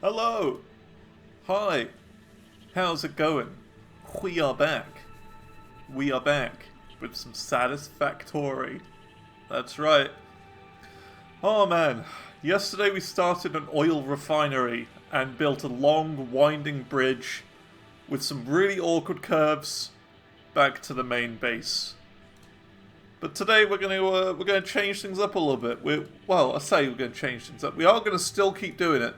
Hello! Hi! How's it going? We are back. We are back with some Satisfactory. That's right. Oh man, yesterday we started an oil refinery and built a long, winding bridge with some really awkward curves back to the main base. But today we're gonna change things up a little bit. I say we're gonna change things up. We are gonna still keep doing it.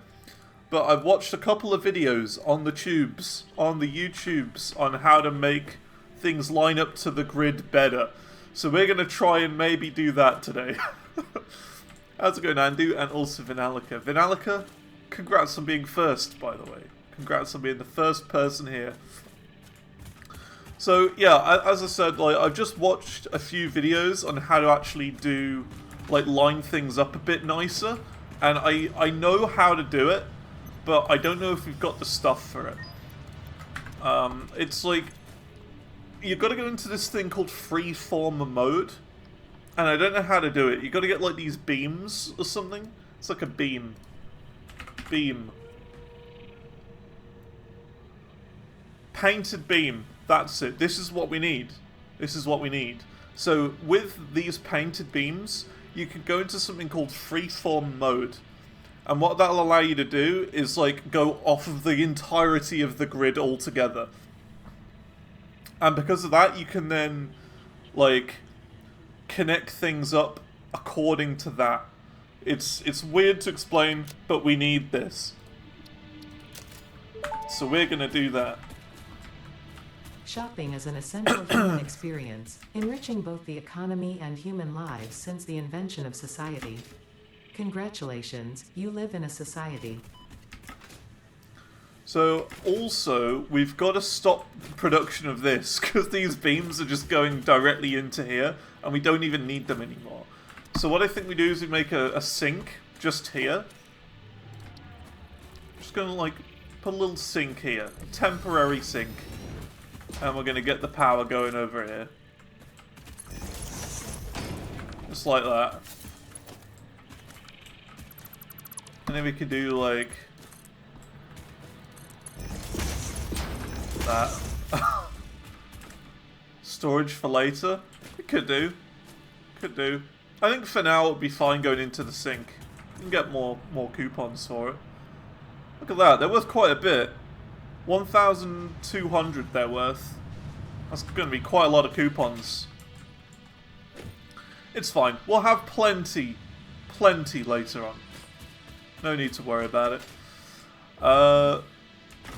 But I've watched a couple of videos on the YouTubes, on how to make things line up to the grid better. So we're going to try and maybe do that today. How's it going, Andu? And also Vinalica. Vinalica, congrats on being first, by the way. Congrats on being the first person here. So, yeah, as I said, I've just watched a few videos on how to actually do, line things up a bit nicer. And I know how to do it. But I don't know if we've got the stuff for it. It's like, you've got to go into this thing called freeform mode. And I don't know how to do it. You've got to get like these beams or something. It's like a beam. Beam. Painted beam. That's it. This is what we need. This is what we need. So with these painted beams, you can go into something called freeform mode. And what that'll allow you to do is, go off of the entirety of the grid altogether. And because of that, you can then, connect things up according to that. It's weird to explain, but we need this. So we're gonna do that. Shopping is an essential human experience, enriching both the economy and human lives since the invention of society. Congratulations, you live in a society. So, also, we've got to stop production of this, because these beams are just going directly into here, and we don't even need them anymore. So what I think we do is we make a sink just here. Just gonna, put a little sink here. A temporary sink. And we're gonna get the power going over here. Just like that. And then we could do, that. Storage for later? We could do. Could do. I think for now it'll be fine going into the sink. You can get more coupons for it. Look at that, they're worth quite a bit. 1,200 they're worth. That's going to be quite a lot of coupons. It's fine. We'll have plenty later on. No need to worry about it.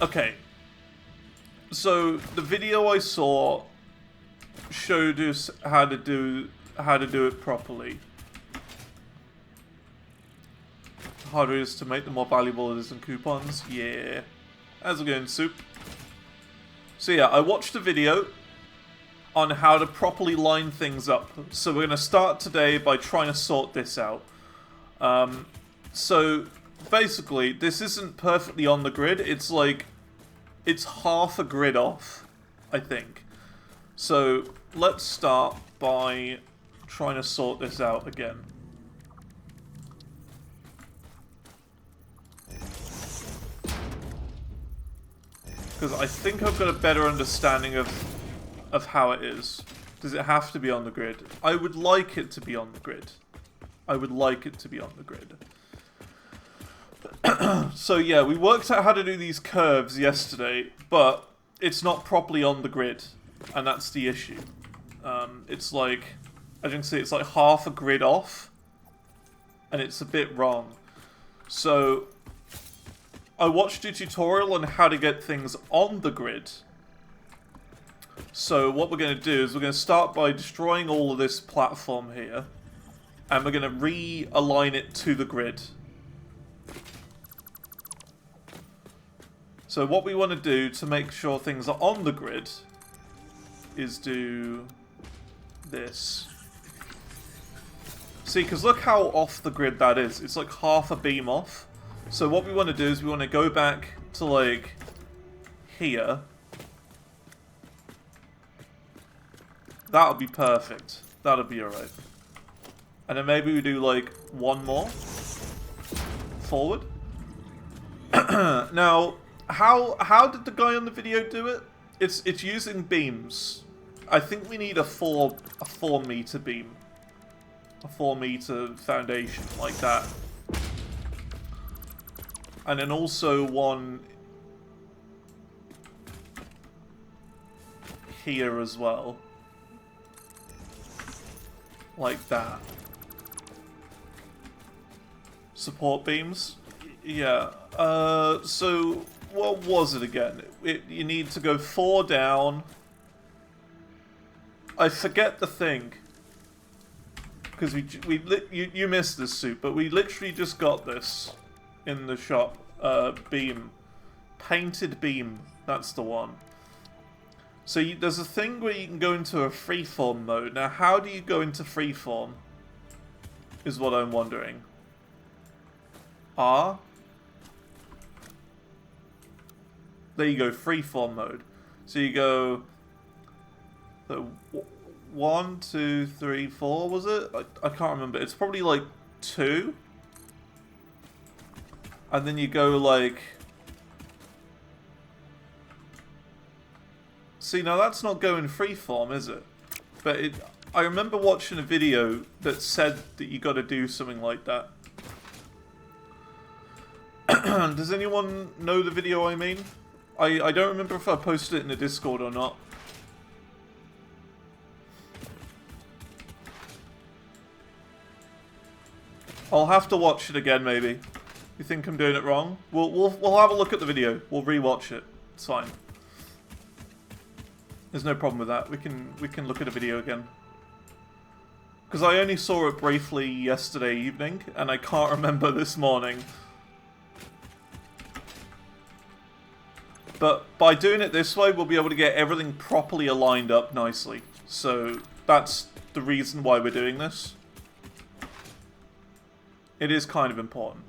Okay. So the video I saw showed us how to do it properly. The harder it is to make, the more valuable it is in coupons. Yeah. How's it going, Soup? So yeah, I watched a video on how to properly line things up. So we're going to start today by trying to sort this out. So, basically, this isn't perfectly on the grid. It's it's half a grid off, I think. So, let's start by trying to sort this out again. Because I think I've got a better understanding of how it is. Does it have to be on the grid? I would like it to be on the grid. I would like it to be on the grid. So yeah, we worked out how to do these curves yesterday, but it's not properly on the grid, and that's the issue. It's as you can see, it's half a grid off, and it's a bit wrong. So I watched a tutorial on how to get things on the grid. So what we're going to do is we're going to start by destroying all of this platform here, and we're going to realign it to the grid. So what we want to do to make sure things are on the grid is do this. See, because look how off the grid that is. It's like half a beam off. So what we want to do is we want to go back to here. That'll be perfect. That'll be alright. And then maybe we do one more forward. Now, how did the guy on the video do it? It's using beams. I think we need a 4-meter beam. A 4-meter foundation, like that. And then also one here as well. Like that. Support beams? Yeah. So what was it again? You need to go 4 down. I forget the thing. Because you missed this, Soup, but we literally just got this in the shop. Beam. Painted beam. That's the one. So there's a thing where you can go into a freeform mode. Now, how do you go into freeform? Is what I'm wondering. R? There you go, freeform mode. So you go... So 1, 2, 3, 4, was it? I can't remember. It's probably like 2. And then you go like... See, now that's not going freeform, is it? But I remember watching a video that said that you got to do something like that. Does anyone know the video I mean? I don't remember if I posted it in the Discord or not. I'll have to watch it again, maybe. You think I'm doing it wrong? We'll have a look at the video. We'll rewatch it. It's fine. There's no problem with that. We can look at a video again. Because I only saw it briefly yesterday evening, and I can't remember this morning. But by doing it this way, we'll be able to get everything properly aligned up nicely. So that's the reason why we're doing this. It is kind of important.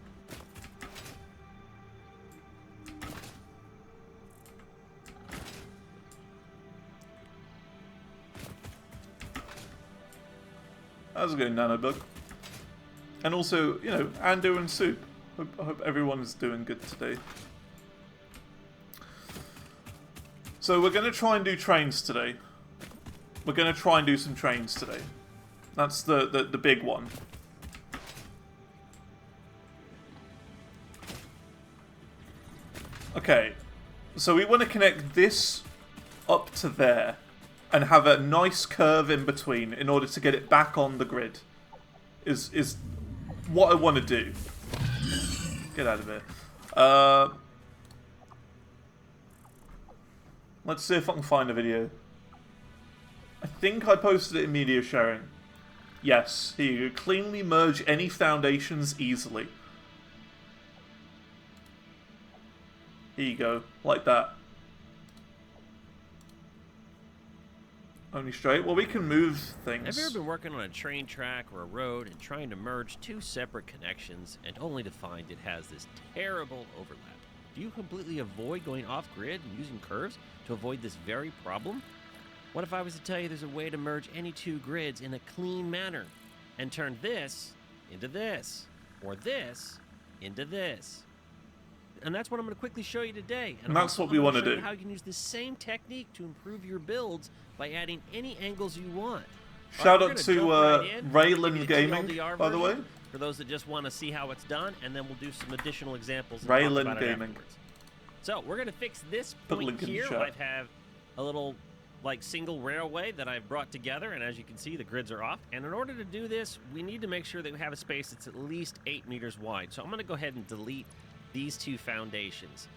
How's it going, Nanobug? And also, you know, Ando and Soup. I hope everyone is doing good today. So we're going to try and do trains today. We're going to try and do some trains today. That's the big one. Okay, so we want to connect this up to there and have a nice curve in between in order to get it back on the grid. Is what I want to do. Get out of here. Let's see if I can find a video. I think I posted it in media sharing. Yes, here you go. Cleanly merge any foundations easily. Here you go, like that. Only straight. Well, we can move things. Have you ever been working on a train track or a road and trying to merge two separate connections and only to find it has this terrible overlap? Do you completely avoid going off-grid and using curves to avoid this very problem? What if I was to tell you there's a way to merge any two grids in a clean manner and turn this into this, or this into this? And that's what I'm going to quickly show you today. And that's what we want to do. How you can use the same technique to improve your builds by adding any angles you want. Shout out to Raylan Gaming, by the way. For those that just want to see how it's done, and then we'll do some additional examples. Raylan Gaming. So we're going to fix this point here. I have a little like single railway that I've brought together, and as you can see, the grids are off. And in order to do this, we need to make sure that we have a space that's at least 8 meters wide. So I'm going to go ahead and delete these two foundations.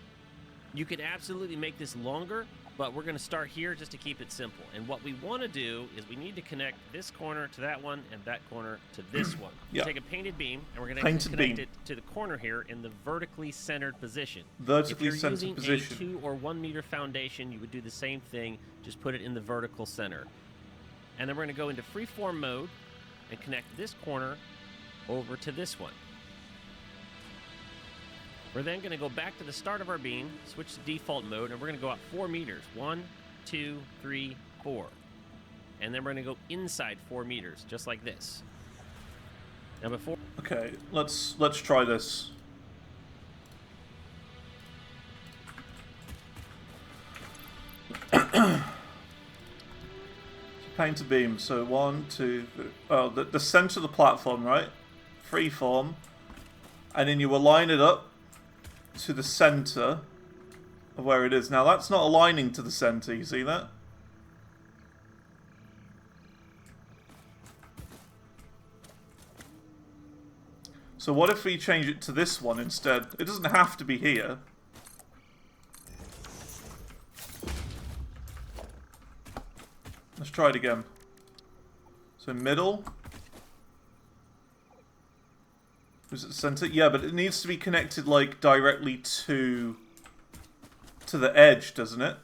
You could absolutely make this longer, but we're going to start here just to keep it simple. And what we want to do is we need to connect this corner to that one and that corner to this one. Yeah. Take a painted beam, and we're going to connect it to the corner here in the vertically centered position. Vertically centered position. If you're using a 2 or 1 meter foundation, you would do the same thing, just put it in the vertical center. And then we're going to go into freeform mode and connect this corner over to this one. We're then going to go back to the start of our beam, switch to default mode, and we're going to go out 4 meters. 1, 2, 3, 4. And then we're going to go inside 4 meters, just like this. Now before... Okay, let's try this. Paint a beam. So 1, 2, 3. Oh, the center of the platform, right? Freeform. And then you align it up to the center of where it is. Now that's not aligning to the center, you see that? So what if we change it to this one instead? It doesn't have to be here. Let's try it again. So middle. Is it center? Yeah, but it needs to be connected like directly to the edge, doesn't it?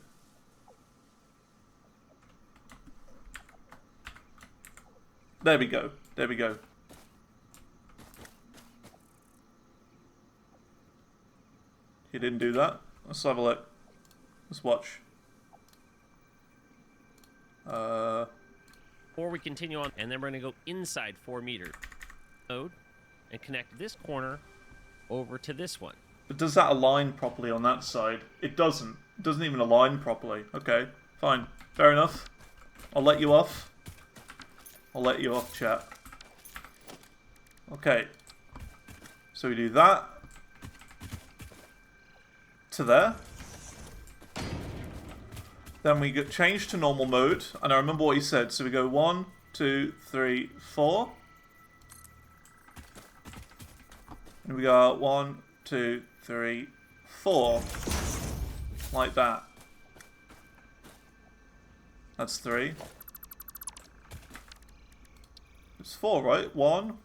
There we go. There we go. You didn't do that? Let's have a look. Let's watch. Or we continue on, and then we're going to go inside 4 meters. Node, and connect this corner over to this one. But does that align properly on that side? It doesn't. It doesn't even align properly. Okay, fine. Fair enough. I'll let you off. I'll let you off, chat. Okay. So we do that. To there. Then we get changed to normal mode. And I remember what he said. So we go 1, 2, 3, 4. And we go 1, 2, 3, 4. Like that. That's 3. It's 4, right? 1.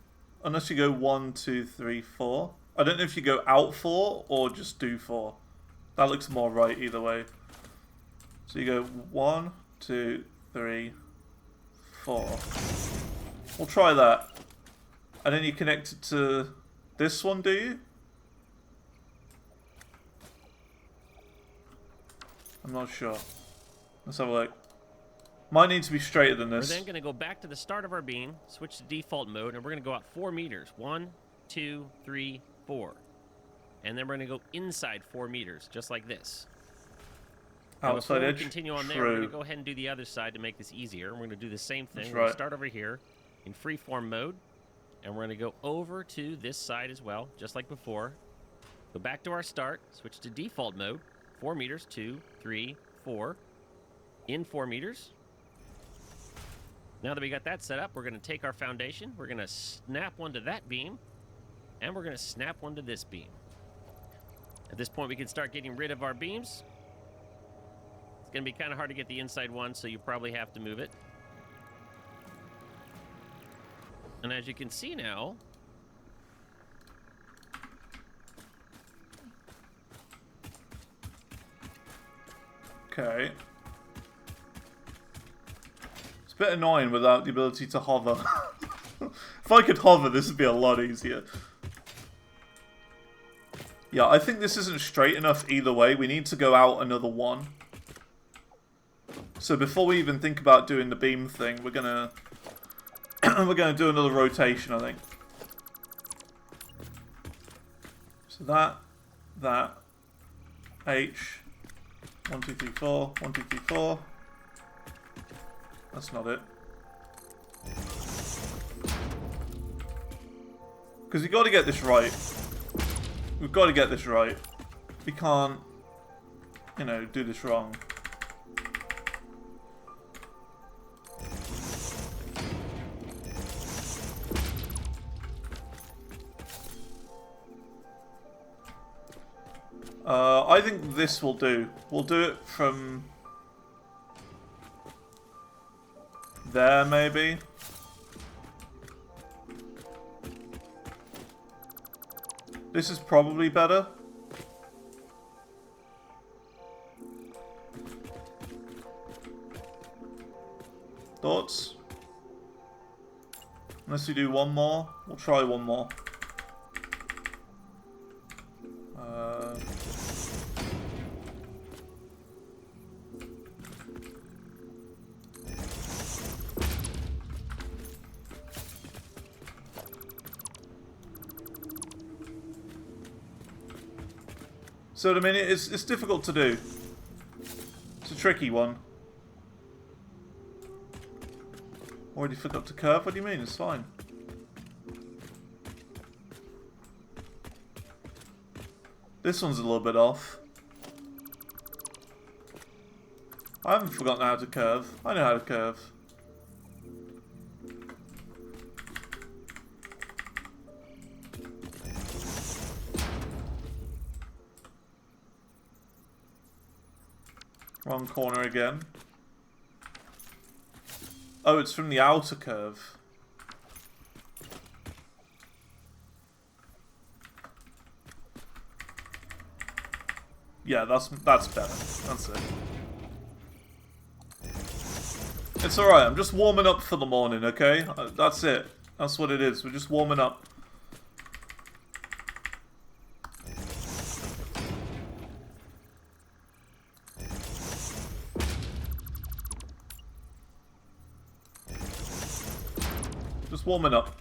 Unless you go 1, 2, 3, 4. I don't know if you go out 4 or just do 4. That looks more right either way. So you go 1, 2, 3, 4. We'll try that. And then you connect it to this one, do you? I'm not sure. Let's have a look. Might need to be straighter than this. We're then going to go back to the start of our beam, switch to default mode, and we're going to go out 4 meters. 1, 2, 3, 4. And then we're going to go inside 4 meters, just like this. Outside edge? Continue on there. We're going to go ahead and do the other side to make this easier. We're going to do the same thing. That's We're going right. to start over here in freeform mode. And we're going to go over to this side as well, just like before. Go back to our start, switch to default mode. 4 meters, 2, 3, 4. In 4 meters. Now that we got that set up, we're going to take our foundation. We're going to snap one to that beam. And we're going to snap one to this beam. At this point, we can start getting rid of our beams. It's going to be kind of hard to get the inside one, so you probably have to move it. And as you can see now, okay. It's a bit annoying without the ability to hover. If I could hover, this would be a lot easier. Yeah, I think this isn't straight enough either way. We need to go out another 1. So before we even think about doing the beam thing, we're gonna we're gonna do another rotation, I think. So that, H, 1, 2, 3, 4, 1, 2, 3, 4. That's not it. Because we've got to get this right. We've got to get this right. We can't, you know, do this wrong. I think this will do. We'll do it from there, maybe. This is probably better. Thoughts? Unless we do one more. We'll try one more. So I mean, it's difficult to do. It's a tricky one. Already forgot to curve? What do you mean? It's fine. This one's a little bit off. I haven't forgotten how to curve. I know how to curve. Wrong corner again. Oh, it's from the outer curve. Yeah, that's better. That's it. It's alright, I'm just warming up for the morning, okay? That's it. That's what it is. We're just warming up. Just warming up.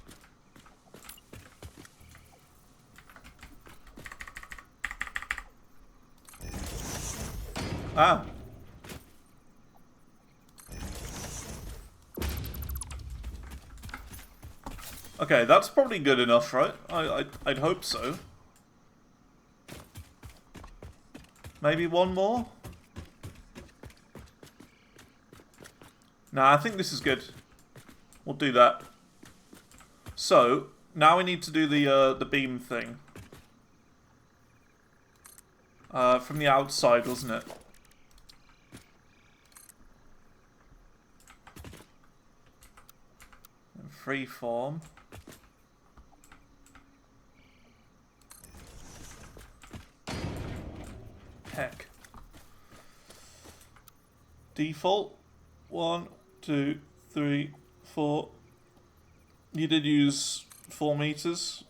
Ah. Okay, that's probably good enough, right? I'd hope so. Maybe one more? Nah, I think this is good. We'll do that. So, now we need to do the beam thing. From the outside, wasn't it? Freeform. Heck. Default. 1, 2, 3, 4. You did use 4 meters.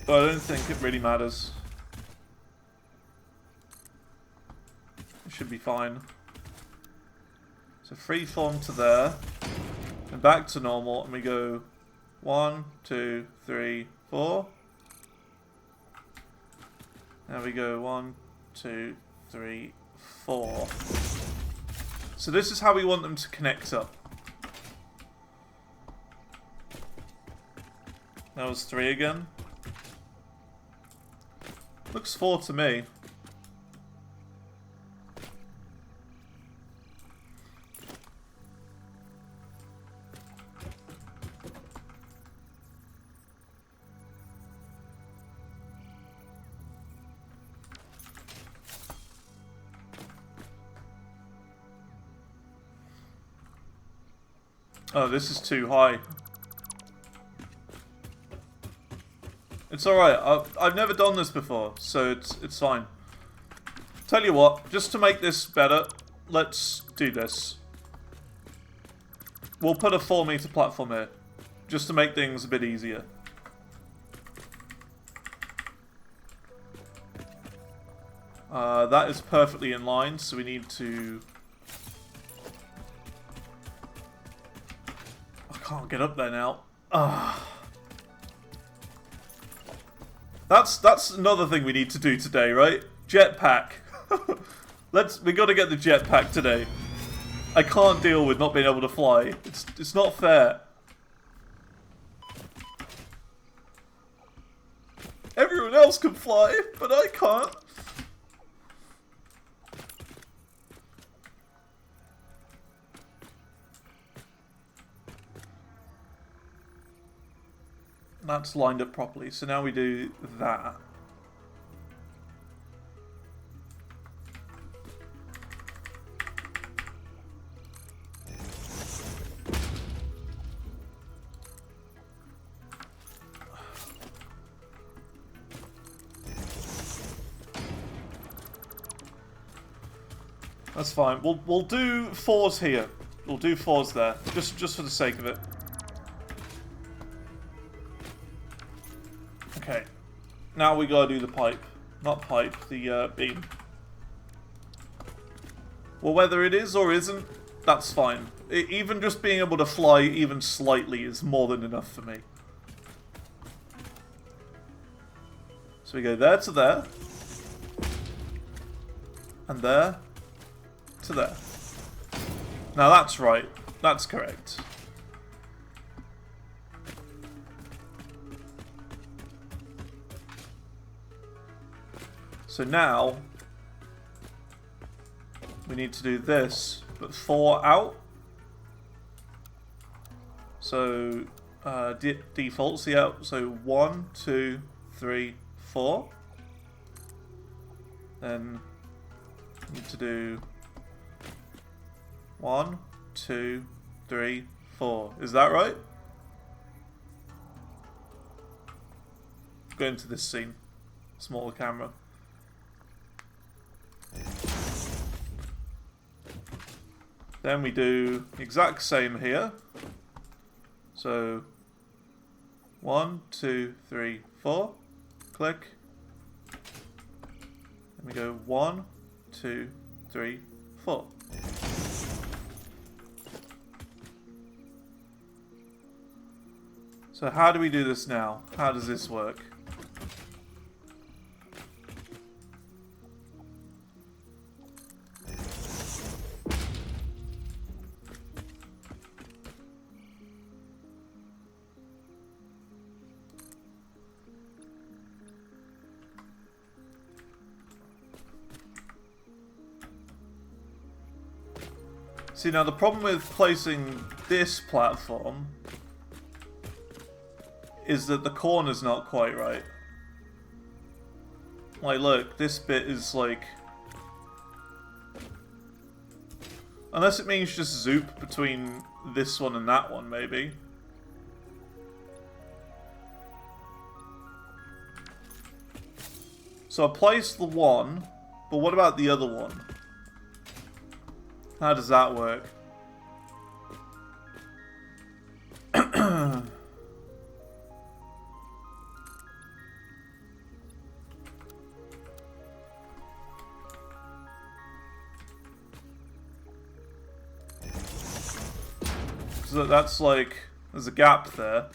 But I don't think it really matters. It should be fine. So freeform to there. And back to normal. And we go 1, 2, 3, 4. There we go. 1, 2, 3, 4. So this is how we want them to connect up. That was 3 again. Looks 4 to me. Oh, this is too high. It's alright, I've never done this before, so it's fine. Tell you what, just to make this better, let's do this. We'll put a 4 meter platform here, just to make things a bit easier. That is perfectly in line, so we need to... I can't get up there now. That's another thing we need to do today, right? Jetpack. We got to get the jetpack today. I can't deal with not being able to fly. It's not fair. Everyone else can fly, but I can't. That's lined up properly, so now we do that. That's fine. We'll do 4s here. We'll do 4s there, just for the sake of it. Okay, now we gotta do the pipe. Not pipe, the beam. Well, whether it is or isn't, that's fine. Even just being able to fly even slightly is more than enough for me. So we go there to there. And there. To there. Now that's right. That's correct. So now we need to do this, but 4 out. So defaults the out. So 1, 2, 3, 4. Then we need to do 1, 2, 3, 4. Is that right? Go into this scene. Smaller camera. Then we do the exact same here. So 1, 2, 3, 4. Click. And we go 1, 2, 3, 4. So how do we do this now? How does this work? See, now the problem with placing this platform is that the corner's not quite right. Like, look, this bit is like... Unless it means just zoop between this one and that one, maybe. So I placed the one, but what about the other one? How does that work? So that's like, there's a gap there.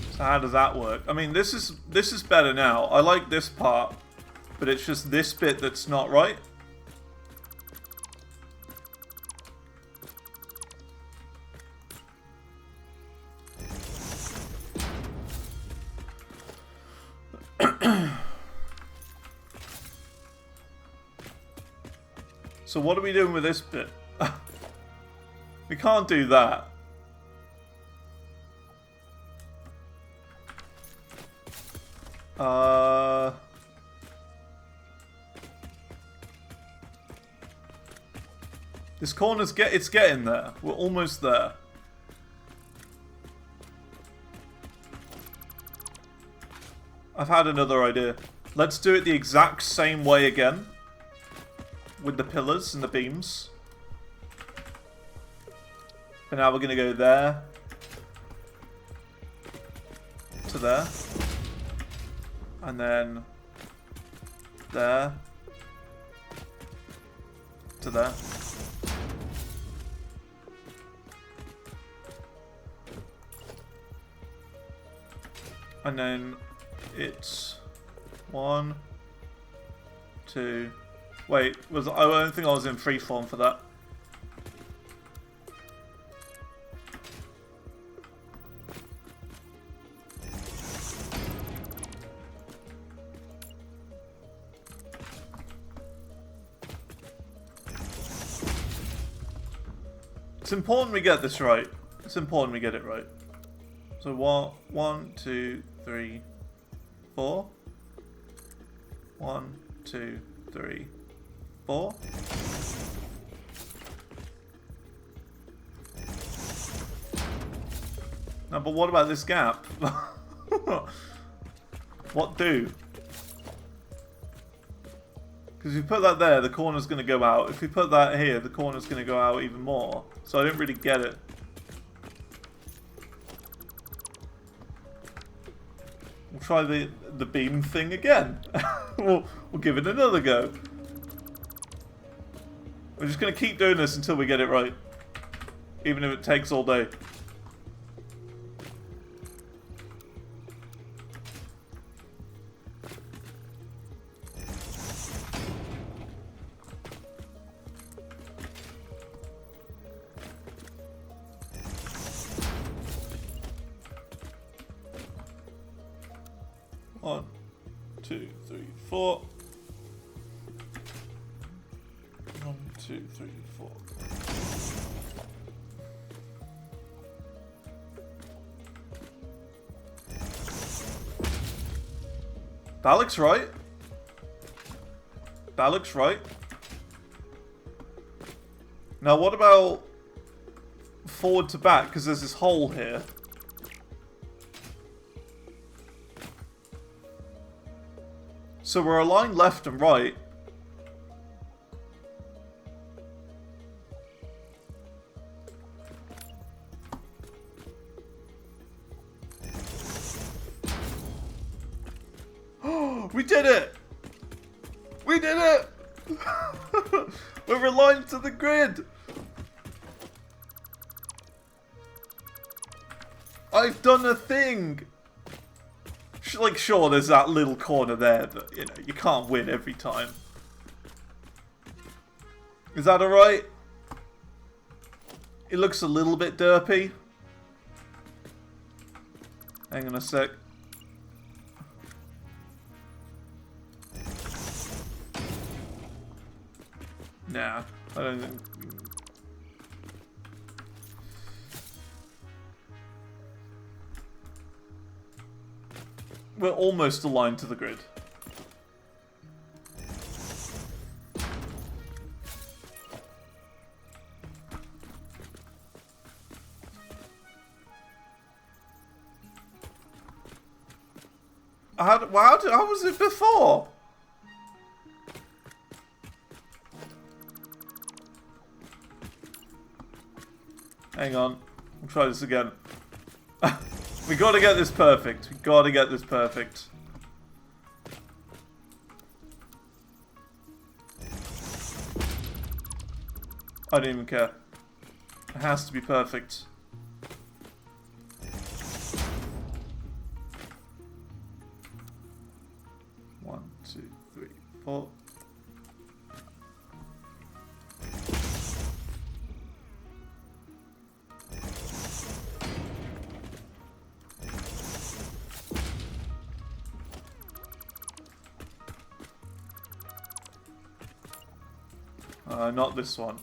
So how does that work? I mean, this is better now. I like this part, but it's just this bit that's not right. So what are we doing with this bit? We can't do that. This corner's it's getting there. We're almost there. I've had another idea. Let's do it the exact same way again. With the pillars and the beams. And now we're going to go there. To there. And then there. To there. And then it's 1, 2. Wait, I don't think I was in freeform for that. It's important we get this right. It's important we get it right. So 1, 2, 3, 4. 1, 2, 3, 4. No, but what about this gap? What do? Because if you put that there, the corner's going to go out. If we put that here, the corner's going to go out even more. So I don't really get it. We'll try the beam thing again. we'll give it another go. We're just going to keep doing this until we get it right. Even if it takes all day. 2, 3, 4. 1, 2, 3, 4. That looks right. That looks right. Now what about forward to back? Because there's this hole here. So we're aligned left and right. We did it! We did it! We're aligned to the grid! I've done a thing! Like, sure, there's that little corner there, but, you know, you can't win every time. Is that alright? It looks a little bit derpy. Hang on a sec. Nah, I don't think... We're almost aligned to the grid. How was it before? Hang on. We'll try this again. We gotta get this perfect. We gotta get this perfect. I don't even care. It has to be perfect. One, two, three, four. Not this one.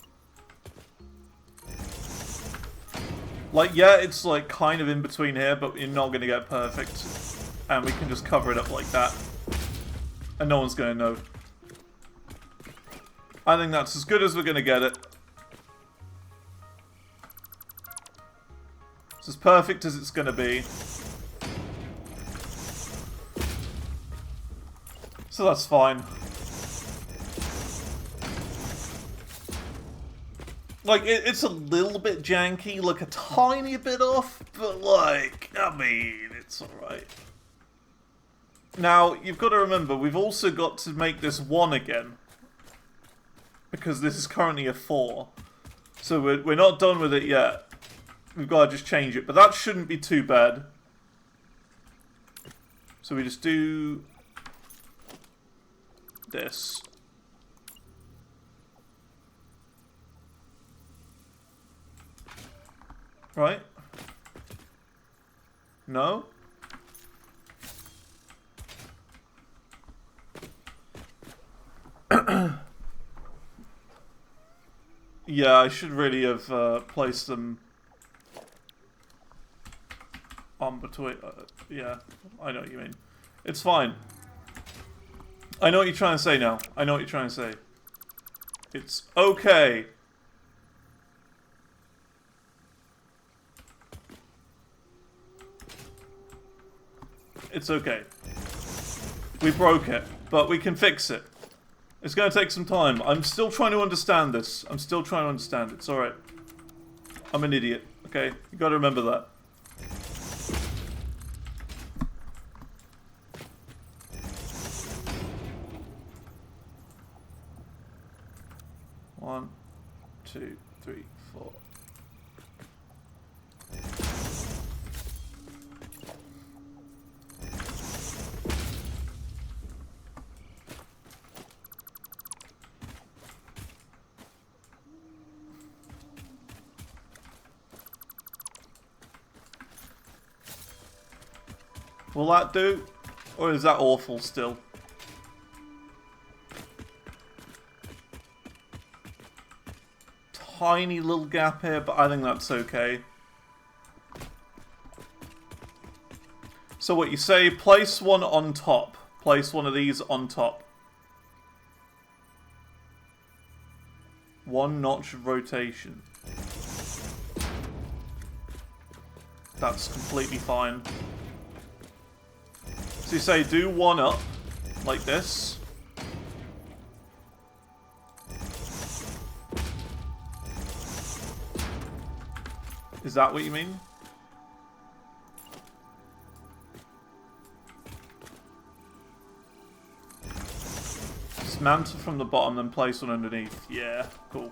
Like, yeah, it's like kind of in between here, but you're not gonna get perfect. And we can just cover it up like that. And no one's gonna know. I think that's as good as we're gonna get it. It's as perfect as it's gonna be. So that's fine. Like, it's a little bit janky, like a tiny bit off, but like, I mean, it's alright. Now, you've got to remember, we've also got to make this 1 again. Because this is currently a 4. So we're not done with it yet. We've got to just change it, but that shouldn't be too bad. So we just do this. Right? No? Yeah, I should really have placed them on between. Yeah, I know what you mean. It's fine. I know what you're trying to say now. I know what you're trying to say. It's okay. It's okay. We broke it, but we can fix it. It's going to take some time. I'm still trying to understand this. I'm still trying to understand it. It's alright. I'm an idiot, okay? You got to remember that. One, two, three, four. Will that do? Or is that awful still? tiny little gap here, but I think that's okay. So what you say, place one on top. Place one of these on top. 1 notch of rotation. That's completely fine. So you say do one up, like this. Is that what you mean? Dismantle from the bottom, then place one underneath. Yeah, cool.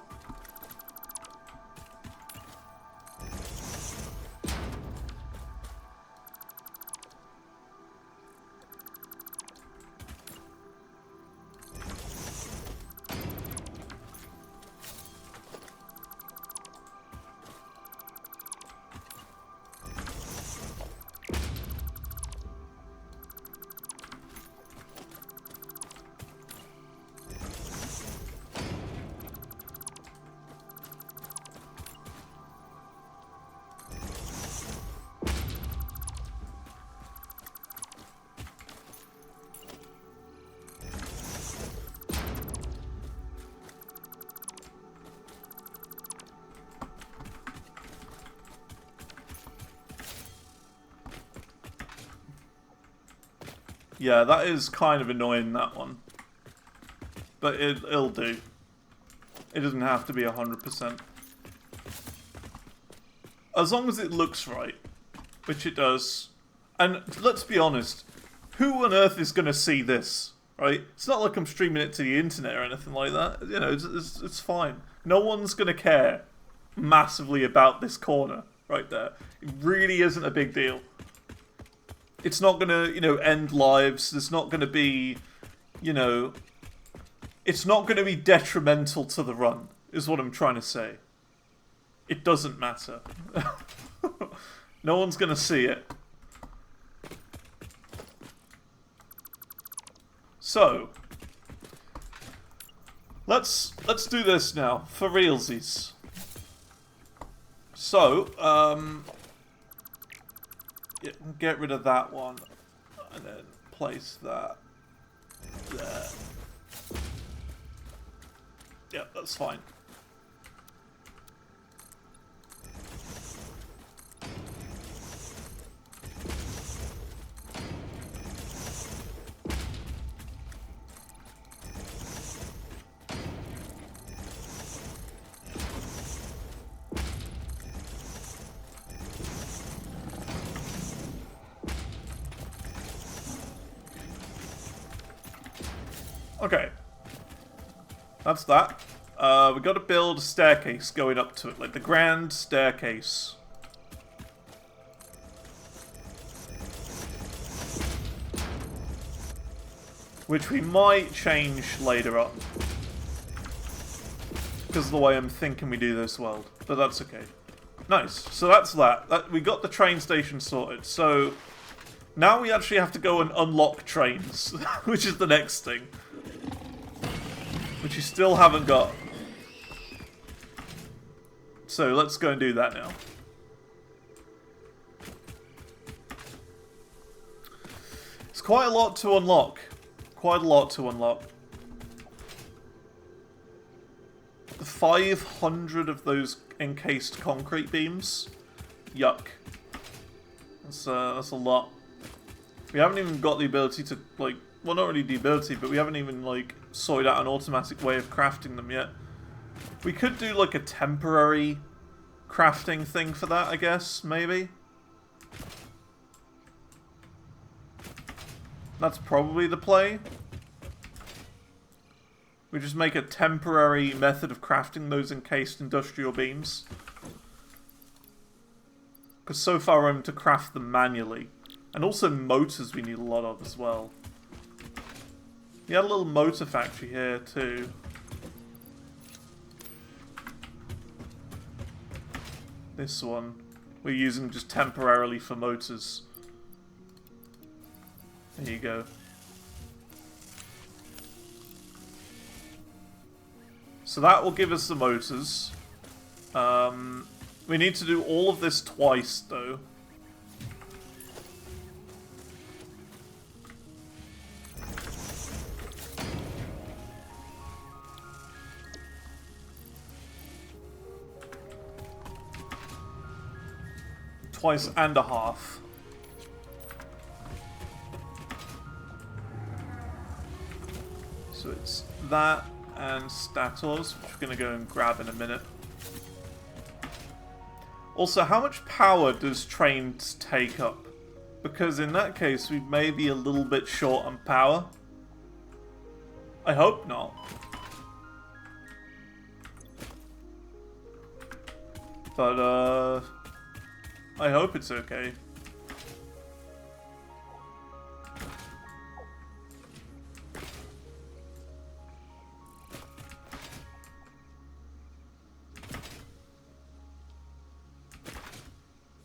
Yeah, that is kind of annoying, that one. But it'll do. It doesn't have to be 100%. As long as it looks right. Which it does. And let's be honest. Who on earth is going to see this? Right? It's not like I'm streaming it to the internet or anything like that. You know, it's fine. No one's going to care massively about this corner right there. It really isn't a big deal. It's not going to, you know, end lives. There's not going to be, you know... It's not going to be detrimental to the run, is what I'm trying to say. It doesn't matter. No one's going to see it. So... Let's do this now, for realsies. So, yeah, get rid of that one, and then place that there. Yeah, that's fine. Okay. That's that. We got to build a staircase going up to it, like the grand staircase. Which we might change later on. Because of the way I'm thinking we do this world. But that's okay. Nice. So that's that. We got the train station sorted. So now we actually have to go and unlock trains. Which is the next thing. Which you still haven't got. So let's go and do that now. It's quite a lot to unlock. Quite a lot to unlock. 500 of those encased concrete beams. Yuck. That's a lot. We haven't even got the ability to, like... Well, not really the ability, but we haven't even, like, sorted out an automatic way of crafting them yet. We could do, like, a temporary crafting thing for that, I guess, maybe? That's probably the play. We just make a temporary method of crafting those encased industrial beams. Because so far we're able to craft them manually. And also motors we need a lot of as well. We had a little motor factory here too. This one we're using just temporarily for motors. There you go. So that will give us the motors. We need to do all of this twice, though. Twice and a half. So it's that and stators, which we're going to go and grab in a minute. Also, how much power does trains take up? Because in that case, we may be a little bit short on power. I hope not. But, I hope it's okay.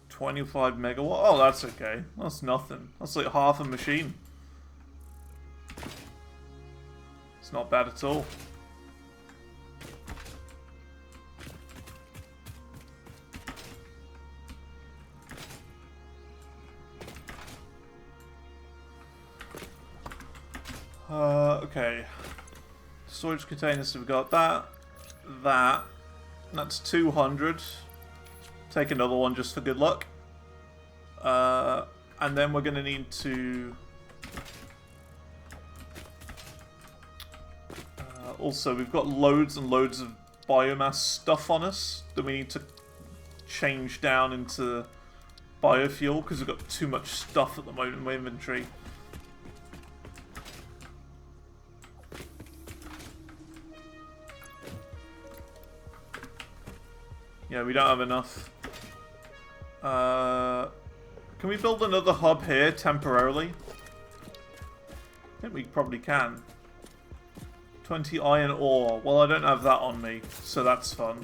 $25 megawatt? Oh, that's okay. That's nothing. That's like half a machine. It's not bad at all. Okay. Storage containers, so we've got that. That's 200. Take another one just for good luck. And then we're going to need to... also, we've got loads and loads of biomass stuff on us that we need to change down into biofuel because we've got too much stuff at the moment in my inventory. Yeah, we don't have enough. Can we build another hub here temporarily? I think we probably can. 20 iron ore. Well, I don't have that on me, so that's fun.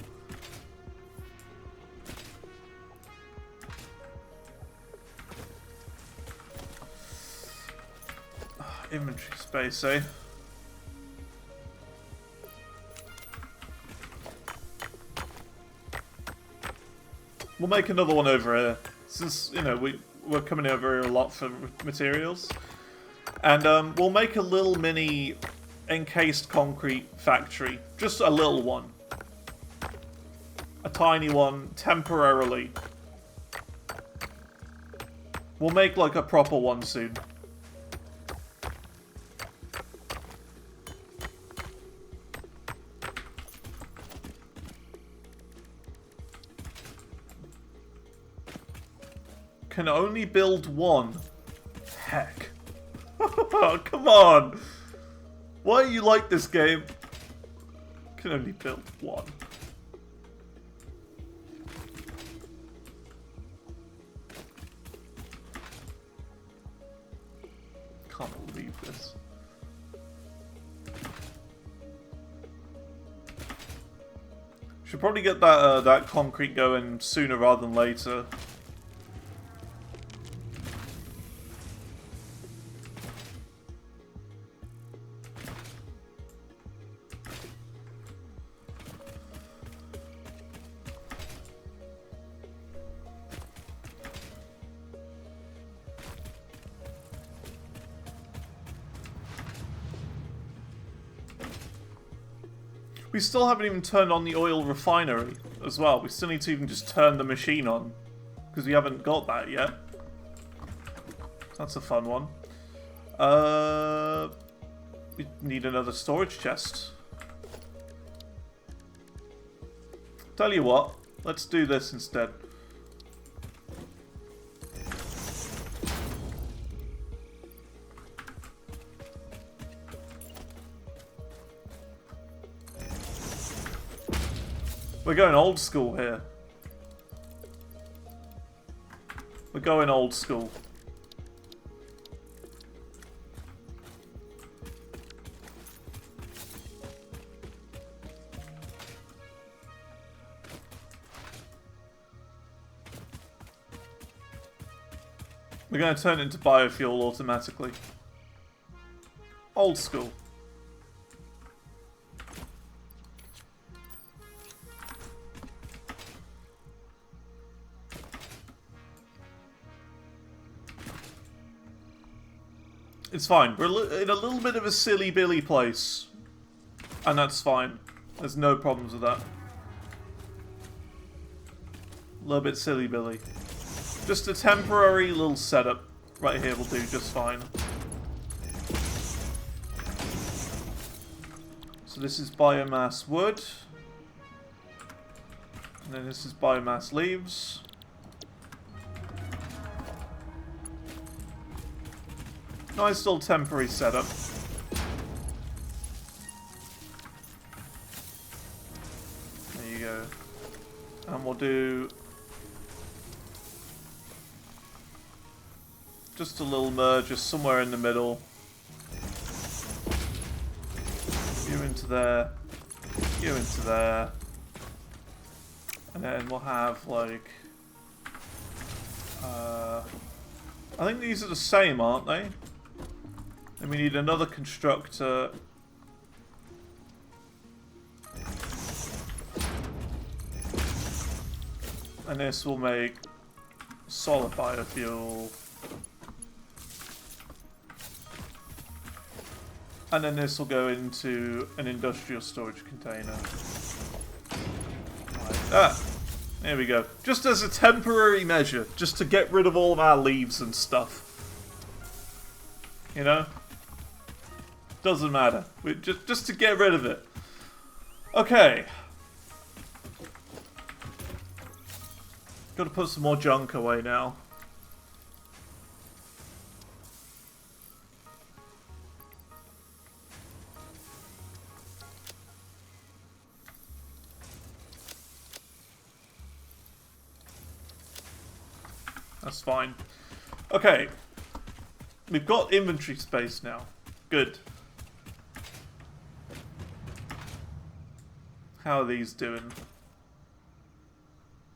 Inventory space, eh? We'll make another one over here, since, you know, we're coming over here a lot for materials. And we'll make a little mini encased concrete factory. Just a little one. A tiny one, temporarily. We'll make, like, a proper one soon. Can only build one. Heck. Oh, come on. Why are you like this game? Can only build one. Can't believe this. Should probably get that that concrete going sooner rather than later. We still haven't even turned on the oil refinery as well. We still need to even just turn the machine on, because we haven't got that yet. That's a fun one. We need another storage chest. Tell you what, let's do this instead. We're going old school here. We're going old school. We're going to turn it into biofuel automatically. Old school. It's fine. We're in a little bit of a silly Billy place. And that's fine. There's no problems with that. A little bit silly Billy. Just a temporary little setup right here will do just fine. So this is biomass wood. And then this is biomass leaves. Nice little temporary setup. There you go. And we'll do just a little merger somewhere in the middle. You into there. You into there. And then we'll have like I think these are the same, aren't they? And we need another constructor. And this will make solid biofuel. And then this will go into an industrial storage container. Like that. There we go. Just as a temporary measure. Just to get rid of all of our leaves and stuff. You know? Doesn't matter. Just to get rid of it. Okay. Gotta put some more junk away now. That's fine. Okay. We've got inventory space now. Good. How are these doing?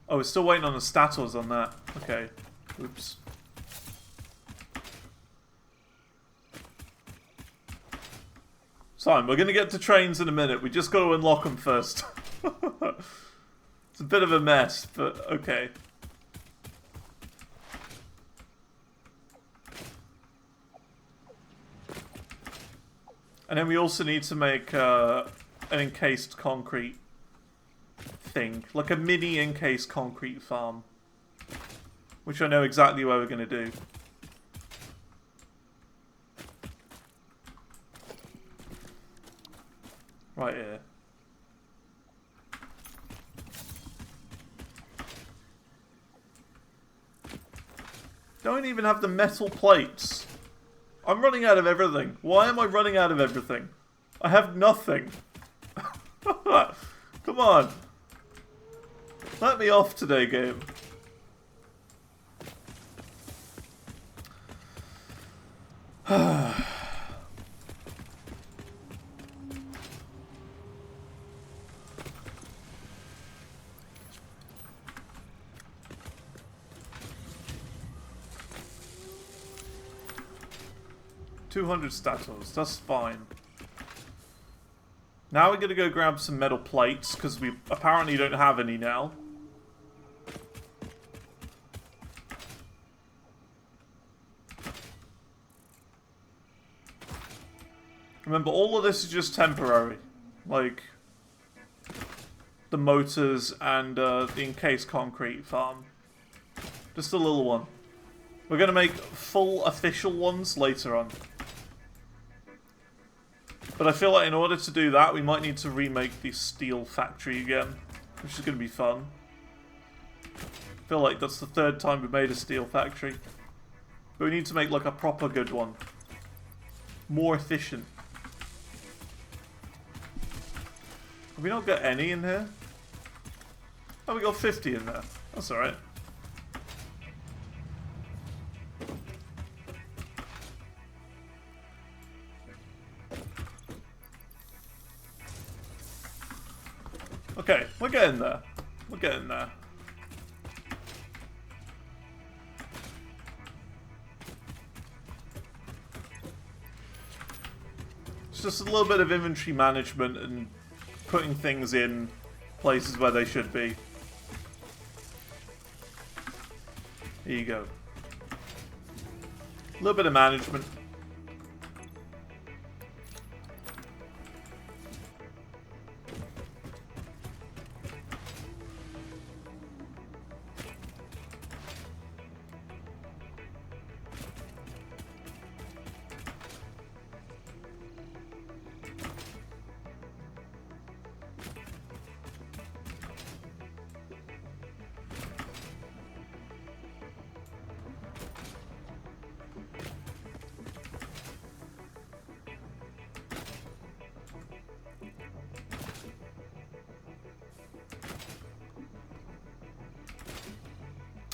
Oh, we're still waiting on the status on that. Okay. Oops. It's fine. We're going to get to trains in a minute. We just got to unlock them first. It's a bit of a mess, but okay. And then we also need to make an encased concrete thing. Like a mini encased concrete farm. Which I know exactly where we're going to do. Right here. Don't even have the metal plates. I'm running out of everything. Why am I running out of everything? I have nothing. Come on. Let me off today, game. $200 status, that's fine. Now we're gonna go grab some metal plates, because we apparently don't have any now. Remember, all of this is just temporary. Like, the motors and the encased concrete farm. Just a little one. We're gonna make full official ones later on. But I feel like in order to do that, we might need to remake the steel factory again. Which is going to be fun. I feel like that's the third time we've made a steel factory. But we need to make like a proper good one. More efficient. Have we not got any in here? Oh, we got 50 in there. That's alright. Okay, we're getting there. We're getting there. It's just a little bit of inventory management and putting things in places where they should be. Here you go. A little bit of management.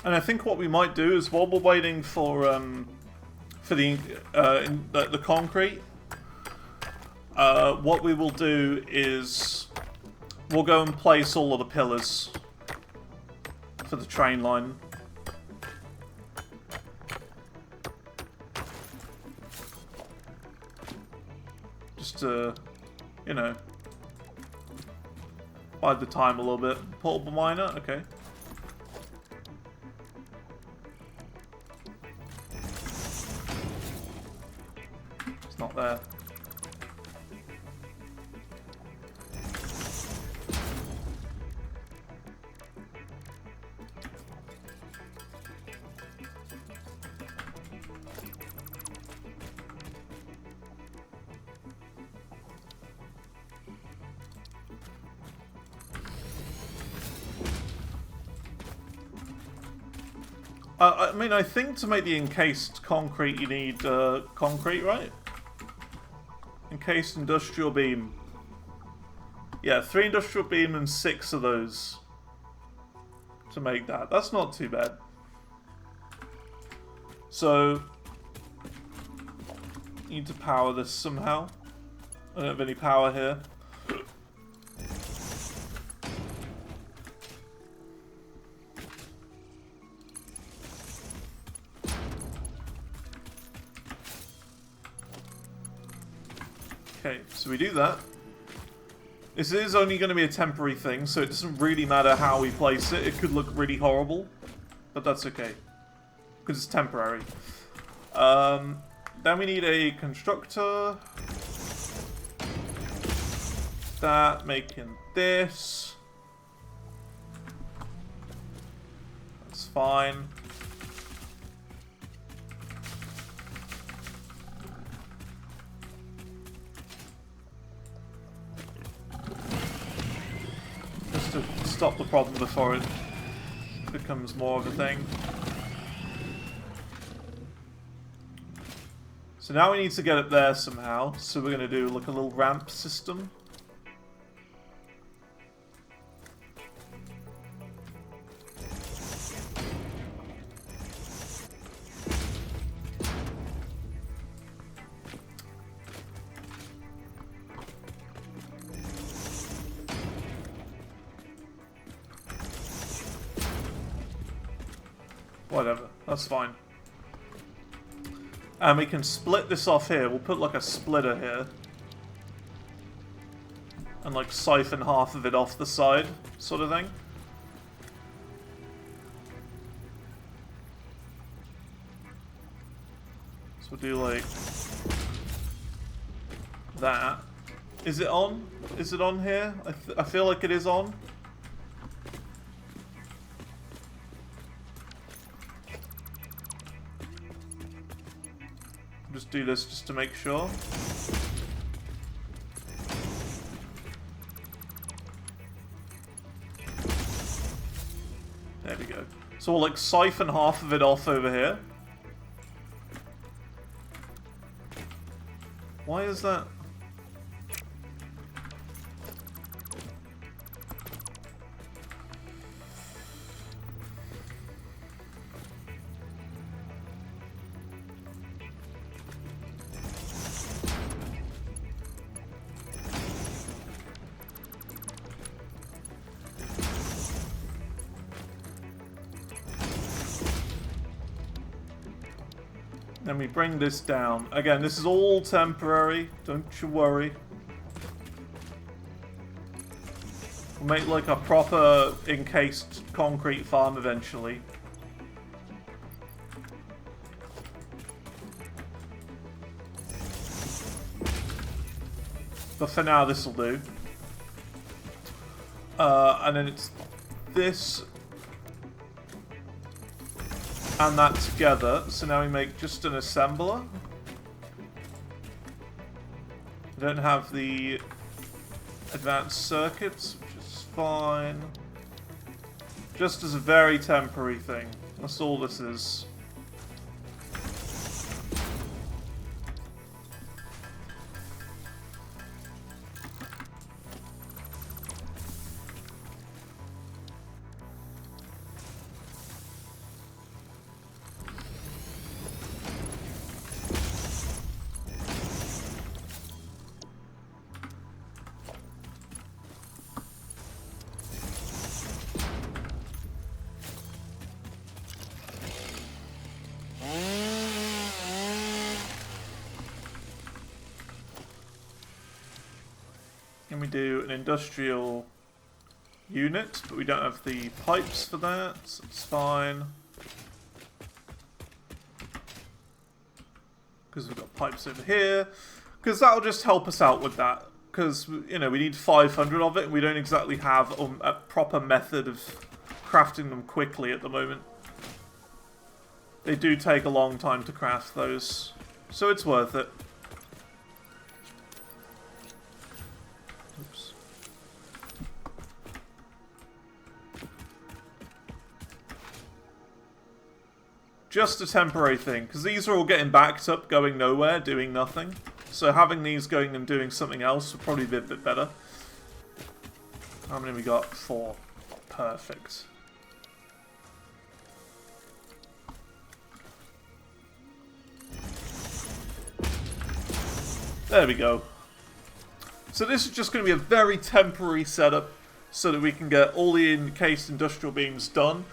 And I think what we might do is while we're waiting for the concrete, what we will do is we'll go and place all of the pillars for the train line. Just to, you know, bide the time a little bit. Portable miner, okay. It's not there. I mean, I think to make the encased concrete you need concrete, right? Encased industrial beam. Yeah, 3 industrial beam and 6 of those to make that. That's not too bad. So, need to power this somehow. I don't have any power here. Okay, so we do that. This is only going to be a temporary thing, so it doesn't really matter how we place it. It could look really horrible, but that's okay. Because it's temporary. Then we need a constructor. That, making this. That's fine. To stop the problem before it becomes more of a thing. So now we need to get up there somehow. So we're going to do like a little ramp system. Whatever, that's fine. And we can split this off here. We'll put like a splitter here. And like siphon half of it off the side, sort of thing. So we'll do like that. Is it on? Is it on here? I feel like it is on. Just do this just to make sure. There we go. So we'll like siphon half of it off over here. Why is that? Then we bring this down. Again, this is all temporary. Don't you worry. We'll make like a proper encased concrete farm eventually. But for now, this will do. And then it's this and that together. So now we make just an assembler. We don't have the advanced circuits, which is fine. Just as a very temporary thing. That's all this is. we do an industrial unit, but we don't have the pipes for that, so it's fine. Because we've got pipes over here. Because that'll just help us out with that. Because, you know, we need 500 of it, and we don't exactly have a proper method of crafting them quickly at the moment. They do take a long time to craft those, so it's worth it. Oops. Just a temporary thing, because these are all getting backed up, going nowhere, doing nothing. So having these going and doing something else would probably be a bit better. How many we got? 4. Perfect. There we go. So this is just going to be a very temporary setup so that we can get all the encased industrial beams done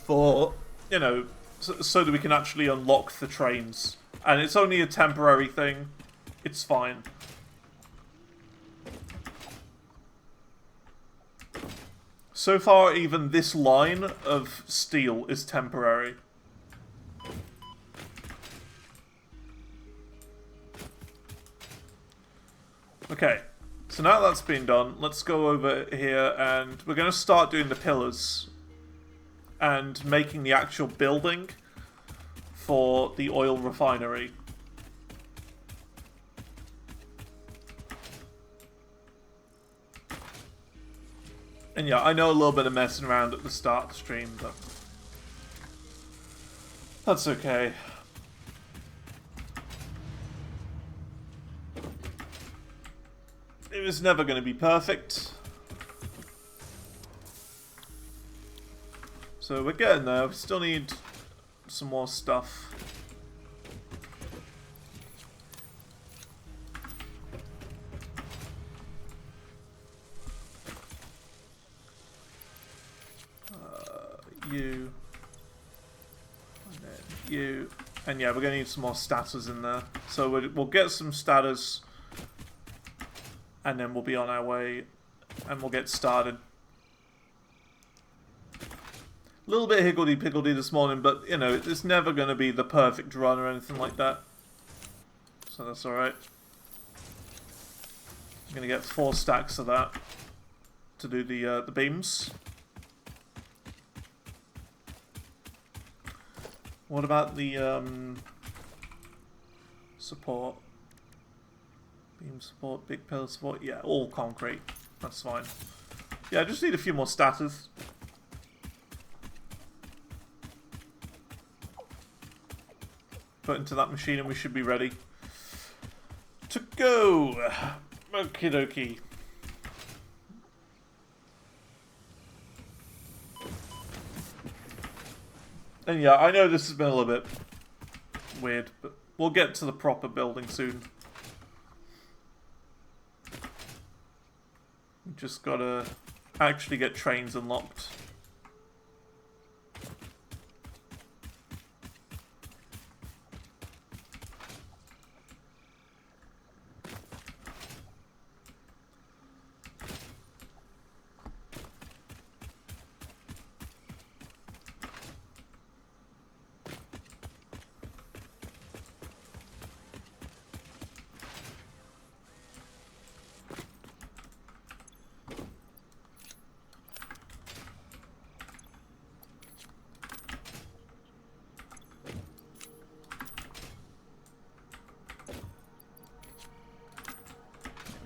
for, you know, so that we can actually unlock the trains. And it's only a temporary thing. It's fine. So far, even this line of steel is temporary. Okay, so now that's been done, let's go over here and we're going to start doing the pillars and making the actual building for the oil refinery. And yeah, I know a little bit of messing around at the start of the stream, but that's okay. It was never going to be perfect. So we're getting there. We still need some more stuff. You. And then you. And yeah, we're going to need some more status in there. So we'll get some status. And then we'll be on our way. And we'll get started. A little bit higgledy-piggledy this morning, but, you know, it's never going to be the perfect run or anything like that. So that's alright. I'm going to get 4 stacks of that to do the beams. What about the support? Beam support, big pillar support. Yeah, all concrete. That's fine. Yeah, I just need a few more status. Put into that machine and we should be ready to go. Okie dokie. And yeah, I know this has been a little bit weird, but we'll get to the proper building soon. We just gotta actually get trains unlocked.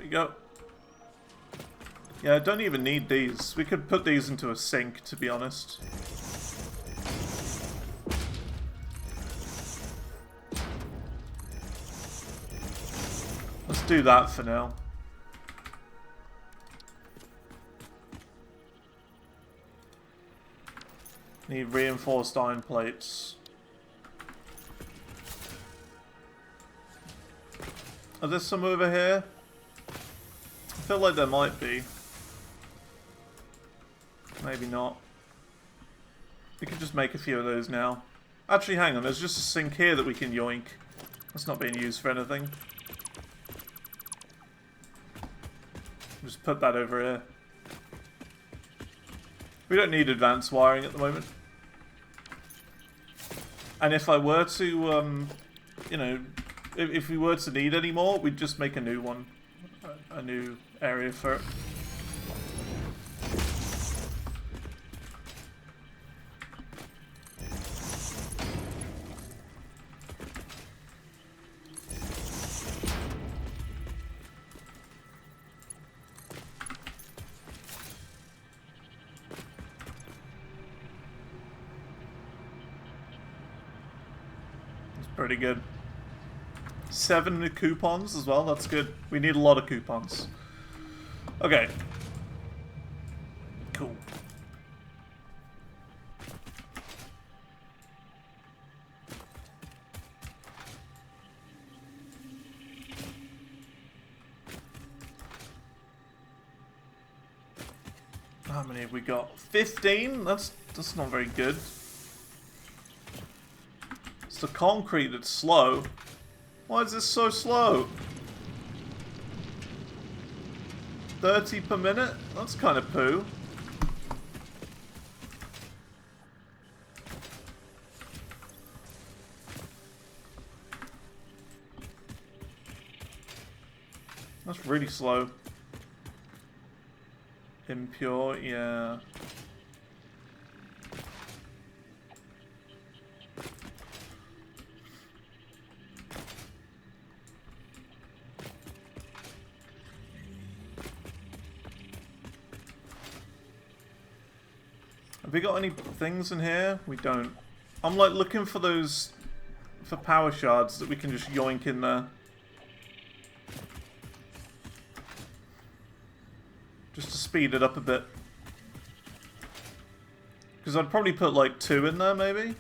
Go. Yeah, I don't even need these. We could put these into a sink, to be honest. Let's do that for now. Need reinforced iron plates. Are there some over here? I feel like there might be. Maybe not. We could just make a few of those now. Actually, hang on, there's just a sink here that we can yoink. That's not being used for anything. Just put that over here. We don't need advanced wiring at the moment. And if I were to, you know, if we were to need any more, we'd just make a new one. A new area for it. Pretty good. 7 coupons as well, that's good. We need a lot of coupons. Okay. Cool. How many have we got? 15? That's not very good. It's the concrete that's slow. Why is this so slow? 30 per minute? That's kind of poo. That's really slow. Impure, yeah. Have we got any things in here? We don't. I'm like looking for those, for power shards that we can just yoink in there. Just to speed it up a bit. Because I'd probably put like 2 in there maybe.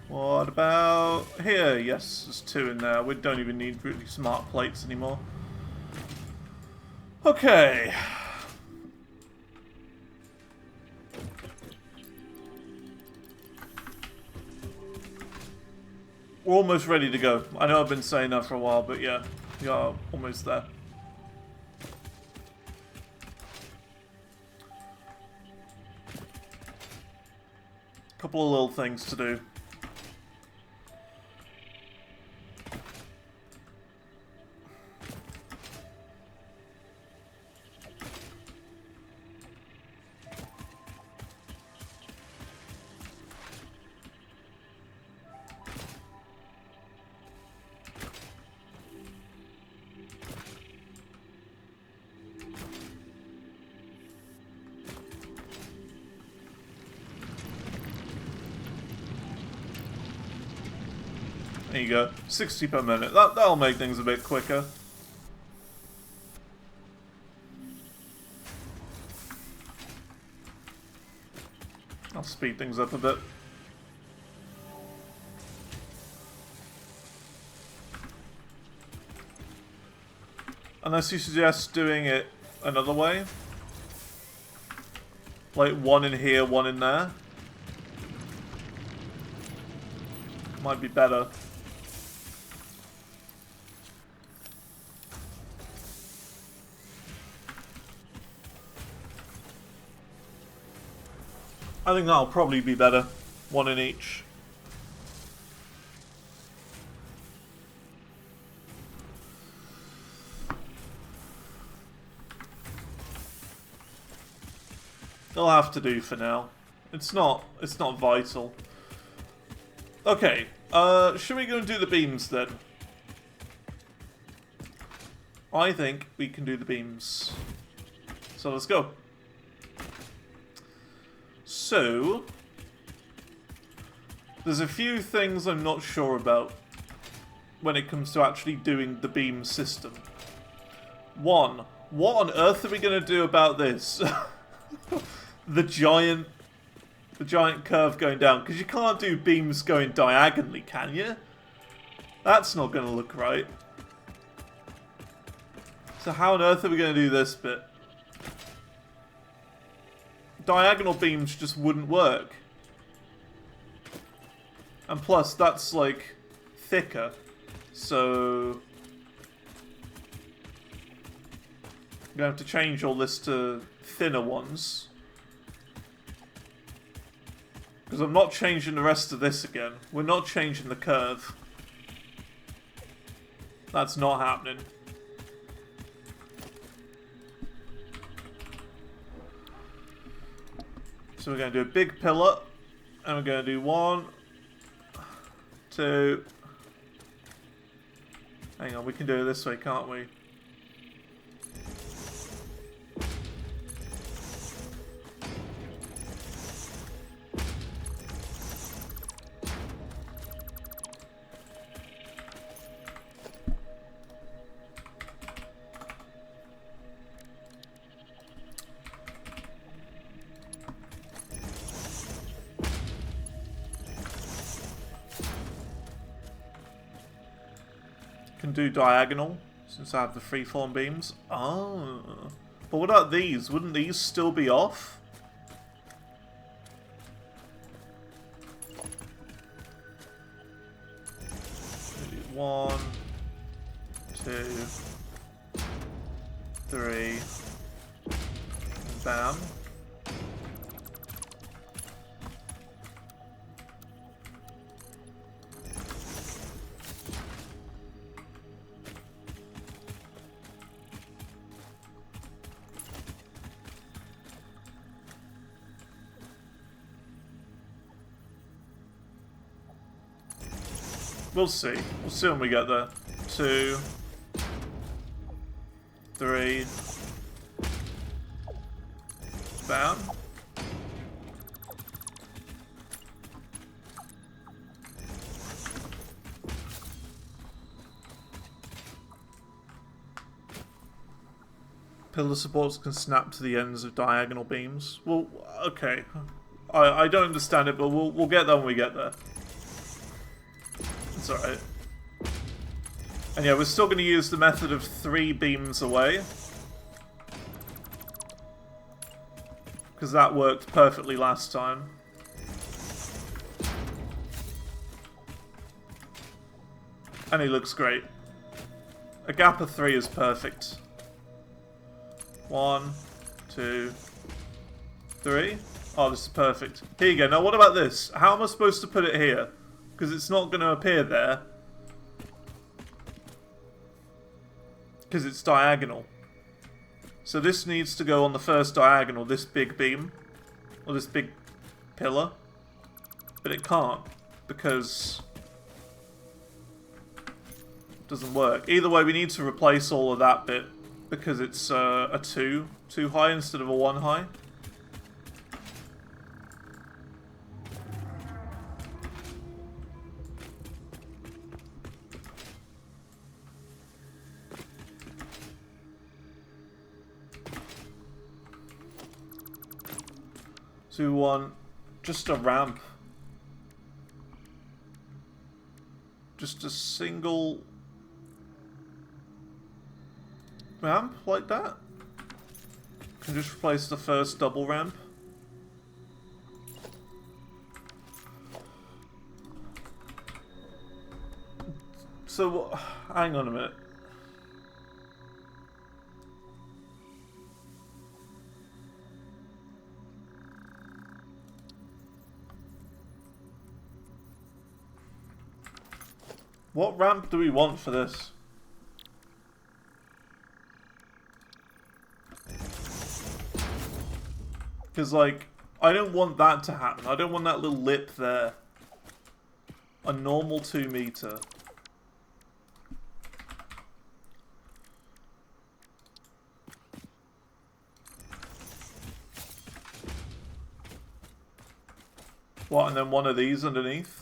What about here? Yes, there's 2 in there. We don't even need really smart plates anymore. Okay. We're almost ready to go. I know I've been saying that for a while, but yeah, we are almost there. Couple of little things to do. There you go, 60 per minute. That'll make things a bit quicker. I'll speed things up a bit. Unless you suggest doing it another way. Like 1 in here, 1 in there. Might be better. I think that'll probably be better. 1 in each. They'll have to do for now. It's not vital. Okay, should we go and do the beams then? I think we can do the beams. So let's go. So, there's a few things I'm not sure about when it comes to actually doing the beam system. 1, what on earth are we going to do about this? the giant curve going down, because you can't do beams going diagonally, can you? That's not going to look right. So how on earth are we going to do this bit? Diagonal beams just wouldn't work. And plus, that's, like, thicker. So... I'm going to have to change all this to thinner ones. Because I'm not changing the rest of this again. We're not changing the curve. That's not happening. So we're going to do a big pillar. And we're going to do 1, 2... Hang on, we can do it this way, can't we? Can do diagonal, since I have the freeform beams. Oh. But what about these? Wouldn't these still be off? Maybe 1, 2, 3. Bam. We'll see. We'll see when we get there. 2, 3. Bam. Pillar supports can snap to the ends of diagonal beams. Well, okay. I don't understand it, but we'll get there when we get there. It's alright. And yeah, we're still going to use the method of 3 beams away. Because that worked perfectly last time. And he looks great. A gap of 3 is perfect. 1, 2, 3. Oh, this is perfect. Here you go. Now what about this? How am I supposed to put it here? Because it's not going to appear there. Because it's diagonal. So this needs to go on the first diagonal, this big beam. Or this big pillar. But it can't. Because it doesn't work. Either way, we need to replace all of that bit. Because it's a 2 high instead of a 1 high. So we want just a ramp. Just a single ramp like that. Can just replace the first double ramp. So, hang on a minute. What ramp do we want for this? Because, like, I don't want that to happen. I don't want that little lip there. A normal 2 meter. What, and then one of these underneath?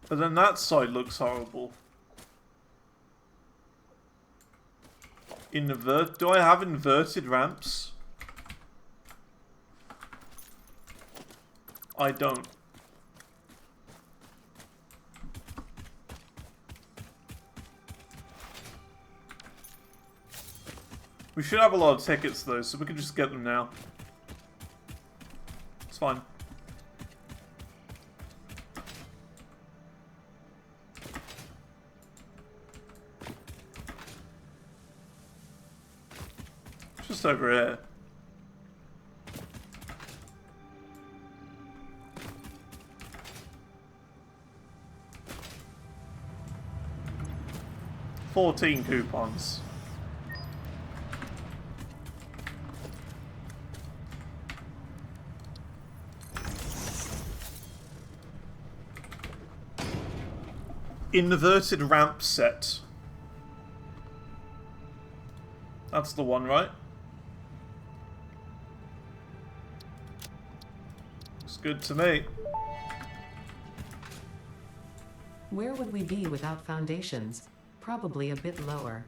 But then that side looks horrible. Do I have inverted ramps? I don't. We should have a lot of tickets though, so we can just get them now. It's fine. Just over here. $14 coupons. Inverted ramp set. That's the one, right? Looks good to me. Where would we be without foundations? Probably a bit lower.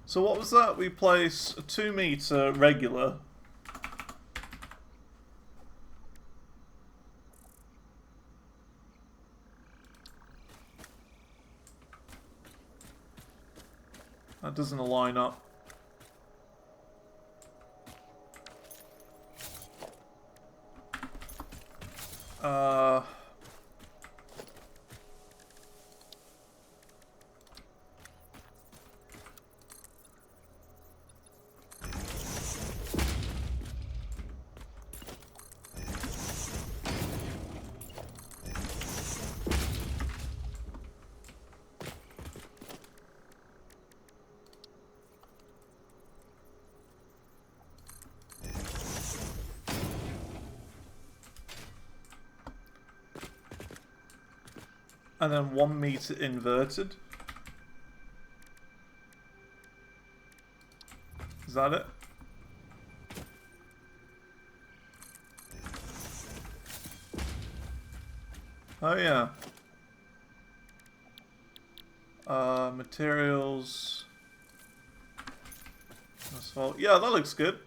So what was that? We place a 2-meter regular. That doesn't align up. And then 1 meter inverted. Is that it? Oh yeah. Materials. Asphalt. Yeah, that looks good.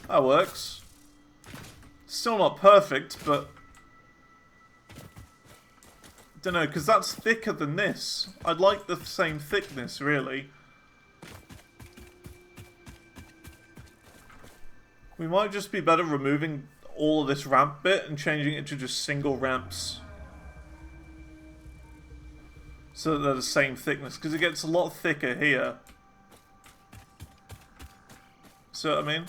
That works. Still not perfect, but don't know, because that's thicker than this. I'd like the same thickness, really. We might just be better removing all of this ramp bit and changing it to just single ramps. So that they're the same thickness, because it gets a lot thicker here. See what I mean?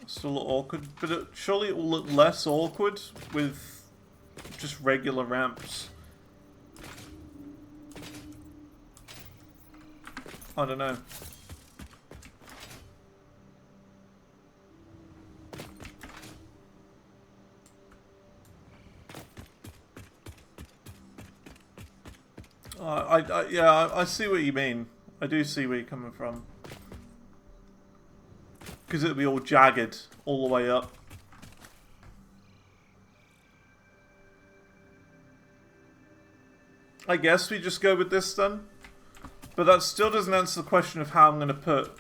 Still awkward, but surely it will look less awkward with just regular ramps. I don't know. Yeah, I see what you mean. I do see where you're coming from. Because it'll be all jagged all the way up. I guess we just go with this then. But that still doesn't answer the question of how I'm going to put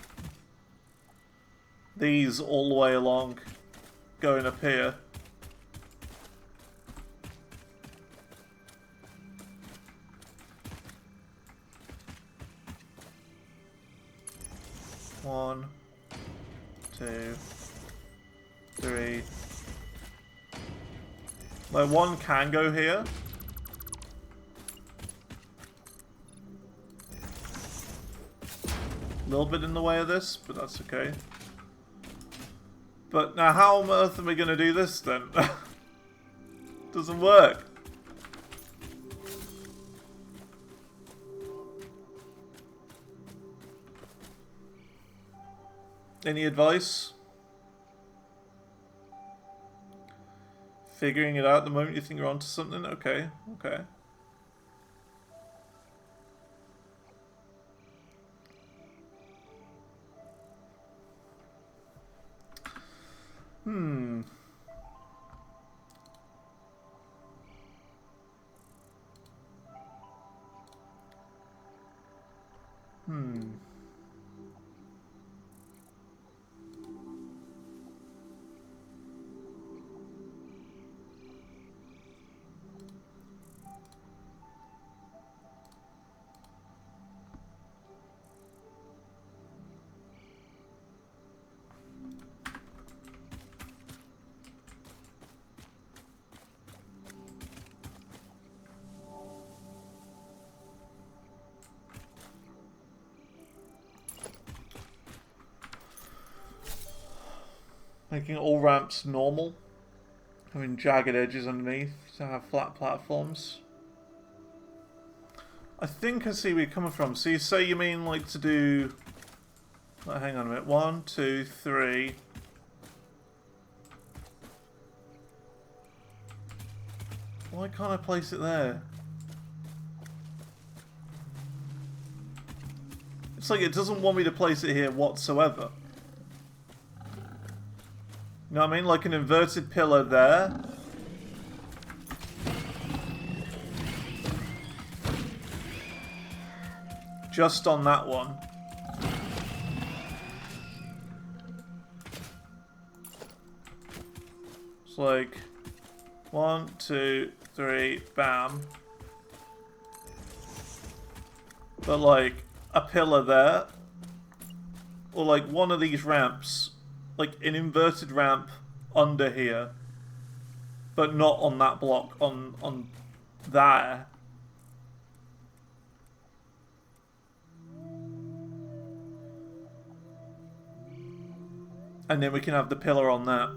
these all the way along, going up here. One, 2, 3. Like, one can go here. A little bit in the way of this, but that's okay. But now how on earth am I going to do this then? Doesn't work. Any advice? Figuring it out the moment you think you're onto something? Okay, okay. Hmm. Making all ramps normal. Having jagged edges underneath to have flat platforms. I think I see where you're coming from. So you say you mean like to do... Oh, hang on a minute. 1, 2, 3. Why can't I place it there? It's like it doesn't want me to place it here whatsoever. You know what I mean? Like an inverted pillar there. Just on that one. It's like 1, 2, 3, bam. But like a pillar there. Or like one of these ramps. Like an inverted ramp under here, but not on that block, on there. And then we can have the pillar on that.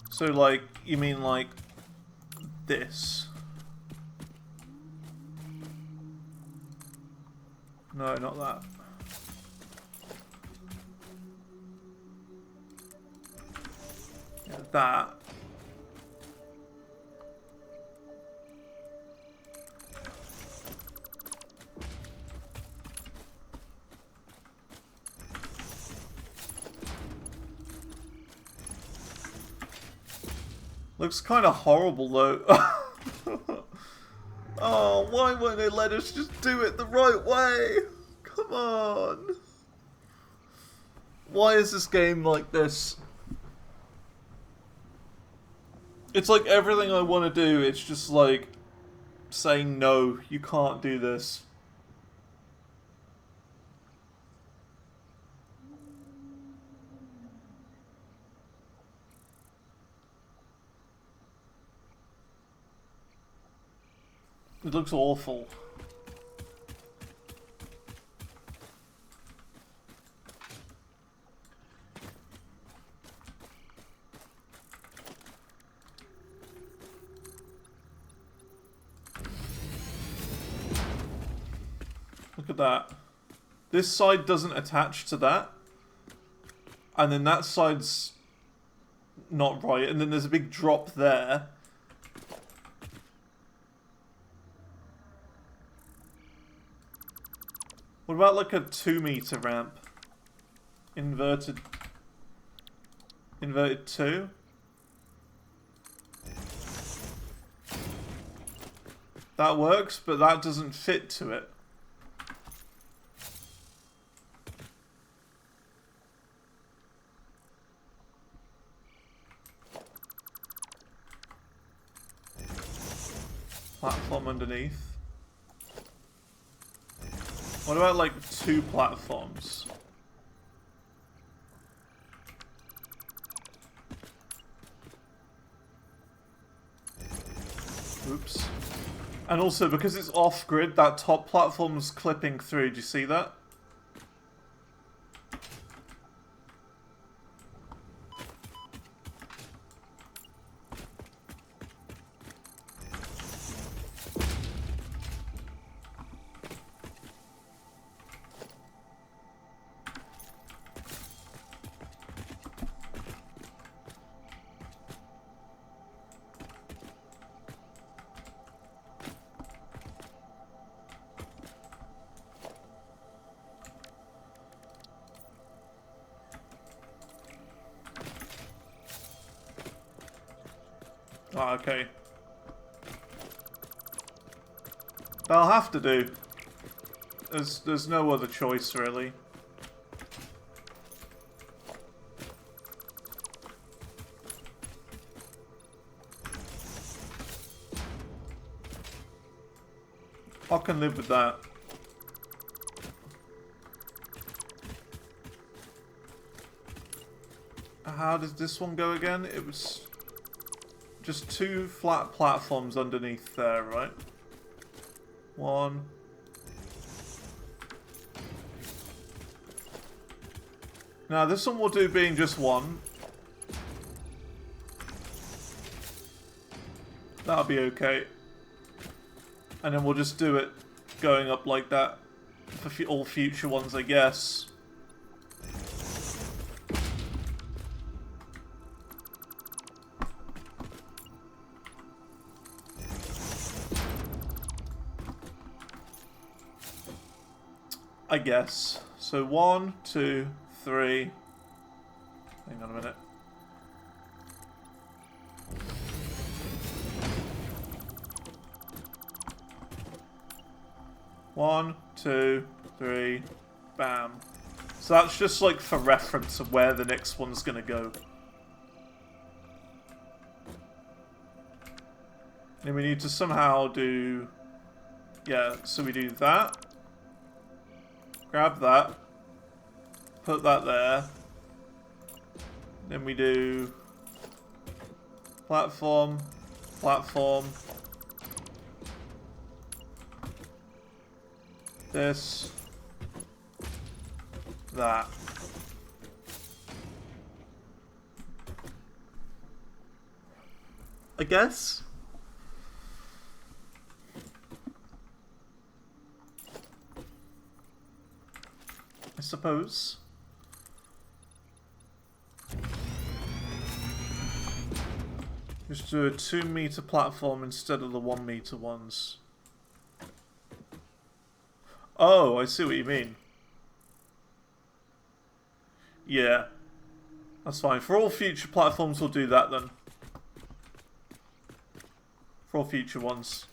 So, like, you mean like this? No, not that. Yeah, that. Looks kind of horrible though. Oh, why won't they let us just do it the right way? Come on. Why is this game like this? It's like everything I want to do, it's just like saying no, you can't do this. It looks awful. Look at that. This side doesn't attach to that. And then that side's not right. And then there's a big drop there. What about like a 2-meter ramp? Inverted 2? That works, but that doesn't fit to it. Platform underneath. What about like 2 platforms? Oops. And also, because it's off-grid, that top platform's clipping through. Do you see that? Ah, okay. That'll have to do. There's no other choice, really. I can live with that. How does this one go again? It was just 2 flat platforms underneath there, right? 1. Now this one will do being just 1. That'll be okay. And then we'll just do it going up like that for all future ones, I guess. I guess. So 1, 2, 3. Hang on a minute. One, 2, 3, bam. So that's just like for reference of where the next one's gonna go. And we need to somehow do... Yeah, so we do that. Grab that. Put that there. Then we do... Platform. Platform. This. That. I guess? I suppose. Just do a 2-meter platform instead of the 1-meter ones. Oh, I see what you mean. Yeah. That's fine. For all future platforms, we'll do that then. For all future ones.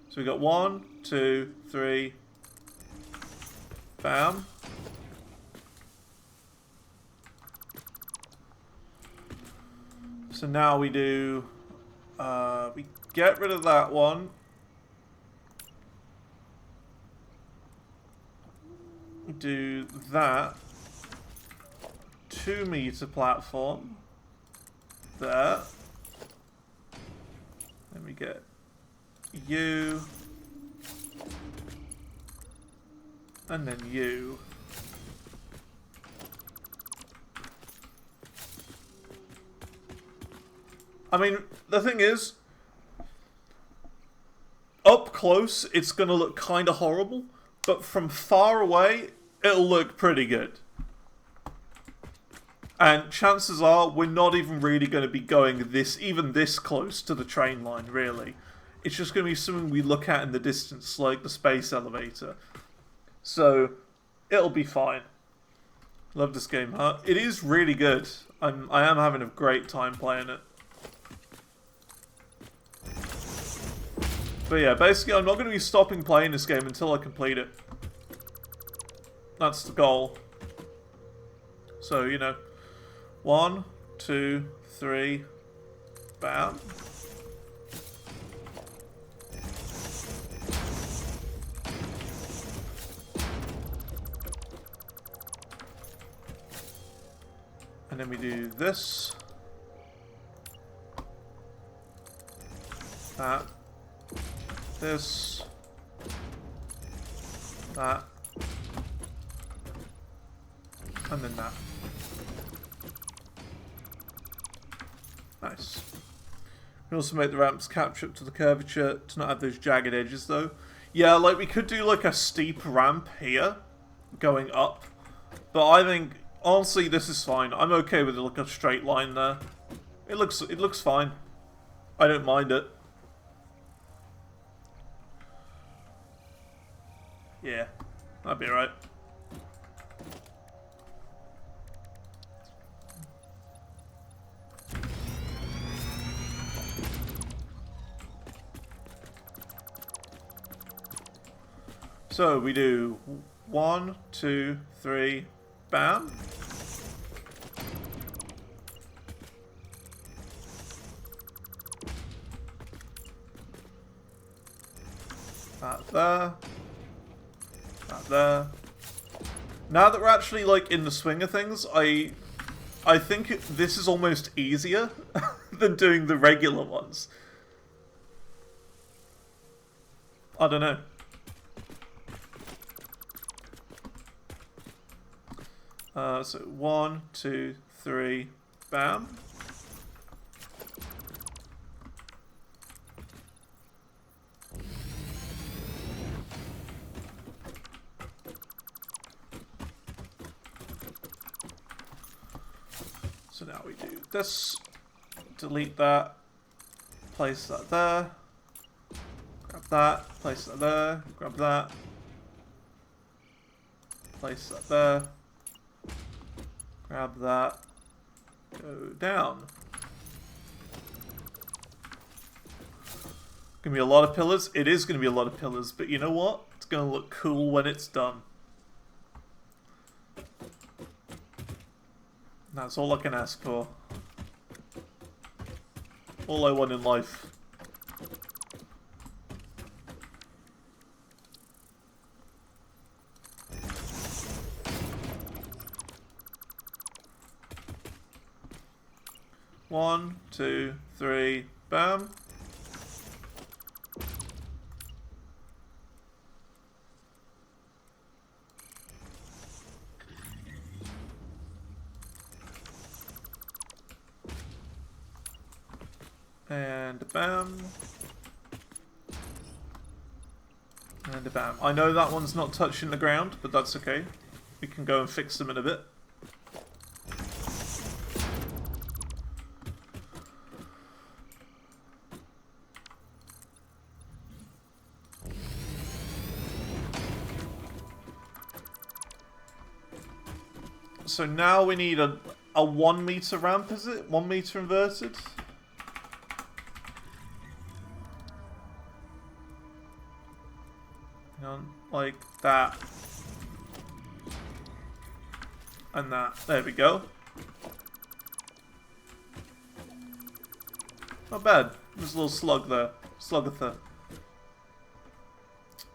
So we got 1, 2, 3. Bam. So now we do... we get rid of that one. Do that 2-meter platform there. Then we get you and then you. I mean, the thing is, up close it's gonna look kind of horrible. But from far away, it'll look pretty good. And chances are, we're not even really going to be going even this close to the train line, really. It's just going to be something we look at in the distance, like the space elevator. So, it'll be fine. Love this game, huh? It is really good. I am having a great time playing it. But yeah, basically I'm not going to be stopping playing this game until I complete it. That's the goal. So, you know, 1, 2, 3, bam. And then we do this. That. This. That. And then that. Nice. We also make the ramps capture up to the curvature to not have those jagged edges though. Yeah, like we could do like a steep ramp here, going up. But I think, honestly, this is fine. I'm okay with like a straight line there. It looks fine. I don't mind it. Yeah, that'd be alright. So we do 1, 2, 3, bam. That there. That there. Now that we're actually like in the swing of things, I think this is almost easier than doing the regular ones. I don't know. So 1, 2, 3, bam. So now we do this, delete that, place that there, grab that, place that there, grab that, place that there, grab that, go down. Gonna be a lot of pillars. It is gonna be a lot of pillars, but you know what? It's gonna look cool when it's done. That's all I can ask for. All I want in life. One, two, three, bam. And bam. And a bam. I know that one's not touching the ground, but that's okay. We can go and fix them in a bit. So now we need a 1 meter ramp, is it? 1 meter inverted? Like that. And that. There we go. Not bad. There's a little slug there. Slugger.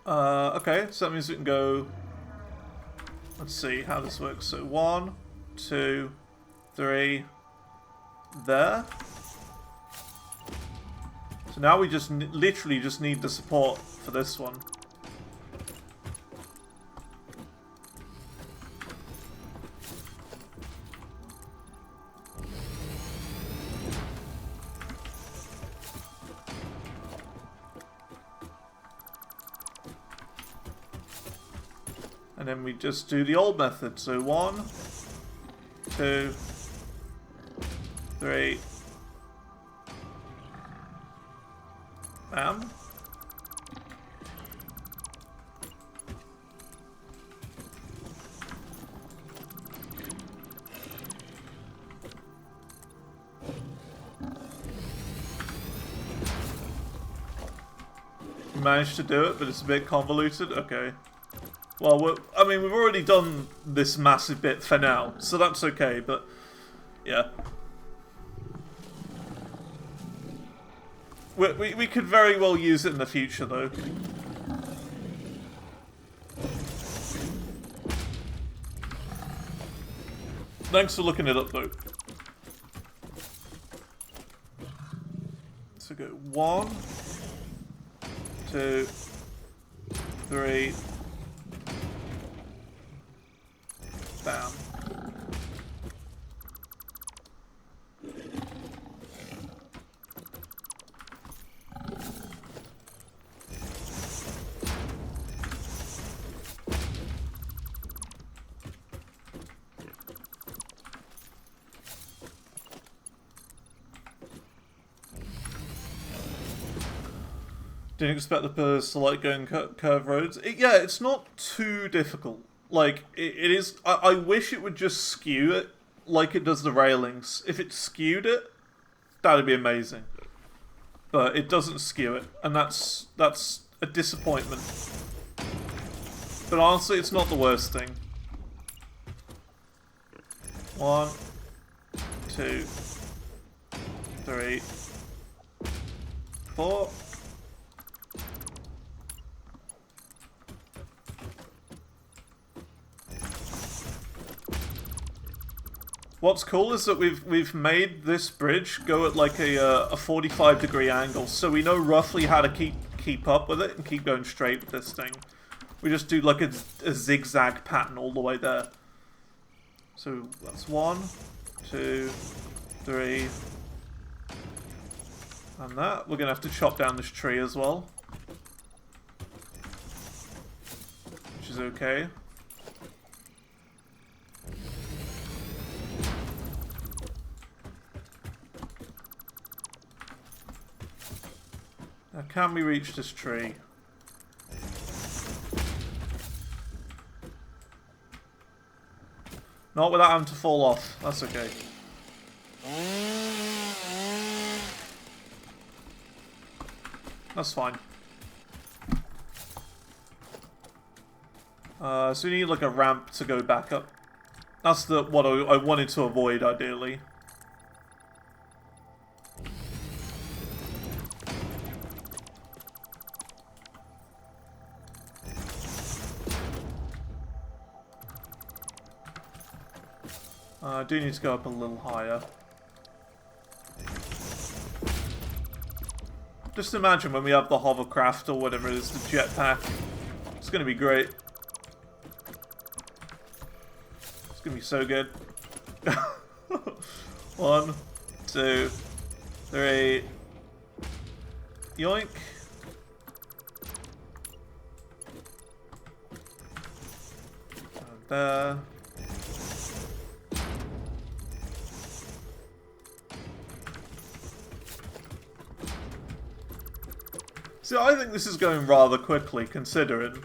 Okay, so that means we can go... Let's see how this works. So 1, 2, 3, there. So now we just literally just need the support for this one. And then we just do the old method. So 1, 2, 3, bam. We managed to do it, but it's a bit convoluted. Okay. Well, I mean, we've already done this massive bit for now, so that's okay, but yeah. We could very well use it in the future, though. Thanks for looking it up, though. So go 1, 2, 3... Bam. Didn't expect the pillars to like going curved roads. Yeah, it's not too difficult. Like, it is... I wish it would just skew it like it does the railings. If it skewed it, that'd be amazing. But it doesn't skew it, and that's a disappointment. But honestly, it's not the worst thing. 1, 2, 3, 4. What's cool is that we've made this bridge go at like a 45-degree angle, so we know roughly how to keep up with it and keep going straight with this thing. We just do like a zigzag pattern all the way there. So that's 1, 2, 3, and that. We're gonna have to chop down this tree as well, which is okay. Now, can we reach this tree? Not without having to fall off. That's okay. That's fine. So we need like a ramp to go back up. That's what I wanted to avoid, ideally. I do need to go up a little higher. Just imagine when we have the hovercraft or whatever it is, the jetpack. It's gonna be great. It's gonna be so good. 1, 2, 3. Yoink. And there. See, I think this is going rather quickly, considering.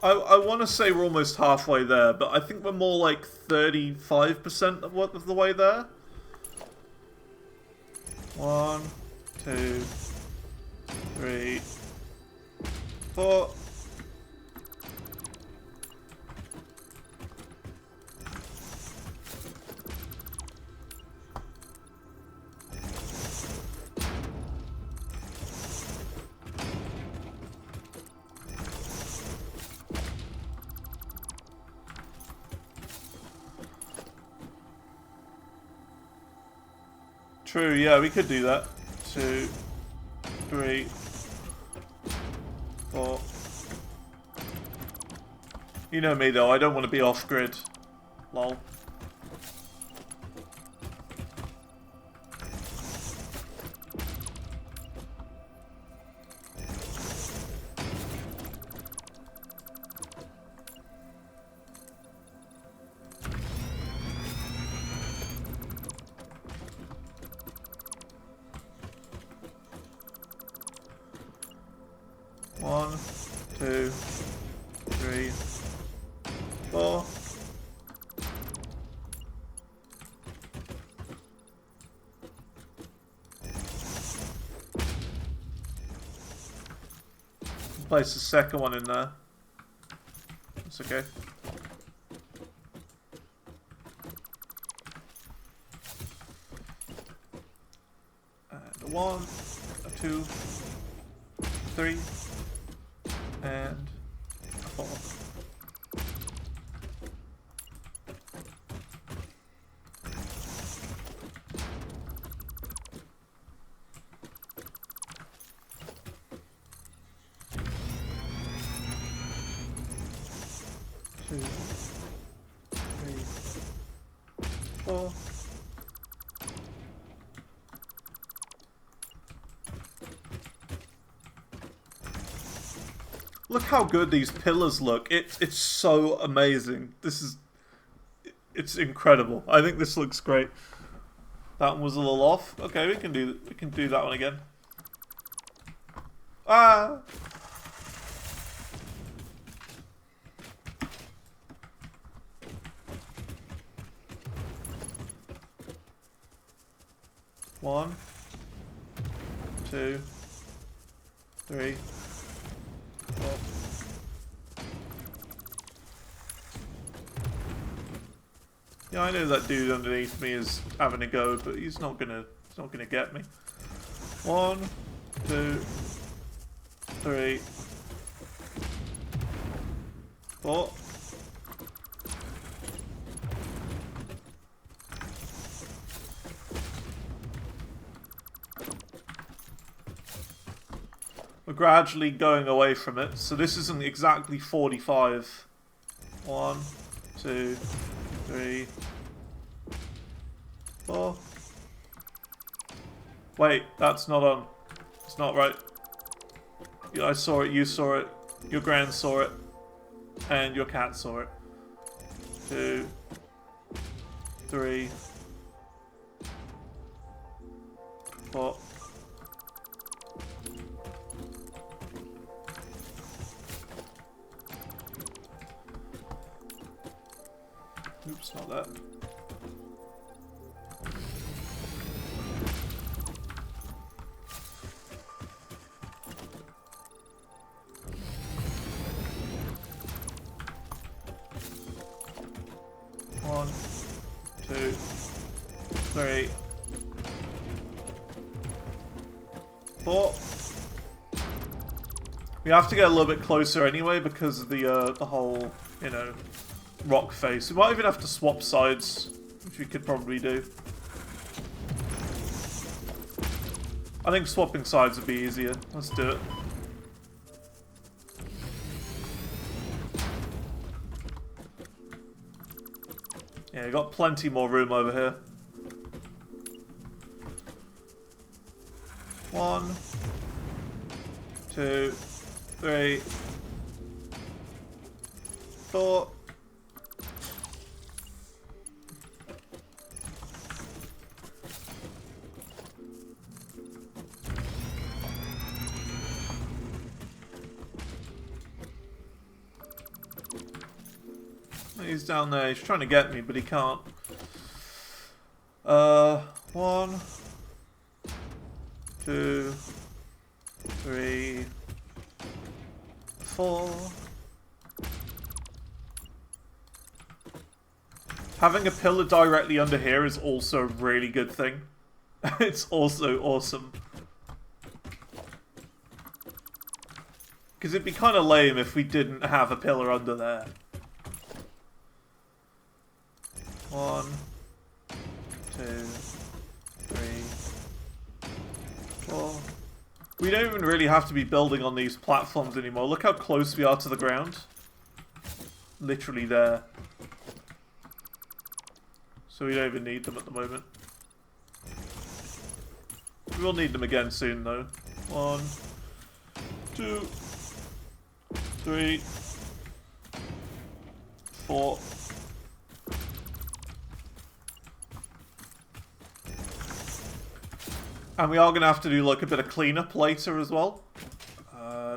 I want to say we're almost halfway there, but I think we're more like 35% of the way there. 1, 2, 3, 4. True, yeah, we could do that. 2, 3, 4. You know me though, I don't want to be off grid. Lol. One, 2, 3, 4. Place the second one in there. That's okay. And 1, 2, 3. And 4. Two, 3, 4. Look how good these pillars look. It's so amazing. It's incredible. I think this looks great. That one was a little off. Okay, we can do that one again. Ah. One, 2, 3, 4. Yeah, I know that dude underneath me is having a go, but he's not gonna get me. 1, 2, 3, 4. We're gradually going away from it, so this isn't exactly 45. 1, 2, 3, 4. Wait, that's not on. It's not right. Yeah, I saw it, you saw it, your gran saw it, and your cat saw it. 2, 3, 4. Oops, not that. One, 2, 3, 4. We have to get a little bit closer anyway because of the whole, you know, rock face. We might even have to swap sides, which we could probably do. I think swapping sides would be easier. Let's do it. Yeah, we got plenty more room over here. 1, 2, 3, 4. He's down there. He's trying to get me, but he can't. 1, 2, 3, 4. Having a pillar directly under here is also a really good thing. It's also awesome. Because it'd be kind of lame if we didn't have a pillar under there. 1, 2, 3, 4. We don't even really have to be building on these platforms anymore. Look how close we are to the ground. Literally there. So we don't even need them at the moment. We will need them again soon though. 1, 2, 3, 4. And we are going to have to do like a bit of cleanup later as well.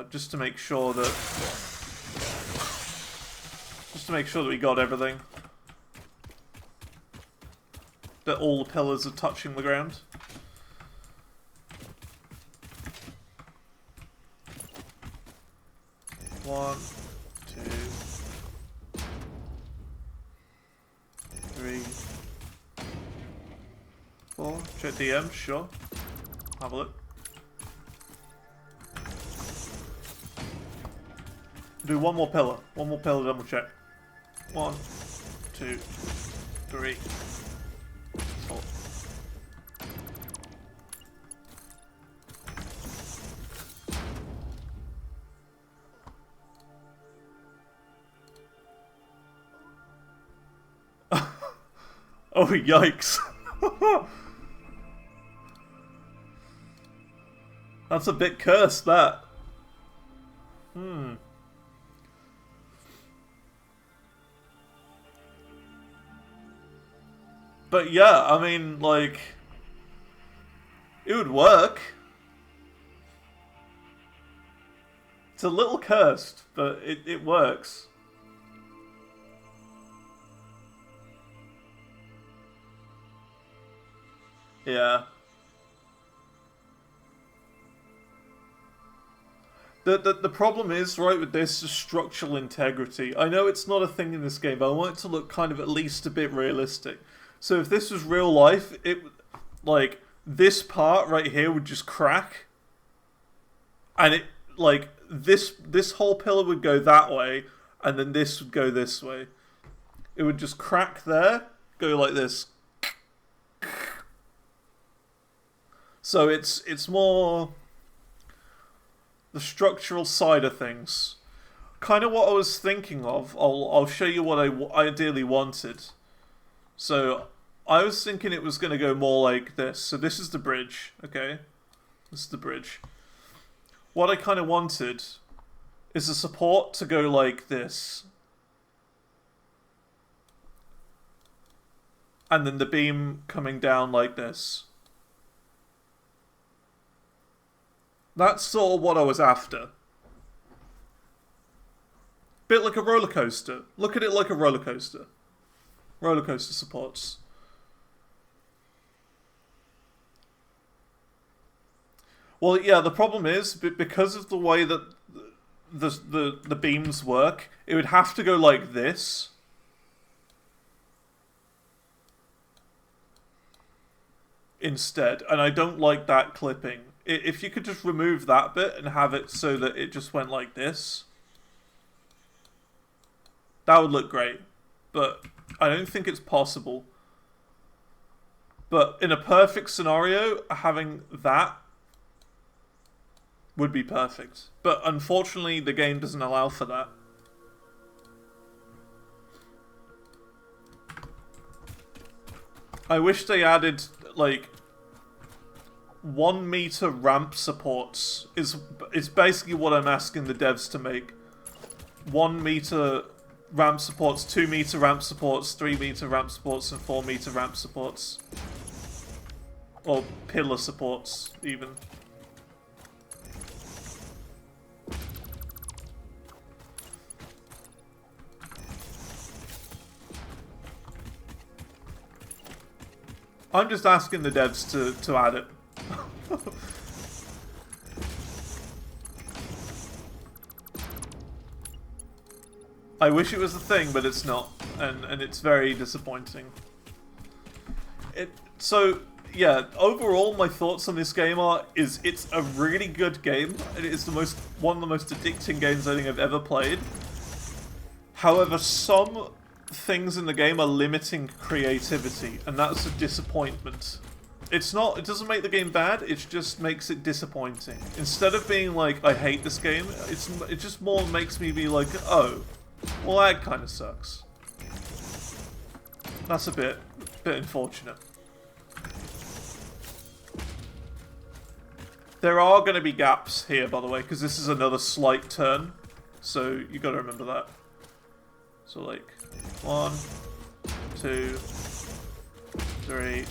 Just to make sure that... we got everything. That all the pillars are touching the ground. One, 2, 3, 4. Check DM, sure. Have a look. Do one more pillar. One more pillar, double check. 1, 2, 3, 4. Oh, yikes. That's a bit cursed, that. But yeah, I mean, like... it would work. It's a little cursed, but it works. Yeah. The problem is, right, with this is structural integrity. I know it's not a thing in this game, but I want it to look kind of at least a bit realistic. So if this was real life, like, this part right here would just crack. And it, like, this whole pillar would go that way, and then this would go this way. It would just crack there, go like this. So it's more the structural side of things. Kind of what I was thinking of. I'll show you what I ideally wanted. So I was thinking it was going to go more like this. So this is the bridge, okay? This is the bridge. What I kind of wanted is the support to go like this. And then the beam coming down like this. That's sort of what I was after. Bit like a roller coaster. Look at it like a roller coaster. Roller coaster supports. Well, yeah, the problem is, because of the way that the beams work, it would have to go like this. Instead, and I don't like that clipping. If you could just remove that bit and have it so that it just went like this, that would look great. But I don't think it's possible. But in a perfect scenario, having that would be perfect. But unfortunately, the game doesn't allow for that. I wish they added, like, 1 meter ramp supports is basically what I'm asking the devs to make. 1 meter ramp supports, 2 meter ramp supports, 3 meter ramp supports, and 4 meter ramp supports. Or pillar supports, even. I'm just asking the devs to add it. I wish it was a thing, but it's not, and it's very disappointing. So yeah, overall my thoughts on this game is it's a really good game, and it's one of the most addicting games I think I've ever played. However, some things in the game are limiting creativity, and that's a disappointment. It doesn't make the game bad, it just makes it disappointing. Instead of being like, I hate this game, it just more makes me be like, oh, well that kind of sucks. That's a bit unfortunate. There are going to be gaps here, by the way, because this is another slight turn, so you got to remember that. So like, 1, 2, 3...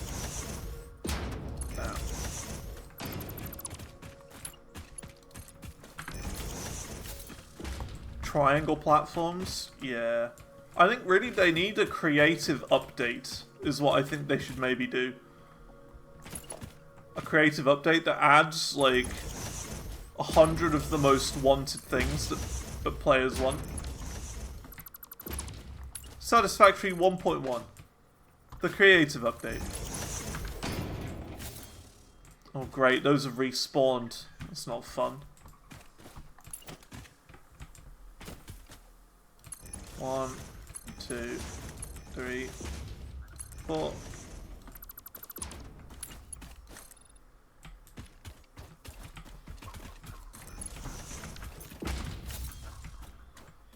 Triangle platforms? Yeah. I think really they need a creative update, is what I think they should maybe do. A creative update that adds, like, 100 of the most wanted things that players want. Satisfactory 1.1. The creative update. Oh great, those have respawned. That's not fun. 1, 2, 3, 4.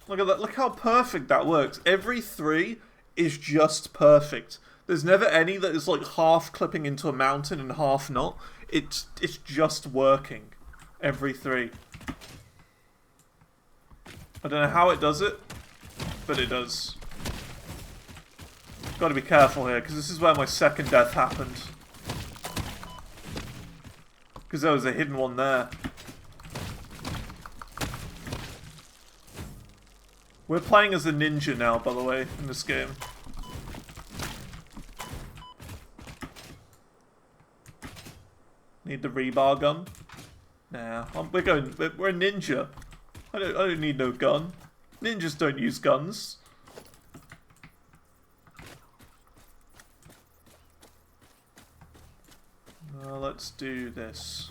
Look at that, look how perfect that works. Every 3 is just perfect. There's never any that is like half clipping into a mountain and half not. It's just working. Every 3. I don't know how it does it, but it does. Got to be careful here, because this is where my second death happened. Because there was a hidden one there. We're playing as a ninja now, by the way, in this game. Need the rebar gun. Nah, we're a ninja. I don't need no gun. Ninjas don't use guns. Let's do this.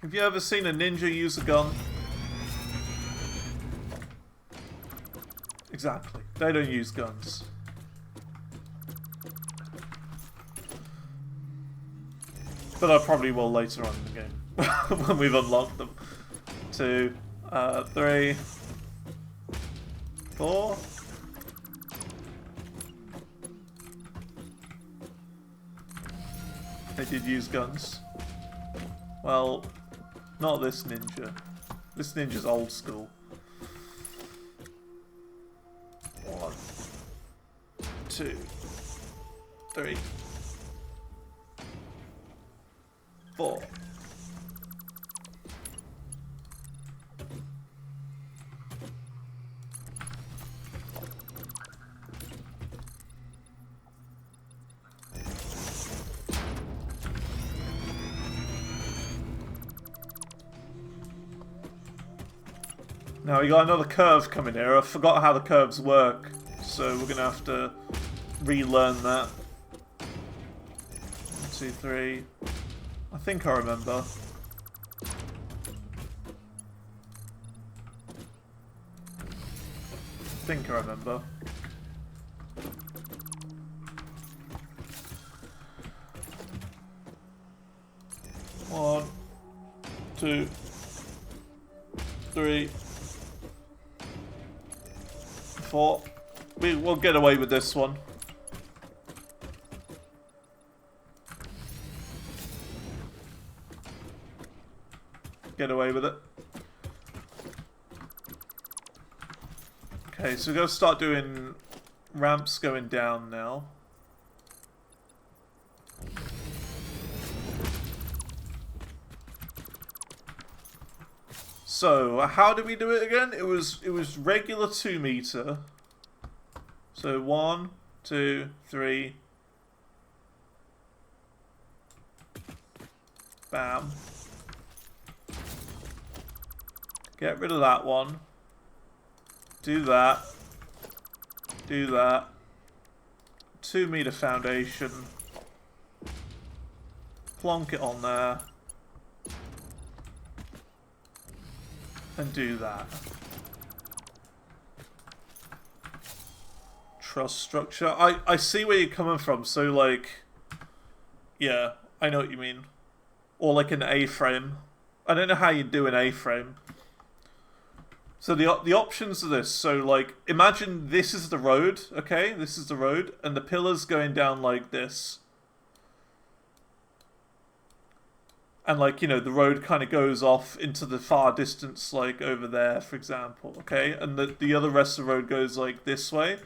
Have you ever seen a ninja use a gun? Exactly. They don't use guns. But I probably will later on in the game. When we've unlocked them. 2, 3, 4. They did use guns. Well, not this ninja. This ninja's old school. 1, 2, 3, 4. Now we got another curve coming here. I forgot how the curves work, so we're gonna have to relearn that. 1, 2, 3. I think I remember. I think I remember. One, 2, 3, 4. We'll get away with this one. Get away with it. Okay, so we're going to start doing ramps going down now. So, how did we do it again? It was regular 2 meter. So 1, 2, 3. Bam. Get rid of that one. Do that. Do that. 2 meter foundation. Plonk it on there. And do that. Truss structure. I see where you're coming from. So like, yeah, I know what you mean. Or like an A-frame. I don't know how you do an A-frame. So the options are this. So like, imagine this is the road, okay? This is the road, and the pillar's going down like this. And like, you know, the road kind of goes off into the far distance, like over there, for example, okay? And the other rest of the road goes like this way.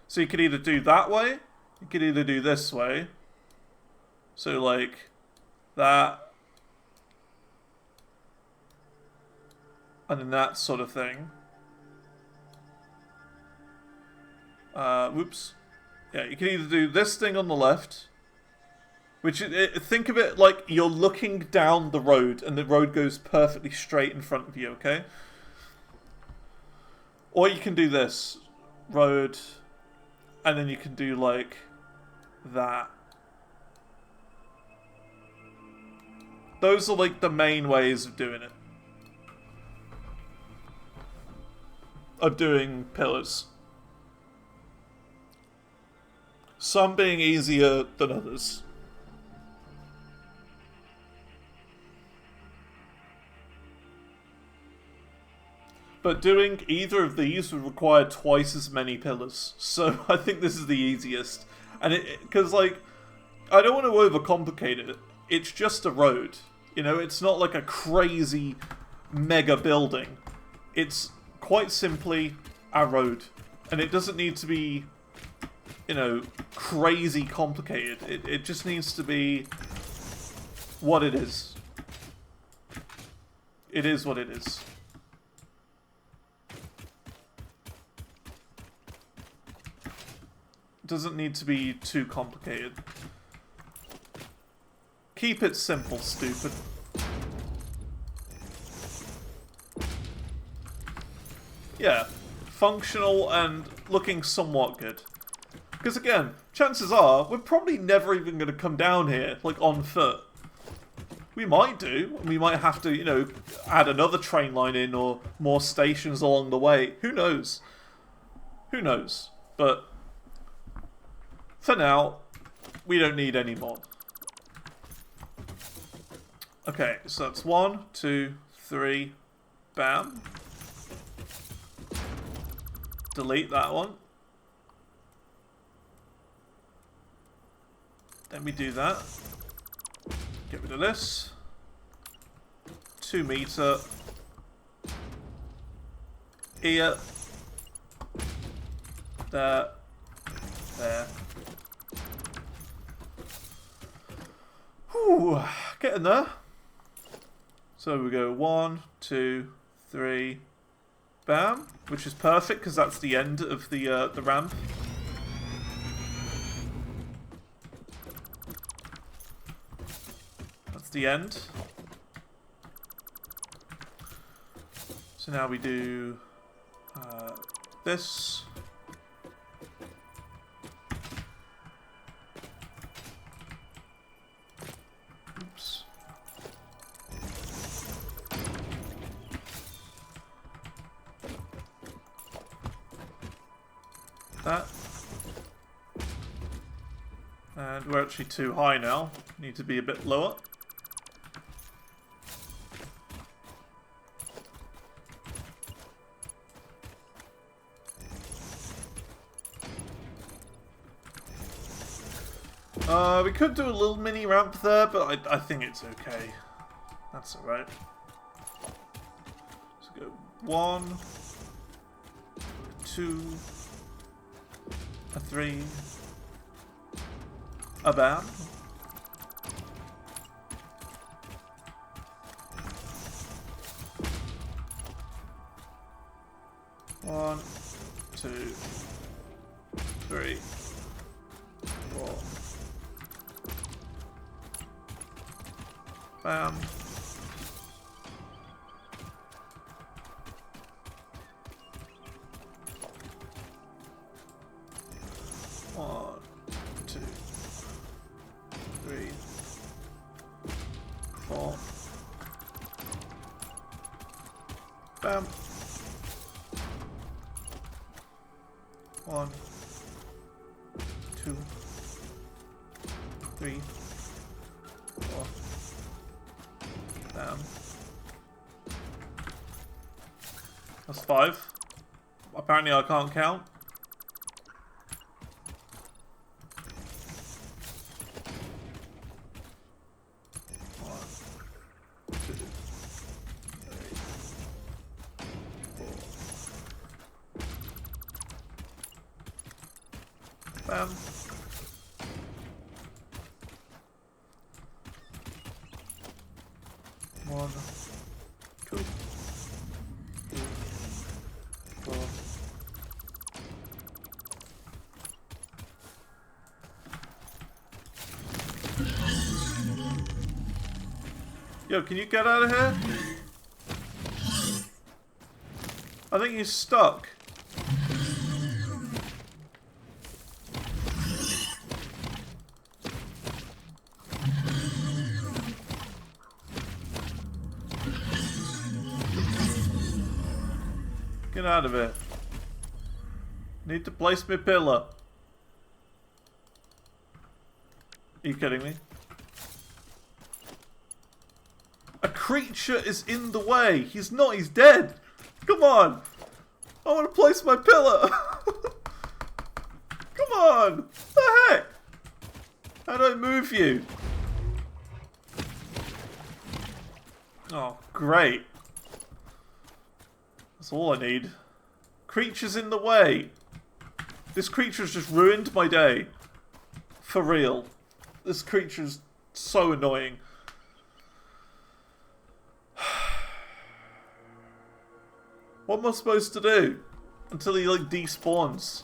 So you could either do that way, you could either do this way. So like, that. And then that sort of thing. Whoops. Yeah, you can either do this thing on the left, which, think of it like you're looking down the road and the road goes perfectly straight in front of you, okay? Or you can do this. Road. And then you can do like that. Those are like the main ways of doing it. Of doing pillars. Some being easier than others. But doing either of these would require twice as many pillars. So I think this is the easiest. And because like, I don't want to overcomplicate it. It's just a road. You know, it's not like a crazy mega building. It's quite simply a road. And it doesn't need to be, you know, crazy complicated. It just needs to be what it is. It is what it is. doesn't need to be too complicated. Keep it simple, stupid. Yeah, functional and looking somewhat good. Because again, chances are, we're probably never even going to come down here, like, on foot. We might do. We might have to, you know, add another train line in or more stations along the way. Who knows? Who knows? But for now, we don't need any more. Okay, so that's 1, 2, 3, bam. Delete that one. Then we do that. Get rid of this. 2 meter. Here. There. There. Whew, getting there. So we go 1, 2, 3, bam, which is perfect because that's the end of the ramp. That's the end. So now we do this. Oops. That. And we're actually too high now. Need to be a bit lower. We could do a little mini ramp there, but I think it's okay. That's alright. So go 1, 2, a 3, a bam. One, 2, 3, 4. Bam. One, 2, 3, 4. Bam. 1, 2, 3, 4. That's 5. Apparently I can't count. One, 2, 3, 4. Bam. One, 2, 3, 4. Yo, can you get out of here? I think he's stuck. Get out of it. Need to place my pillar. Are you kidding me? A creature is in the way. He's not, he's dead. Come on. I want to place my pillar. Come on. What the heck? How do I move you? Oh, great. That's all I need. Creature's in the way. This creature's just ruined my day. For real. This creature's so annoying. What am I supposed to do? Until he, like, despawns.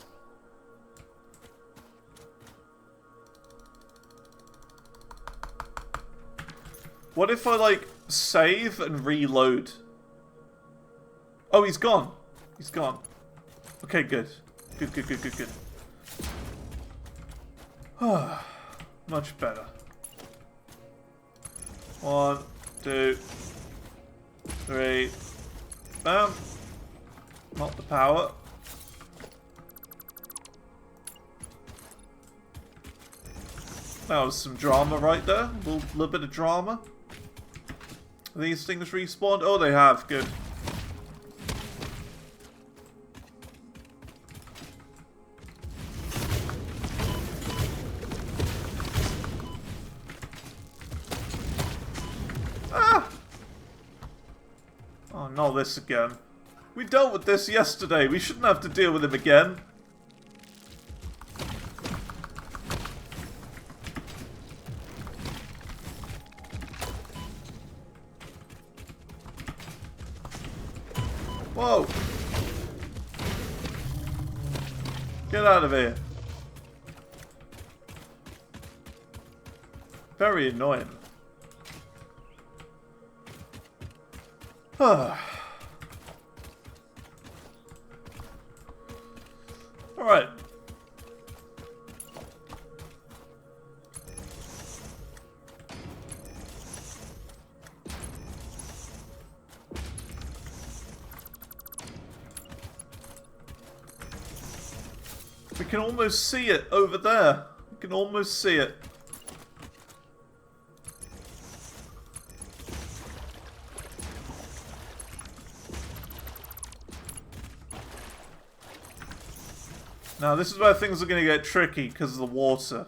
What if I, like, save and reload? Oh, he's gone. He's gone. Okay, good. Good. Much better. 1, 2, 3. Bam. Not the power. That was some drama right there. A little bit of drama. These things respawned? Oh, they have. Good. Ah! Oh, not this again. We dealt with this yesterday. We shouldn't have to deal with him again. Whoa! Get out of here. Very annoying. Alright. We can almost see it over there. We can almost see it. Now this is where things are going to get tricky because of the water.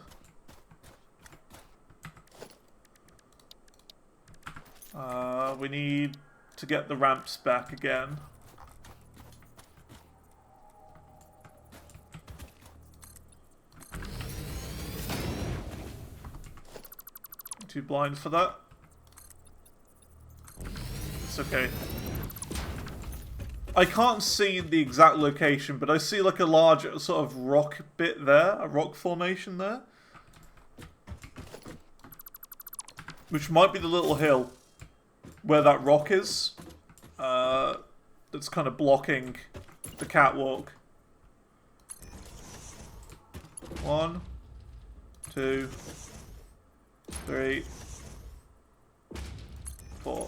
We need to get the ramps back again. Too blind for that. It's okay. I can't see the exact location, but I see like a large sort of rock bit there, a rock formation there. Which might be the little hill where that rock is. That's kind of blocking the catwalk. 1, 2, 3, 4.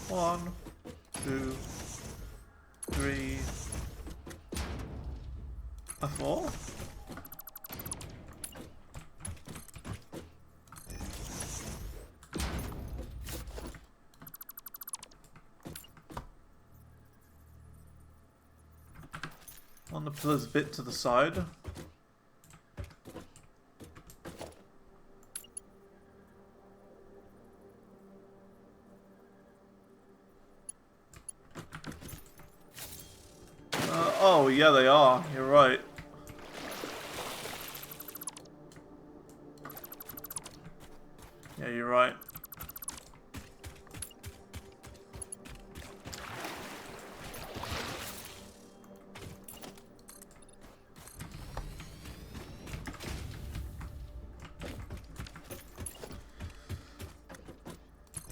One, 2, 3, 4. On the pillars a bit to the side. Oh, yeah, they are. You're right. Yeah, you're right.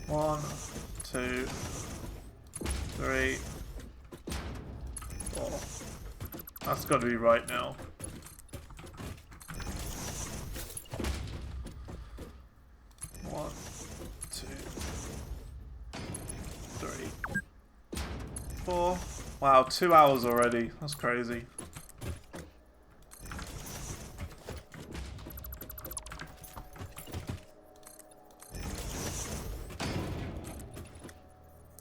One, 2, 3, 4. That's got to be right now. One, 2, 3, 4. Wow, 2 hours already. That's crazy.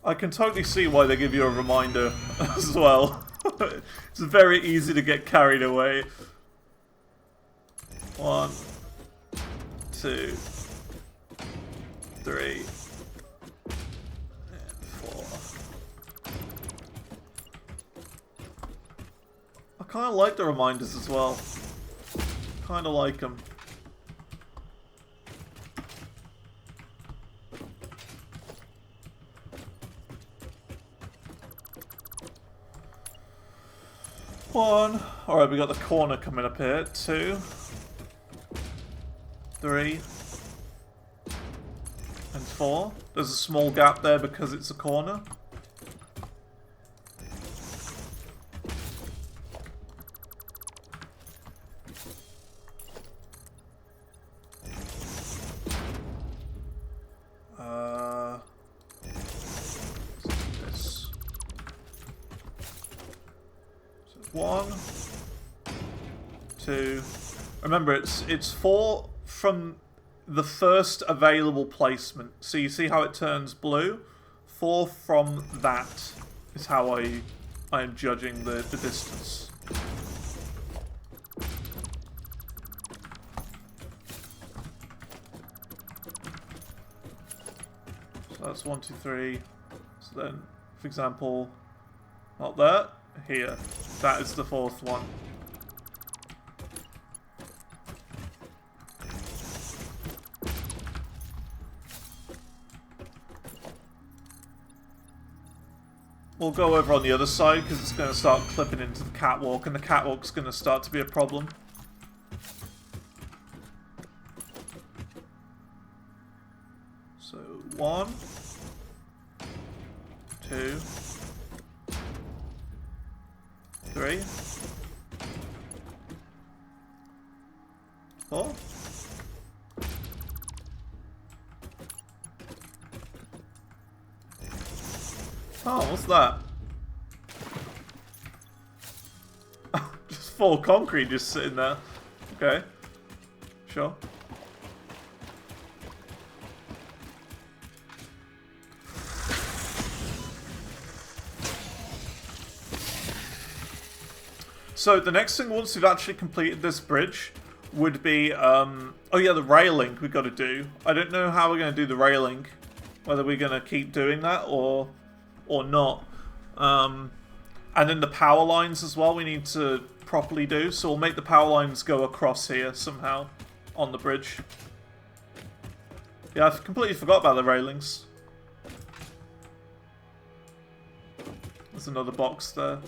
I can totally see why they give you a reminder as well. It's very easy to get carried away. 1, 2, 3, and 4. I kind of like the reminders as well. kind of like them. One. Alright, we got the corner coming up here. 2. 3. And 4. There's a small gap there because it's a corner. This. So 1, 2. Remember, it's 4 from the first available placement. So you see how it turns blue? 4 from that is how I am judging the distance. So that's 1, 2, 3. So then, for example, not there, here. That is the 4th one. We'll go over on the other side because it's going to start clipping into the catwalk, and the catwalk's going to start to be a problem. So 1, 2, 3, 4. Oh, what's that? Just 4 concrete just sitting there. Okay. Sure. So the next thing, once we've actually completed this bridge, would be, oh yeah, the railing we've got to do. I don't know how we're going to do the railing. Whether we're going to keep doing that or not. And then the power lines as well we need to properly do. So we'll make the power lines go across here somehow on the bridge. Yeah, I've completely forgot about the railings. There's another box there.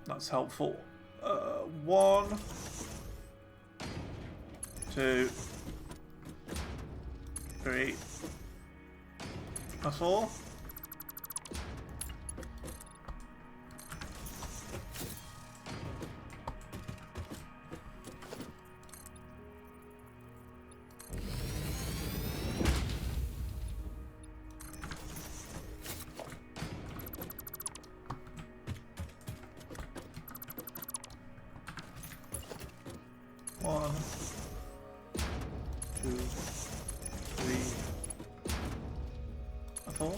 That's helpful. 1, 2, 3, 4. One, 2, 3, 4.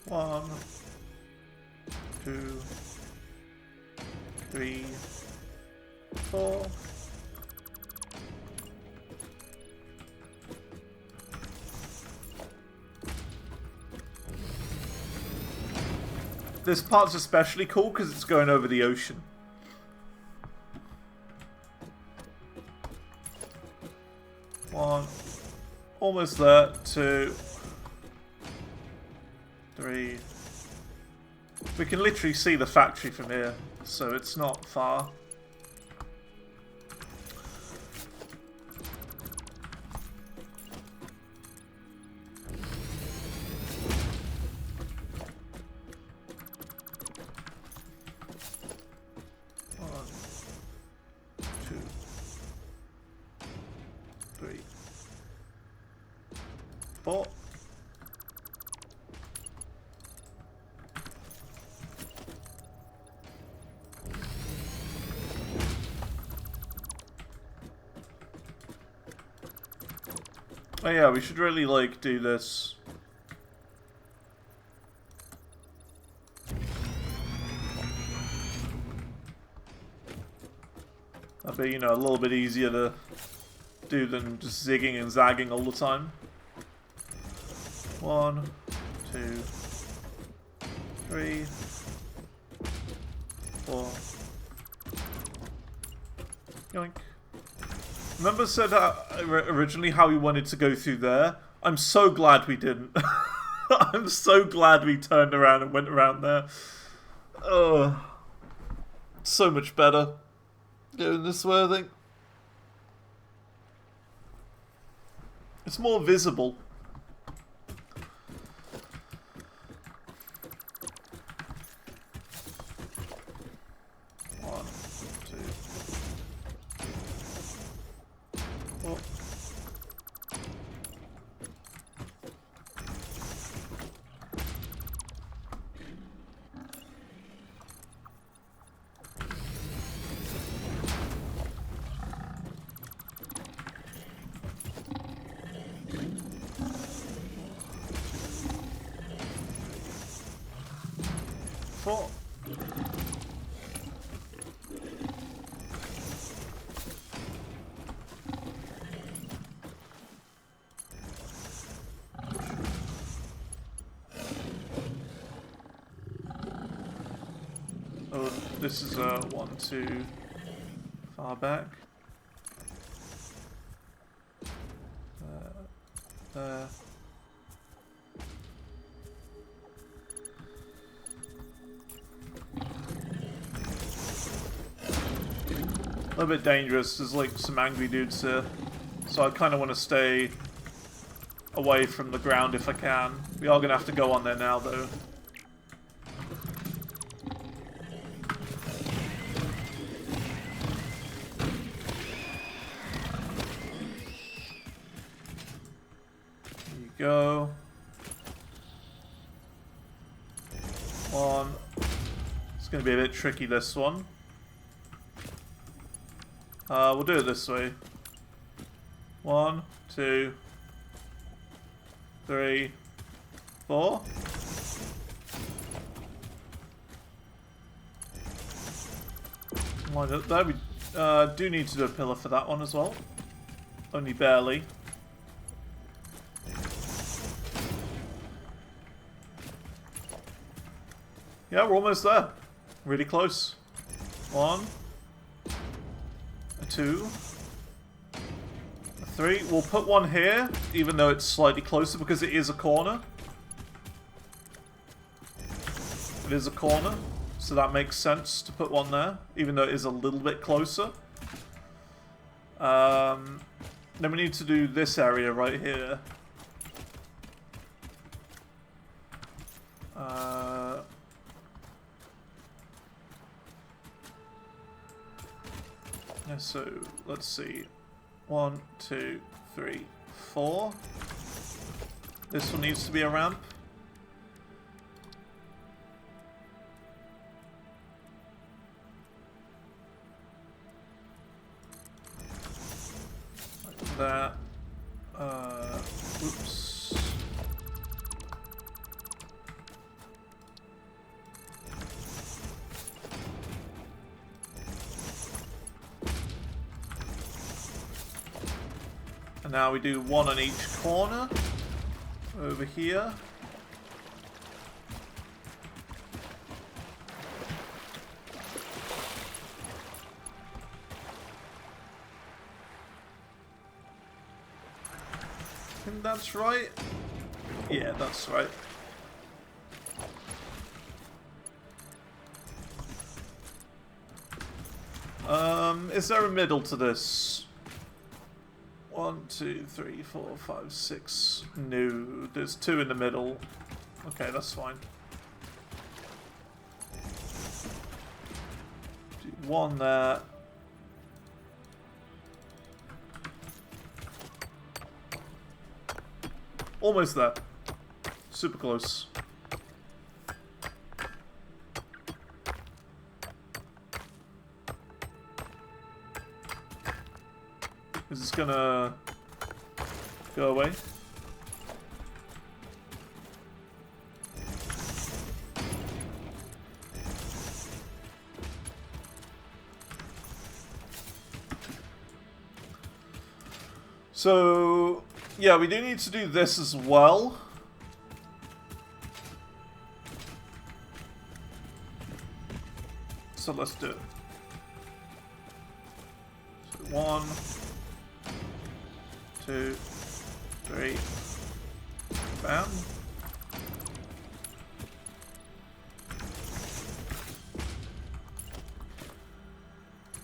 One, 2, 3, 4. This part's especially cool because it's going over the ocean. One, almost there. 2, 3. We can literally see the factory from here, so it's not far. One, 2, 3, 4. Oh yeah, we should really, like, do this. That'd be, you know, a little bit easier to do than just zigging and zagging all the time. 1, 2, 3, 4. Yoink. Remember said originally how we wanted to go through there? I'm so glad we didn't. I'm so glad we turned around and went around there. Oh, so much better going this way, I think. It's more visible. One, two. Oh. Four. Oh, this is 1, 2, far back. There. A little bit dangerous. There's like some angry dudes here, so I kind of want to stay away from the ground if I can. We are gonna have to go on there now, though. There you go. One. It's gonna be a bit tricky, this one. We'll do it this way. 1, 2, 3, 4. There we do need to do a pillar for that one as well. Only barely. Yeah, we're almost there. Really close. 1, 2, 3. We'll put one here, even though it's slightly closer, because it is a corner. It is a corner, so that makes sense to put one there, even though it is a little bit closer. Then we need to do this area right here. So, let's see. 1, 2, 3, 4. This one needs to be a ramp. Like that. Oops. And now we do one on each corner. Over here. I think that's right. Yeah, that's right. Is there a middle to this? 1, 2, 3, 4, 5, 6. No, there's 2 in the middle. Okay, that's fine. Do 1 there. Almost there. Super close. Is this gonna... Go away. So, yeah, we do need to do this as well. So let's do it. So 1, 2, 3, bam.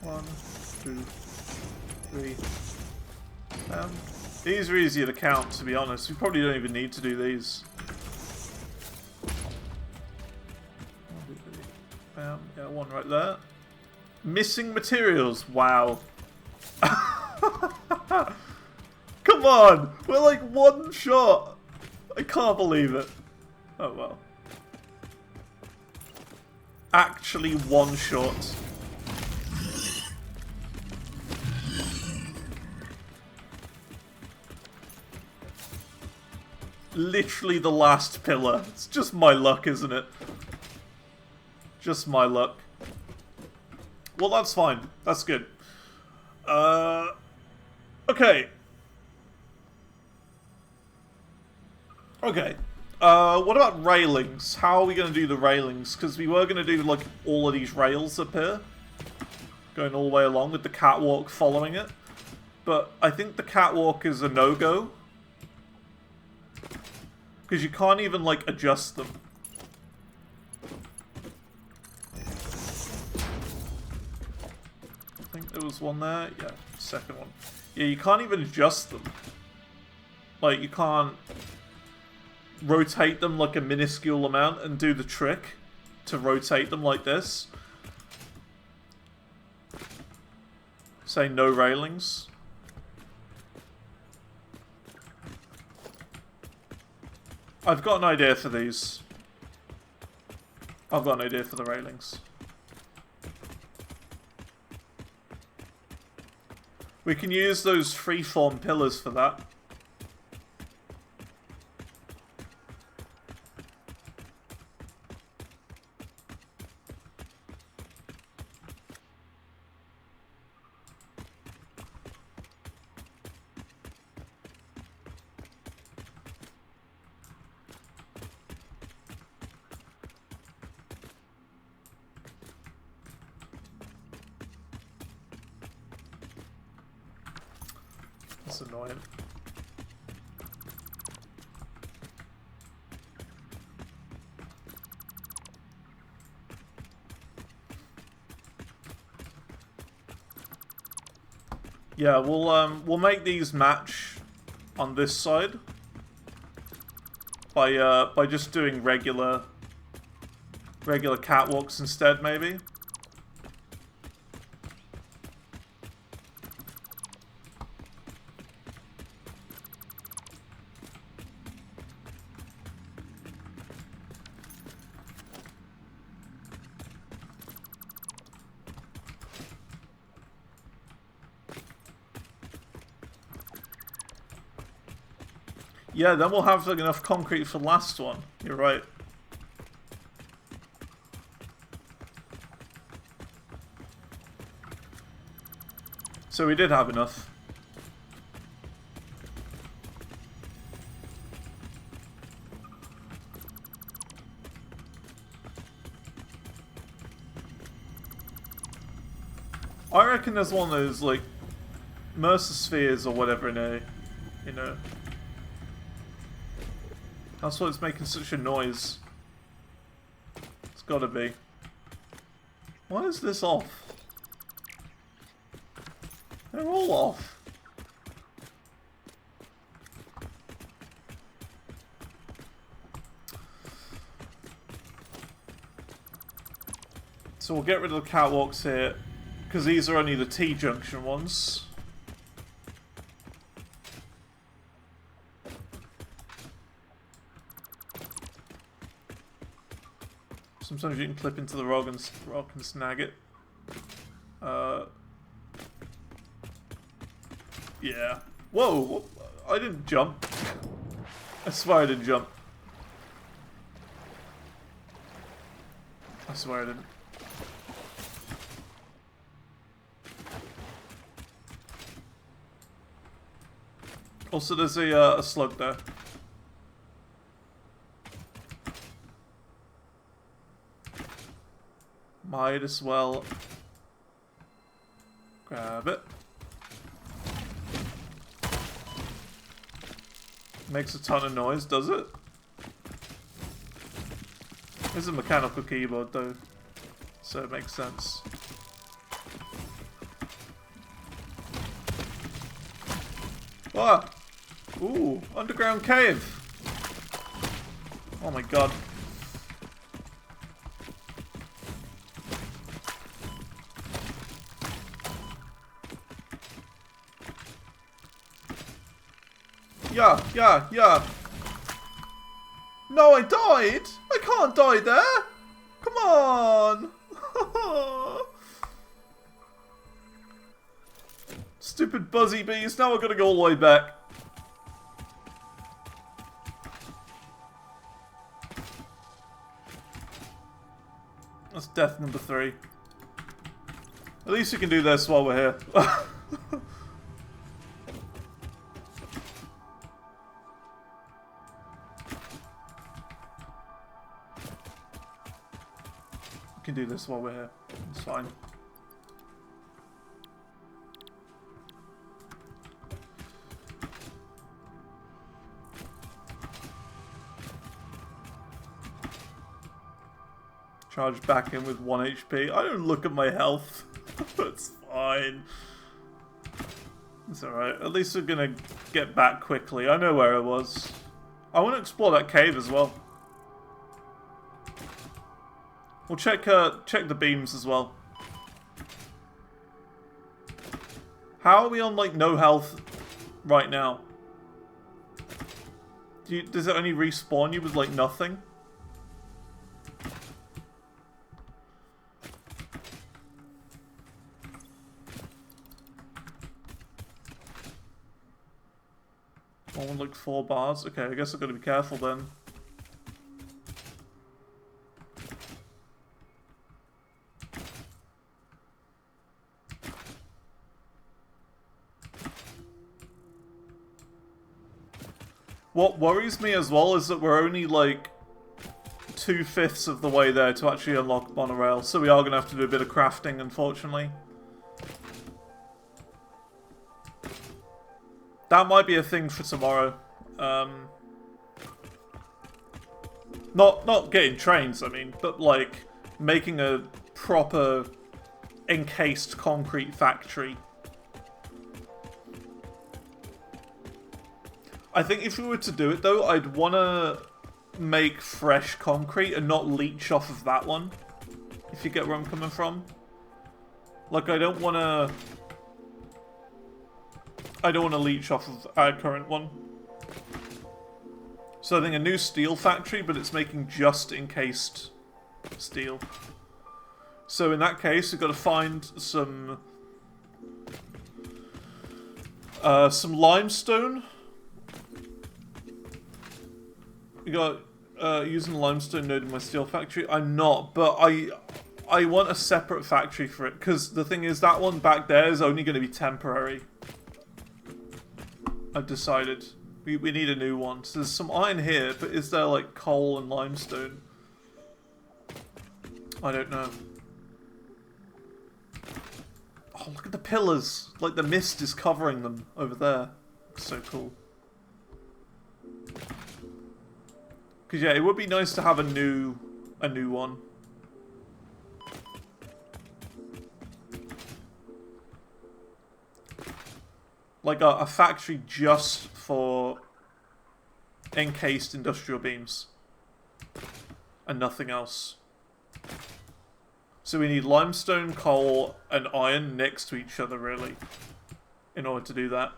One, 2, 3. These are easier to count, to be honest. We probably don't even need to do these. Yeah, one right there. Missing materials. Wow. Come on! We're like one shot! I can't believe it. Oh well. Actually one shot. Literally the last pillar. It's just my luck, isn't it? Just my luck. Well, that's fine. That's good. Okay. Okay. What about railings? How are we going to do the railings? Because we were going to do, like, all of these rails up here. Going all the way along with the catwalk following it. But I think the catwalk is a no-go. Because you can't even, like, adjust them. I think there was one there. Yeah, second one. Yeah, you can't even adjust them. Like, you can't rotate them like a minuscule amount and do the trick to rotate them like this. Say no railings. I've got an idea for these. I've got an idea for the railings. We can use those freeform pillars for that. That's annoying. Yeah, we'll make these match on this side by just doing regular catwalks instead, maybe. Yeah, then we'll have like, enough concrete for the last one. You're right. So we did have enough. I reckon there's one of those, like, Mercer spheres or whatever in a, you know. That's why it's making such a noise. It's gotta be. Why is this off? They're all off. So we'll get rid of the catwalks here, because these are only the T-junction ones. Sometimes you can clip into the rock and snag it. Yeah. Whoa! I didn't jump. I swear I didn't jump. I swear I didn't. Also, there's a slug there. Might as well grab it. Makes a ton of noise, does it? It's a mechanical keyboard though, so it makes sense. Ah! Ooh, underground cave! Oh my god. Yeah. No, I died! I can't die there! Come on! Stupid buzzy bees, now I've got to go all the way back. That's death number 3. At least we can do this while we're here. We can do this while we're here. It's fine. Charge back in with 1 HP. I don't look at my health. It's fine. It's alright. At least we're gonna get back quickly. I know where I was. I want to explore that cave as well. We'll check the beams as well. How are we on like no health right now? Does it only respawn you with like nothing? Only like 4 bars. Okay, I guess I've got to be careful then. What worries me as well is that we're only like 2/5 of the way there to actually unlock monorail, so we are going to have to do a bit of crafting, unfortunately. That might be a thing for tomorrow. Not getting trains, I mean, but like making a proper encased concrete factory. I think if we were to do it though, I'd want to make fresh concrete and not leech off of that one. If you get where I'm coming from. Like, I don't want to leech off of our current one. So I think a new steel factory, but it's making just encased steel. So in that case, we've got to find some limestone. We got using the limestone node in my steel factory. I'm not, but I want a separate factory for it, because the thing is, that one back there is only going to be temporary. I've decided. We need a new one. So there's some iron here, but is there like coal and limestone? I don't know. Oh, look at the pillars. Like the mist is covering them over there. So cool. Because yeah, it would be nice to have a new one. Like a factory just for encased industrial beams. And nothing else. So we need limestone, coal, and iron next to each other, really, in order to do that.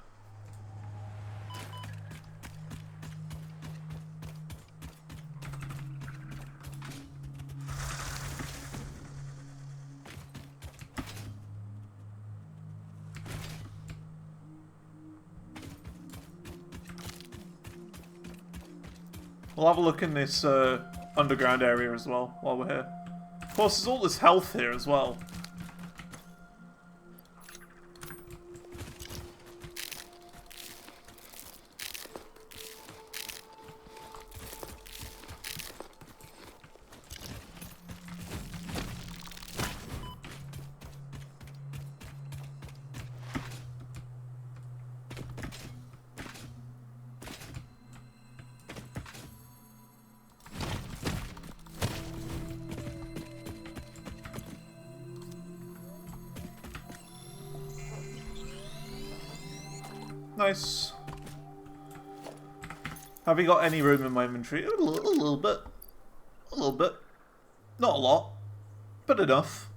We'll have a look in this underground area as well while we're here. Of course, there's all this health here as well. Nice. Have you got any room in my inventory? A little bit. A little bit. Not a lot, but enough.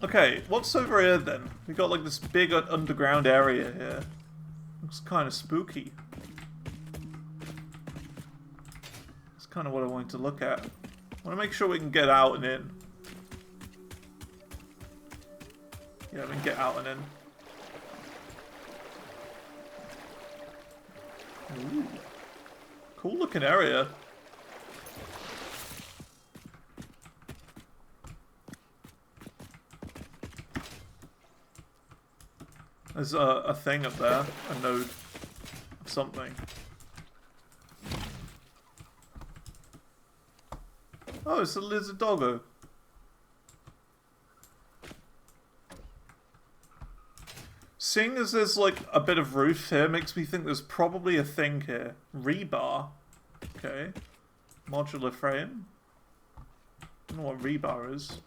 Okay, what's over here then? We got like this big underground area here. Looks kind of spooky. That's kind of what I wanted to look at. I want to make sure we can get out and in. Yeah, we can get out and in. Ooh. Cool looking area. There's a thing up there, a node of something. Oh, it's a lizard doggo. Seeing as there's like a bit of roof here makes me think there's probably a thing here. Rebar. Okay. Modular frame. I don't know what rebar is.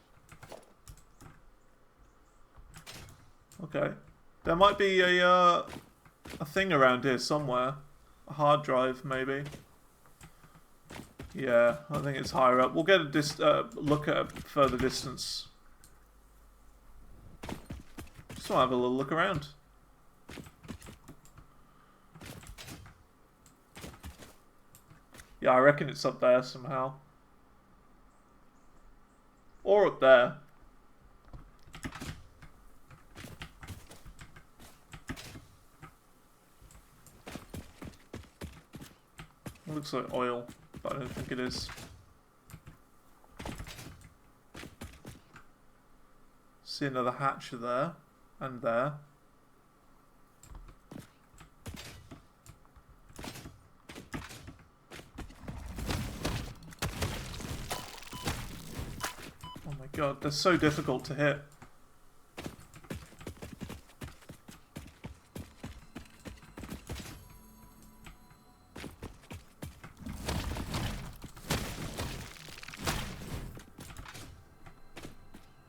Okay. There might be a thing around here somewhere. A hard drive, maybe. Yeah, I think it's higher up. We'll get a look at a further distance. Just want to have a little look around. Yeah, I reckon it's up there somehow. Or up there. It looks like oil, but I don't think it is. See another hatch there, and there. Oh my god, they're so difficult to hit.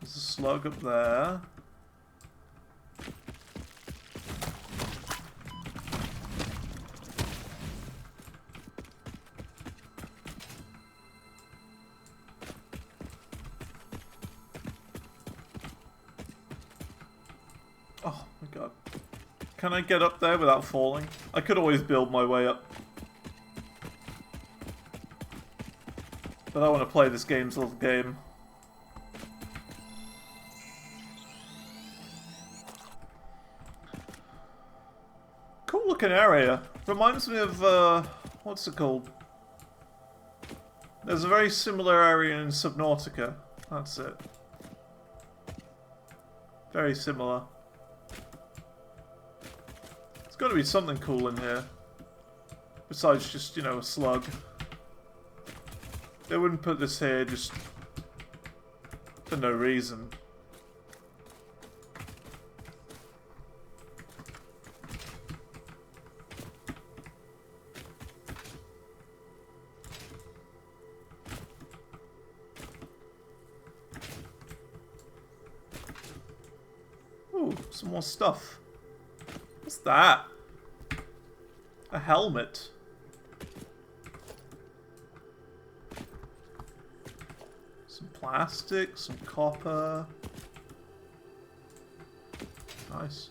Slug up there. Oh my god. Can I get up there without falling? I could always build my way up. But I want to play this game's little game. Looking area. Reminds me of, what's it called? There's a very similar area in Subnautica. That's it. Very similar. There's got to be something cool in here. Besides just, you know, a slug. They wouldn't put this here just for no reason. Some more stuff. What's that? A helmet. Some plastic, some copper. Nice.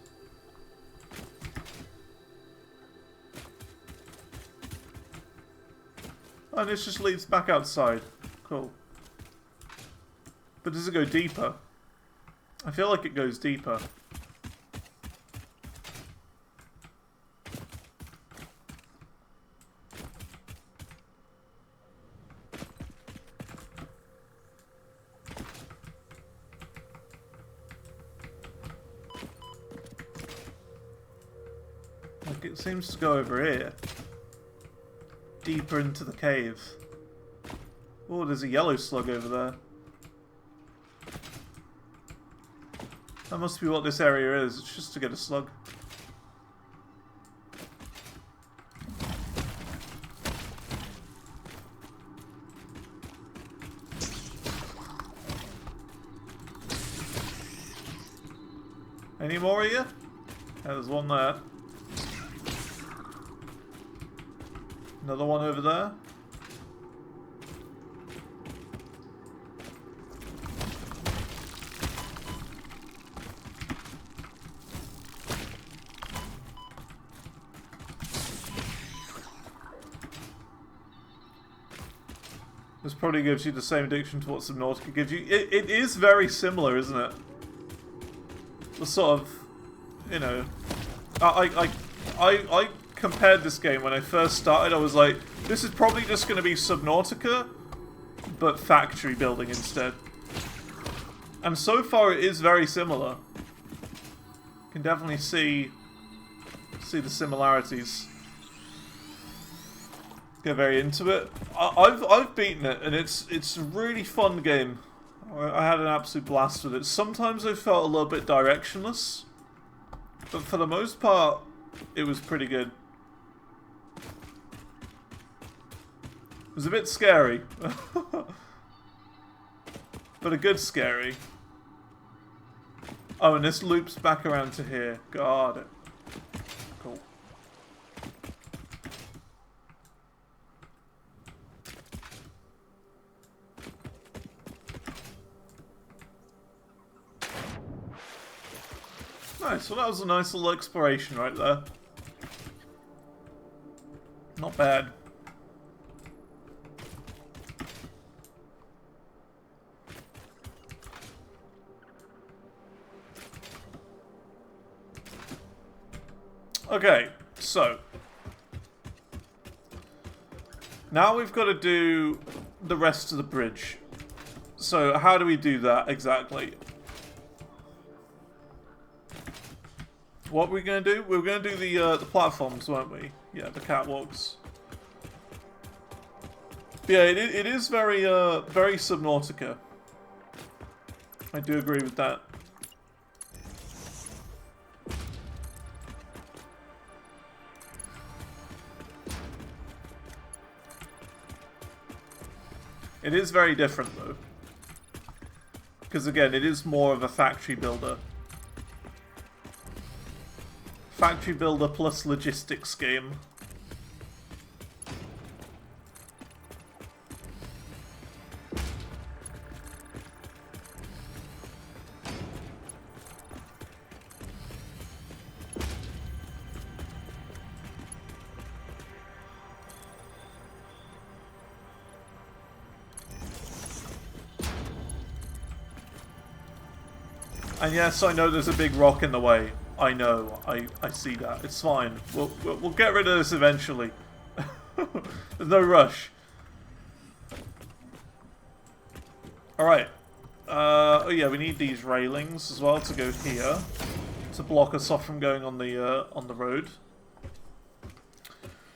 Oh, and this just leads back outside. Cool. But does it go deeper? I feel like it goes deeper. Like, it seems to go over here. Deeper into the cave. Oh, there's a yellow slug over there. That must be what this area is. It's just to get a slug. Any more of you? Yeah, there's one there. Another one over there. This probably gives you the same addiction to what Subnautica gives you. It is very similar, isn't it? The sort of, you know, I compared this game when I first started. I was like, this is probably just going to be Subnautica, but factory building instead. And so far, it is very similar. You can definitely see the similarities. Get very into it. I've beaten it, and it's a really fun game. I had an absolute blast with it. Sometimes I felt a little bit directionless, but for the most part, it was pretty good. It was a bit scary, but a good scary. Oh, and this loops back around to here. Got it. Cool. Nice, well that was a nice little exploration right there. Not bad. Okay, so now we've got to do the rest of the bridge. So how do we do that exactly? What we're going to do? We're going to do the platforms, weren't we? Yeah, the catwalks. Yeah, it is very very Subnautica. I do agree with that. It is very different though, because again, it is more of a factory builder. Factory builder plus logistics game. And yes, I know there's a big rock in the way. I know. I see that. It's fine. We'll get rid of this eventually. There's no rush. Alright. Oh yeah, we need these railings as well to go here. To block us off from going on the road.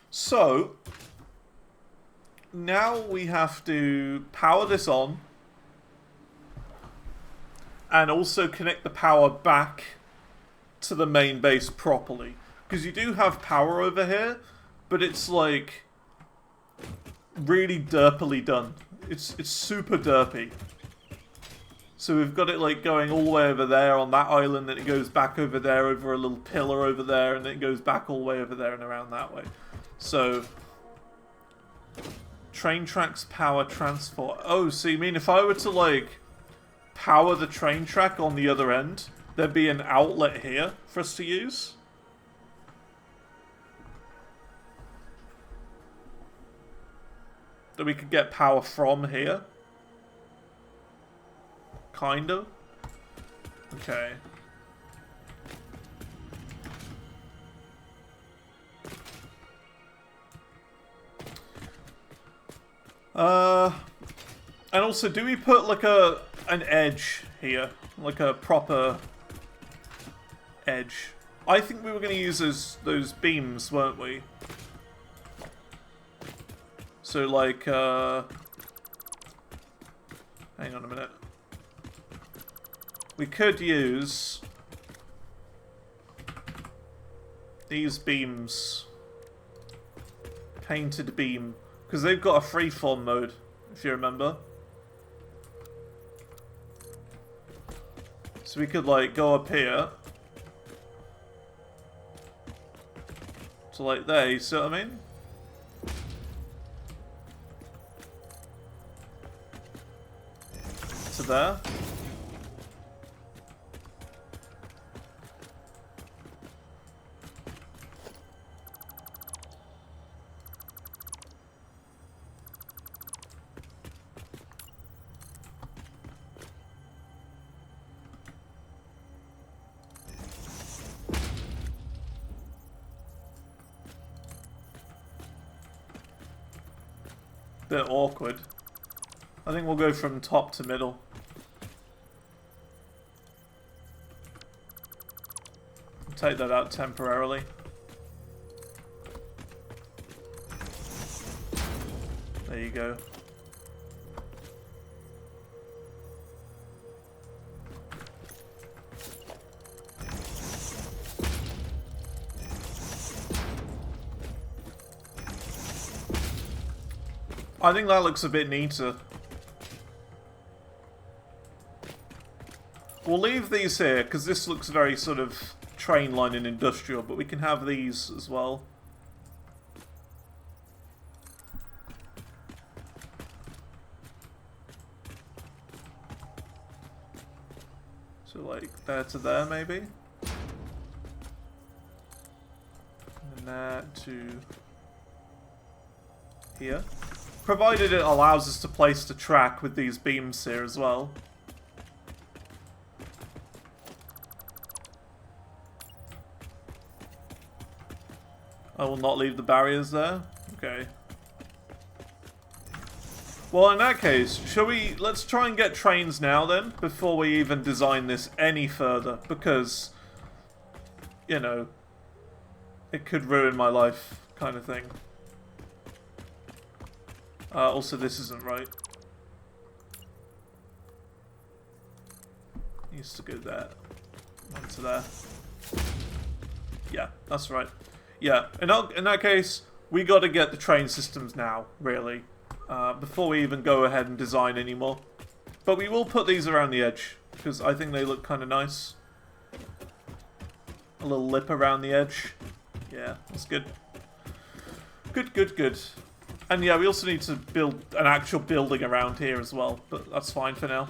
So now we have to power this on. And also connect the power back to the main base properly. Because you do have power over here, but it's like really derpily done. It's super derpy. So we've got it like going all the way over there on that island, then it goes back over there over a little pillar over there, and then it goes back all the way over there and around that way. So train tracks power transport. Oh, so you mean if I were to like power the train track on the other end, there'd be an outlet here for us to use? That we could get power from here? Kind of? Okay. And also, do we put like an edge here? Like a proper edge I think we were going to use those beams, weren't we? So, like, hang on a minute. We could use these beams. Painted beam. Because they've got a freeform mode, if you remember. So we could, like, go up here. To, like, there, you see what I mean? To there. Bit awkward. I think we'll go from top to middle. Take that out temporarily. There you go. I think that looks a bit neater. We'll leave these here, because this looks very sort of train line and industrial, but we can have these as well. So like there to there maybe? And there to here. Provided it allows us to place the track with these beams here as well. I will not leave the barriers there. Okay. Well, in that case, let's try and get trains now then, before we even design this any further, because, you know, it could ruin my life, kind of thing. Also, this isn't right. Needs to go there. Onto there. Yeah, that's right. Yeah, in that case, we got to get the train systems now, really. Before we even go ahead and design anymore. But we will put these around the edge, because I think they look kind of nice. A little lip around the edge. Yeah, that's good. Good, good, good. And yeah, we also need to build an actual building around here as well, but that's fine for now.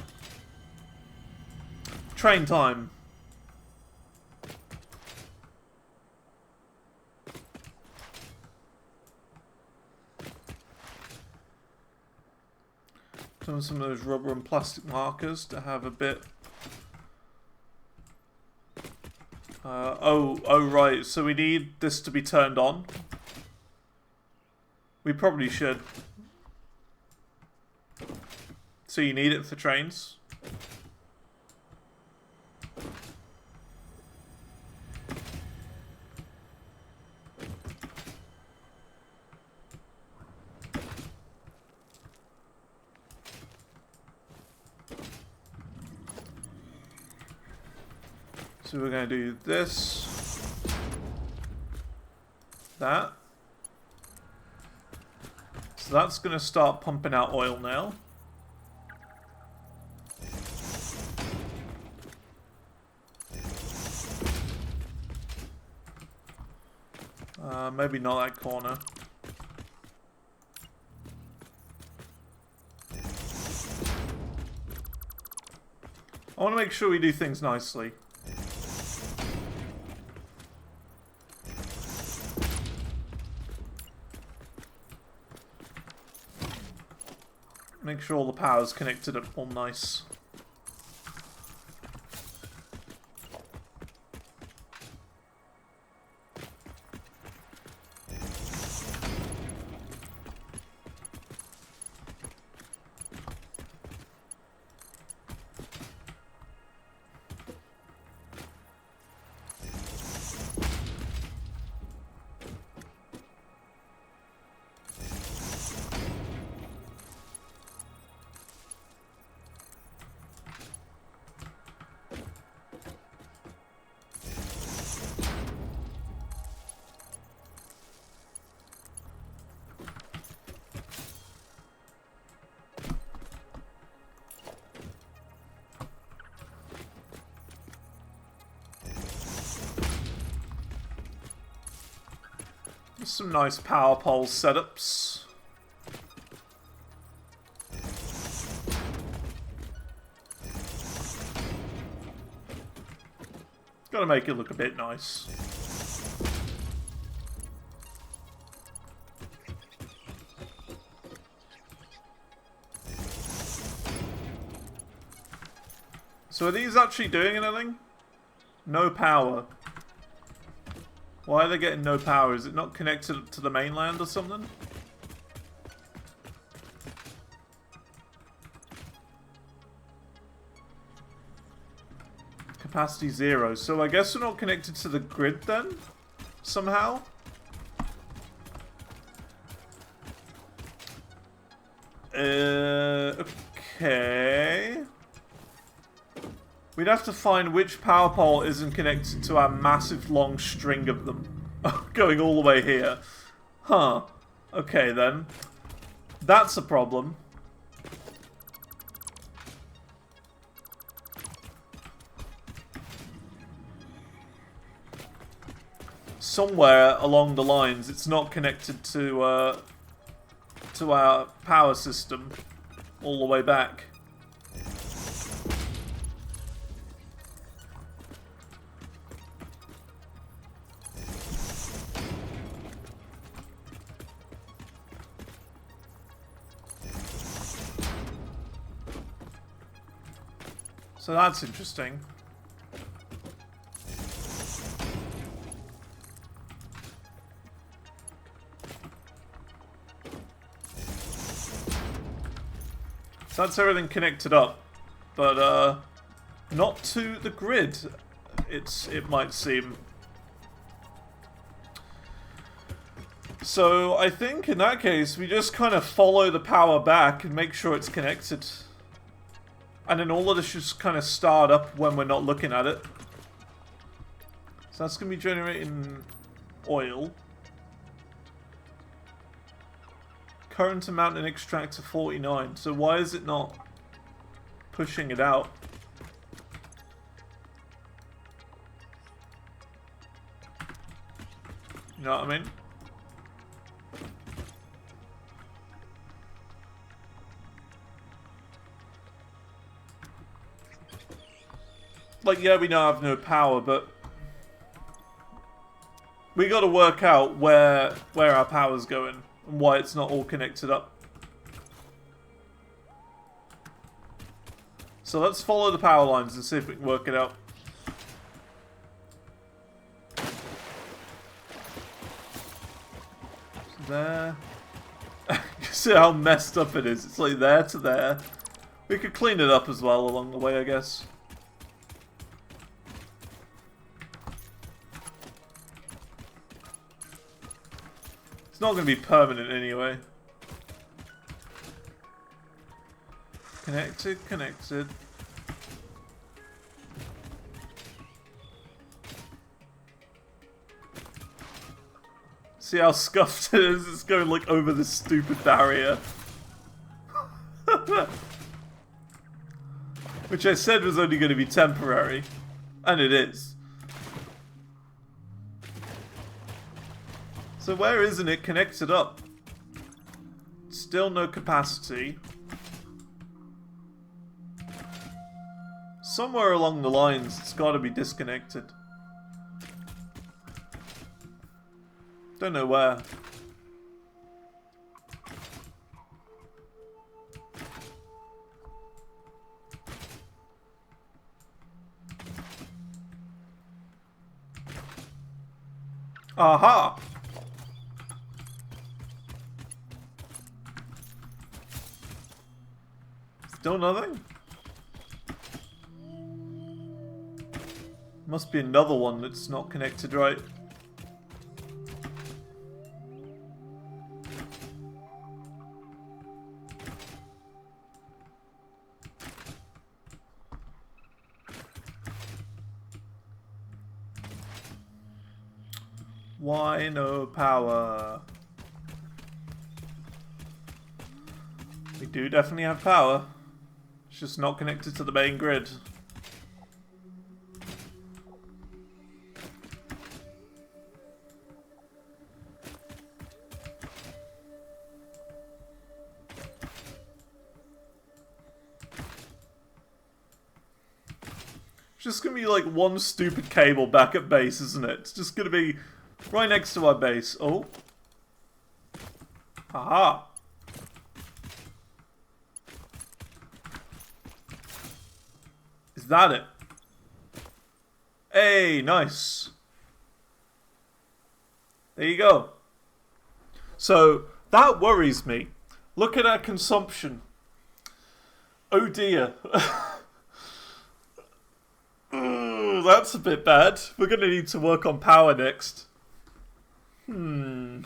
Train time. Some of those rubber and plastic markers to have a bit. Oh right. So we need this to be turned on. We probably should. So you need it for trains. So we're going to do this, that. So that's going to start pumping out oil now. Maybe not that corner. I want to make sure we do things nicely. Make sure all the power's connected up all nice. Some nice power pole setups. Gotta make it look a bit nice. So are these actually doing anything? No power. Why are they getting no power? Is it not connected to the mainland or something? Capacity 0. So I guess we're not connected to the grid then? Somehow? Okay. We'd have to find which power pole isn't connected to our massive long string of them. Going all the way here. Huh. Okay then. That's a problem. Somewhere along the lines, it's not connected to our power system all the way back. So that's interesting. So that's everything connected up, but not to the grid, it might seem. So I think in that case we just kind of follow the power back and make sure it's connected. And then all of this just kind of start up when we're not looking at it. So that's going to be generating oil. Current amount in extractor 49. So why is it not pushing it out? You know what I mean? Like, yeah, we now have no power, but we got to work out where our power's going and why it's not all connected up. So let's follow the power lines and see if we can work it out. There. You see how messed up it is? It's like there to there. We could clean it up as well along the way, I guess. It's not going to be permanent anyway. Connected, connected. See how scuffed it is? It's going like over this stupid barrier. Which I said was only going to be temporary. And it is. So where isn't it connected up? Still no capacity. Somewhere along the lines, it's got to be disconnected. Don't know where. Aha! Still nothing? Must be another one that's not connected right. Why no power? We do definitely have power. It's just not connected to the main grid. just gonna be like one stupid cable back at base, isn't it? It's just gonna be right next to our base. Oh. Haha. Is that it? Hey, nice. There you go. So, that worries me. Look at our consumption. Oh dear. Ooh, that's a bit bad. We're going to need to work on power next. Do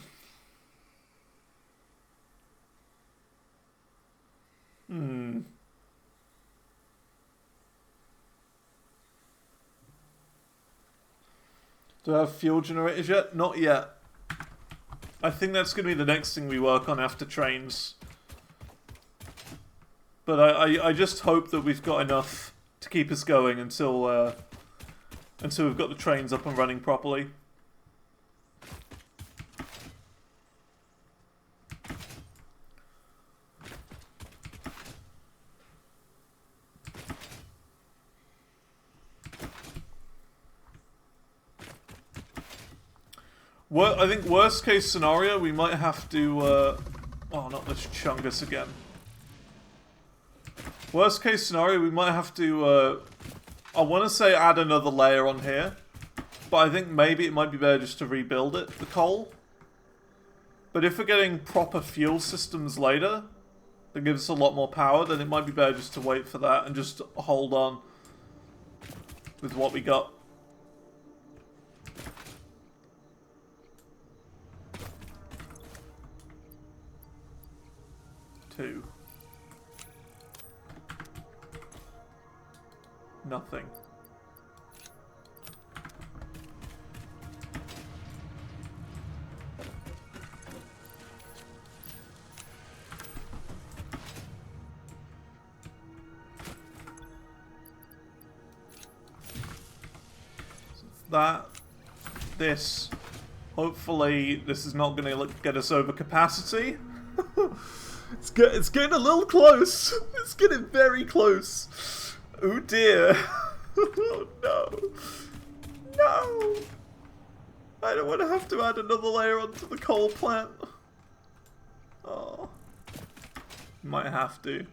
I have fuel generators yet? Not yet. I think that's going to be the next thing we work on after trains. But I just hope that we've got enough to keep us going until we've got the trains up and running properly. Well, I think worst case scenario, we might have to... oh, not this Chungus again. Worst case scenario, we might have to... I want to say add another layer on here. But I think maybe it might be better just to rebuild it, the coal. But if we're getting proper fuel systems later, that gives us a lot more power, then it might be better just to wait for that and just hold on with what we got. Two. Nothing. That. This. Hopefully, this is not going to get us over capacity. It's getting a little close. It's getting very close. Oh dear. Oh no. No. I don't want to have to add another layer onto the coal plant. Oh. Might have to.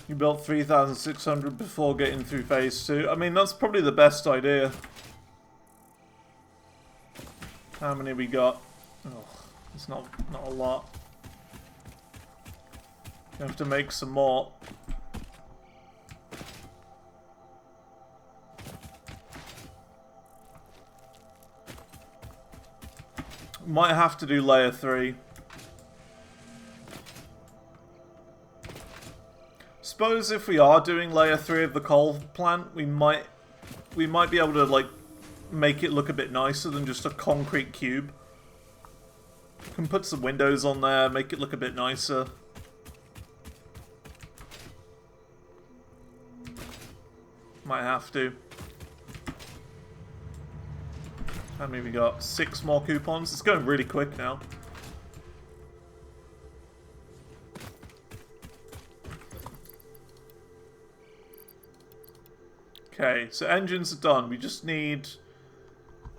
You built 3,600 before getting through phase 2. I mean, that's probably the best idea. How many we got? Oh, it's not a lot. You have to make some more. Might have to do layer 3. Suppose if we are doing layer 3 of the coal plant, we might be able to like make it look a bit nicer than just a concrete cube. Can put some windows on there, make it look a bit nicer. Might have to. How many we got? 6 more coupons. It's going really quick now. Okay, so engines are done. We just need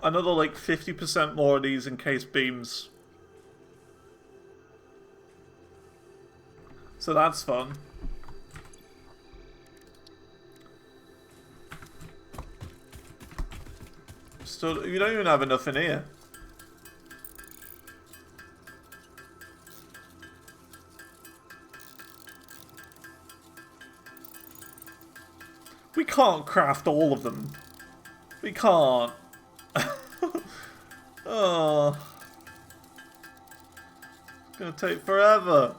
another like 50% more of these encased beams. So that's fun. Still, you don't even have enough in here. We can't craft all of them. We can't. Oh. It's gonna take forever.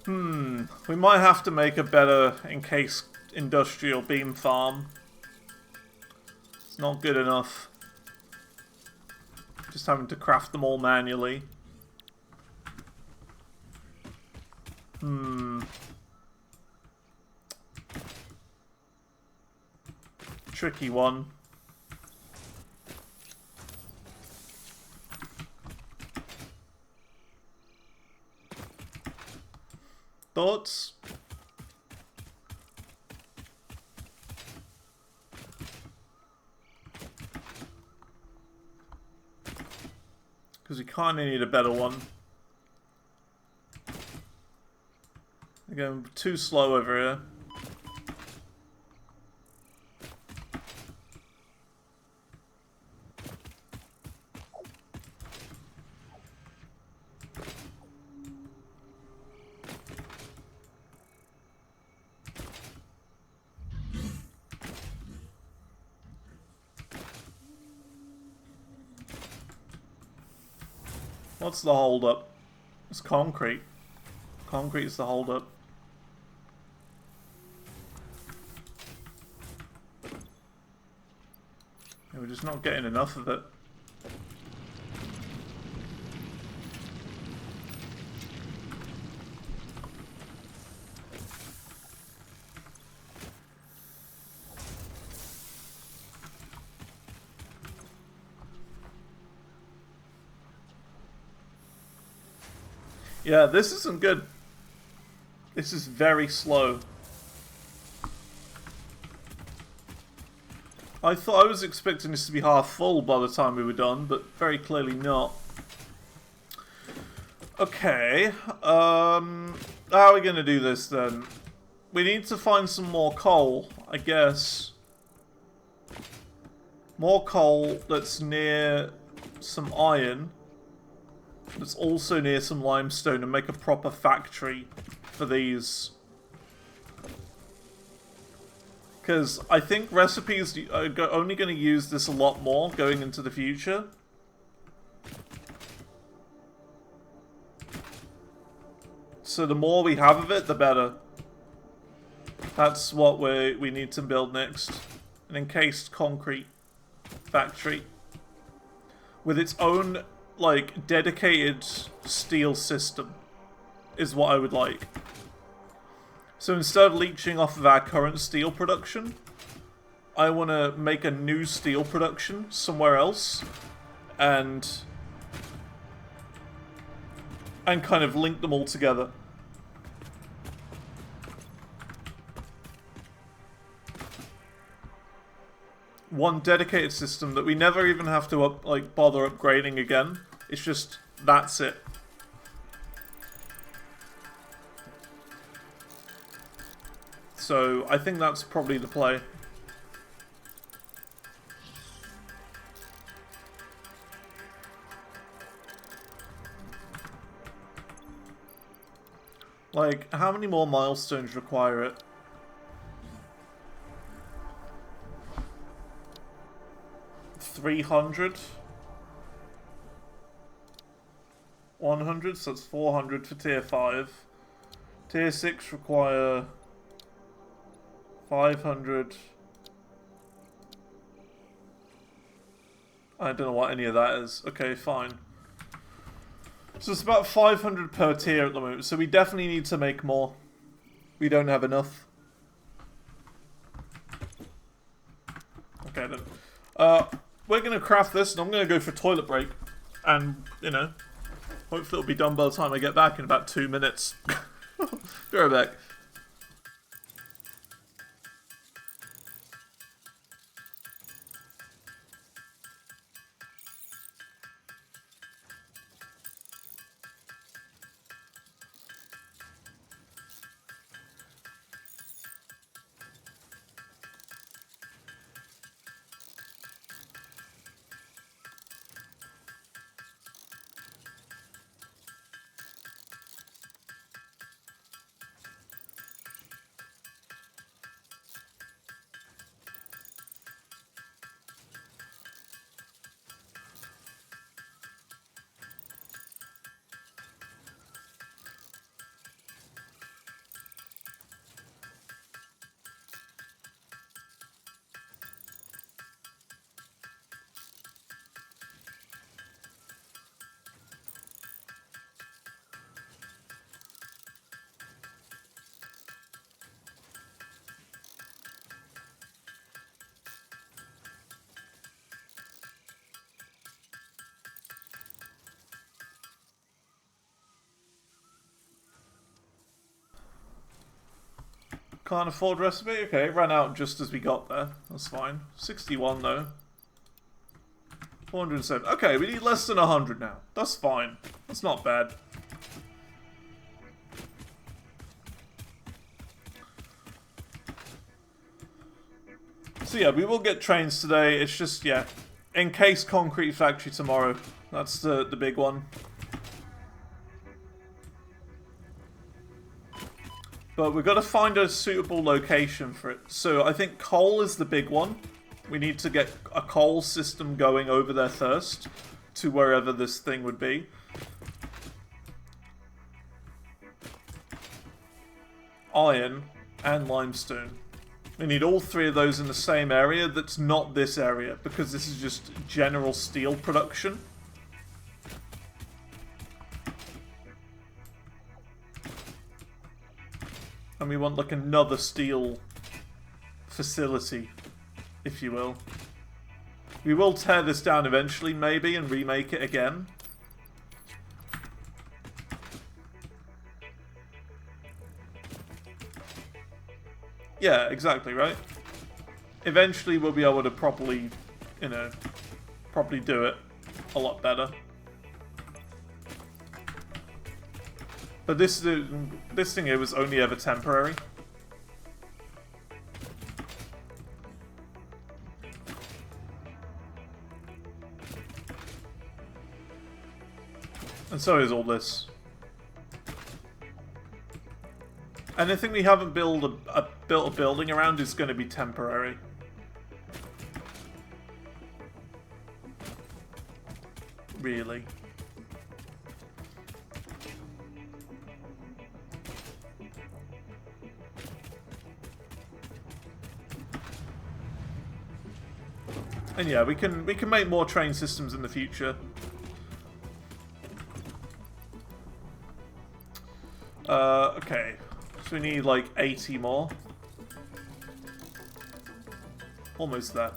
We might have to make a better encased industrial beam farm. It's not good enough. Just having to craft them all manually. Tricky one. Thoughts? Because we kind of need a better one. They're going too slow over here. What's the hold-up? It's concrete. Concrete's the hold-up. Yeah, we're just not getting enough of it. Yeah, this isn't good. This is very slow. I was expecting this to be half full by the time we were done, but very clearly not. Okay, how are we gonna do this then? We need to find some more coal, I guess. More coal that's near some iron. That's also near some limestone, and make a proper factory for these. Because I think recipes are only going to use this a lot more going into the future. So the more we have of it, the better. That's what we need to build next. An encased concrete factory. With its own, like, dedicated steel system. Is what I would like. So instead of leeching off of our current steel production, I want to make a new steel production somewhere else, and kind of link them all together. One dedicated system that we never even have to bother upgrading again. It's just, that's it. So I think that's probably the play. Like, how many more milestones require it? 300? 100, so that's 400 for tier 5. Tier 6 require 500. I don't know what any of that is. Okay, fine. So it's about 500 per tier at the moment, so we definitely need to make more. We don't have enough. Okay then. We're going to craft this, and I'm going to go for a toilet break. And, you know, hopefully it'll be done by the time I get back in about 2 minutes. Be right back. Can't afford recipe? Okay, it ran out just as we got there. That's fine. 61 though. 407. Okay, we need less than 100 now. That's fine. That's not bad. So yeah, we will get trains today. It's just, yeah, encase concrete factory tomorrow. That's the big one. But we've got to find a suitable location for it. So I think coal is the big one. We need to get a coal system going over there first to wherever this thing would be. Iron and limestone. We need all three of those in the same area that's not this area, because this is just general steel production. And we want like another steel facility, if you will. We will tear this down eventually, maybe, and remake it again. Yeah, exactly, right? Eventually we'll be able to properly, you know, properly do it a lot better. But this thing here was only ever temporary. And so is all this. Anything we haven't built a building around is going to be temporary. Really. And yeah, we can make more train systems in the future. Okay. So we need like 80 more. Almost there.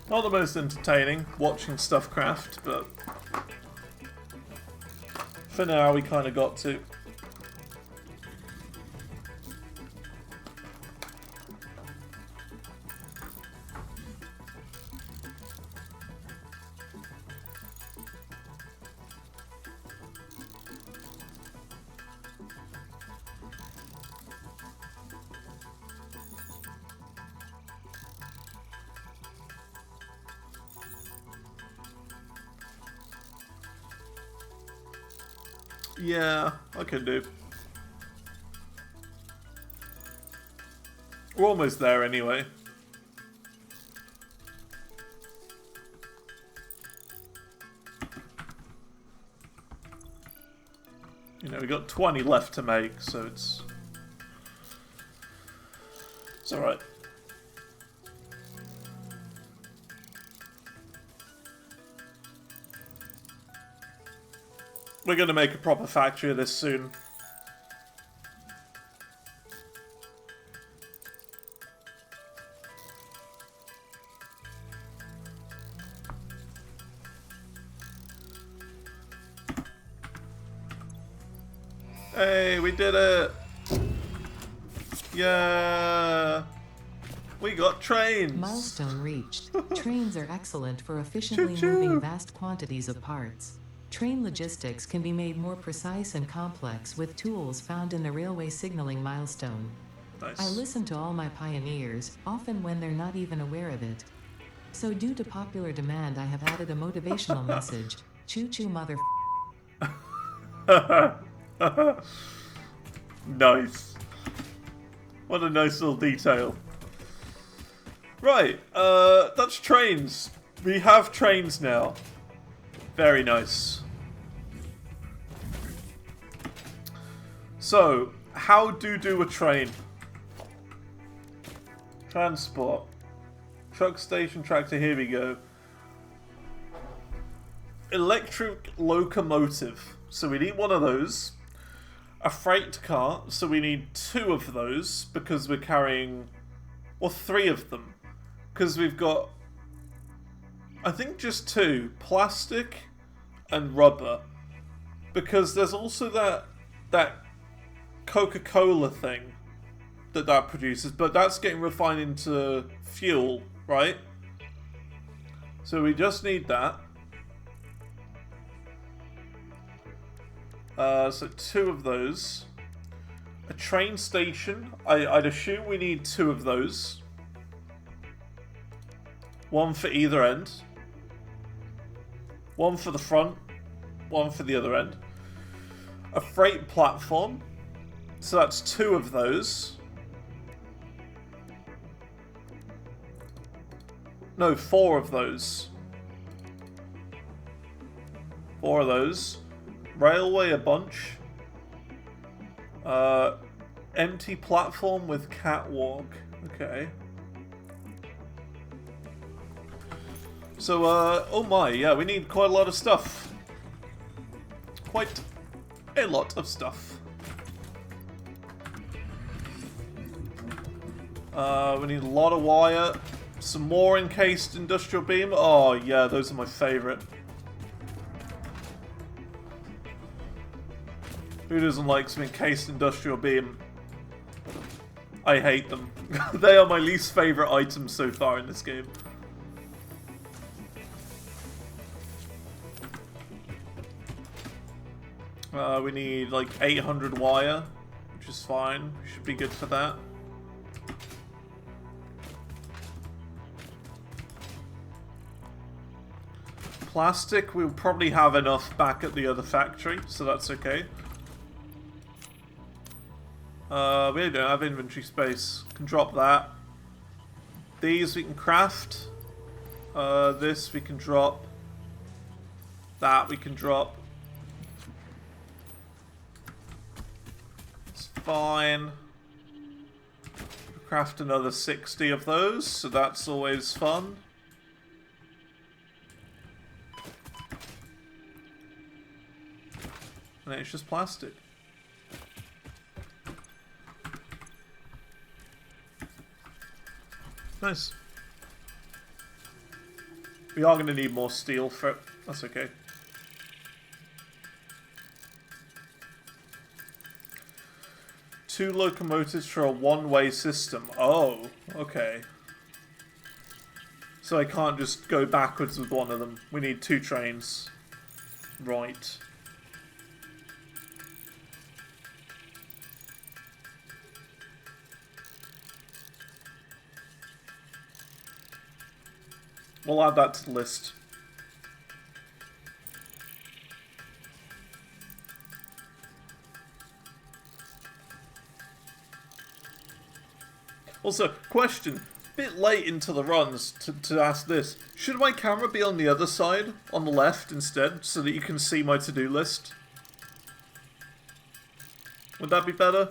Not the most entertaining, watching stuff craft, but for now we kind of got to. Yeah, I can do. We're almost there anyway. You know, we got 20 left to make, so it's alright. We're going to make a proper factory of this soon. Hey, we did it! Yeah! We got trains! Milestone reached. Trains are excellent for efficiently moving vast quantities of parts. Train logistics can be made more precise and complex with tools found in the railway signaling milestone. Nice. I listen to all my pioneers, often when they're not even aware of it. So due to popular demand, I have added a motivational message. Choo-choo mother... Nice. What a nice little detail. Right, that's trains. We have trains now. Very nice. So, how do a train? Transport. Truck station tractor, here we go. Electric locomotive. So we need one of those. A freight cart, so we need 2 of those because we're carrying, or 3 of them, because we've got, I think just 2, plastic and rubber, because there's also that Coca-Cola thing that produces, but that's getting refined into fuel, right? So we just need that. So 2 of those. A train station. I'd assume we need 2 of those. 1 for either end. 1 for the front. 1 for the other end. A freight platform. So that's 2 of those. No, 4 of those. 4 of those. Railway, a bunch. Empty platform with catwalk. Okay. So, oh my, yeah, we need quite a lot of stuff. Quite a lot of stuff. We need a lot of wire. Some more encased industrial beam. Oh, yeah, those are my favorite. Who doesn't like some encased industrial beam? I hate them. They are my least favorite items so far in this game. We need like 800 wire, which is fine. Should be good for that. Plastic, we'll probably have enough back at the other factory, so that's okay. We don't have inventory space. Can drop that. These we can craft. This we can drop. That we can drop. It's fine. Craft another 60 of those, so that's always fun. And then it's just plastic. Nice. We are going to need more steel for it. That's okay. Two locomotives for a one-way system. Oh, okay. So I can't just go backwards with one of them. We need 2 trains. Right. We'll add that to the list. Also, question. Bit late into the runs to ask this. Should my camera be on the other side, on the left instead, so that you can see my to-do list? Would that be better?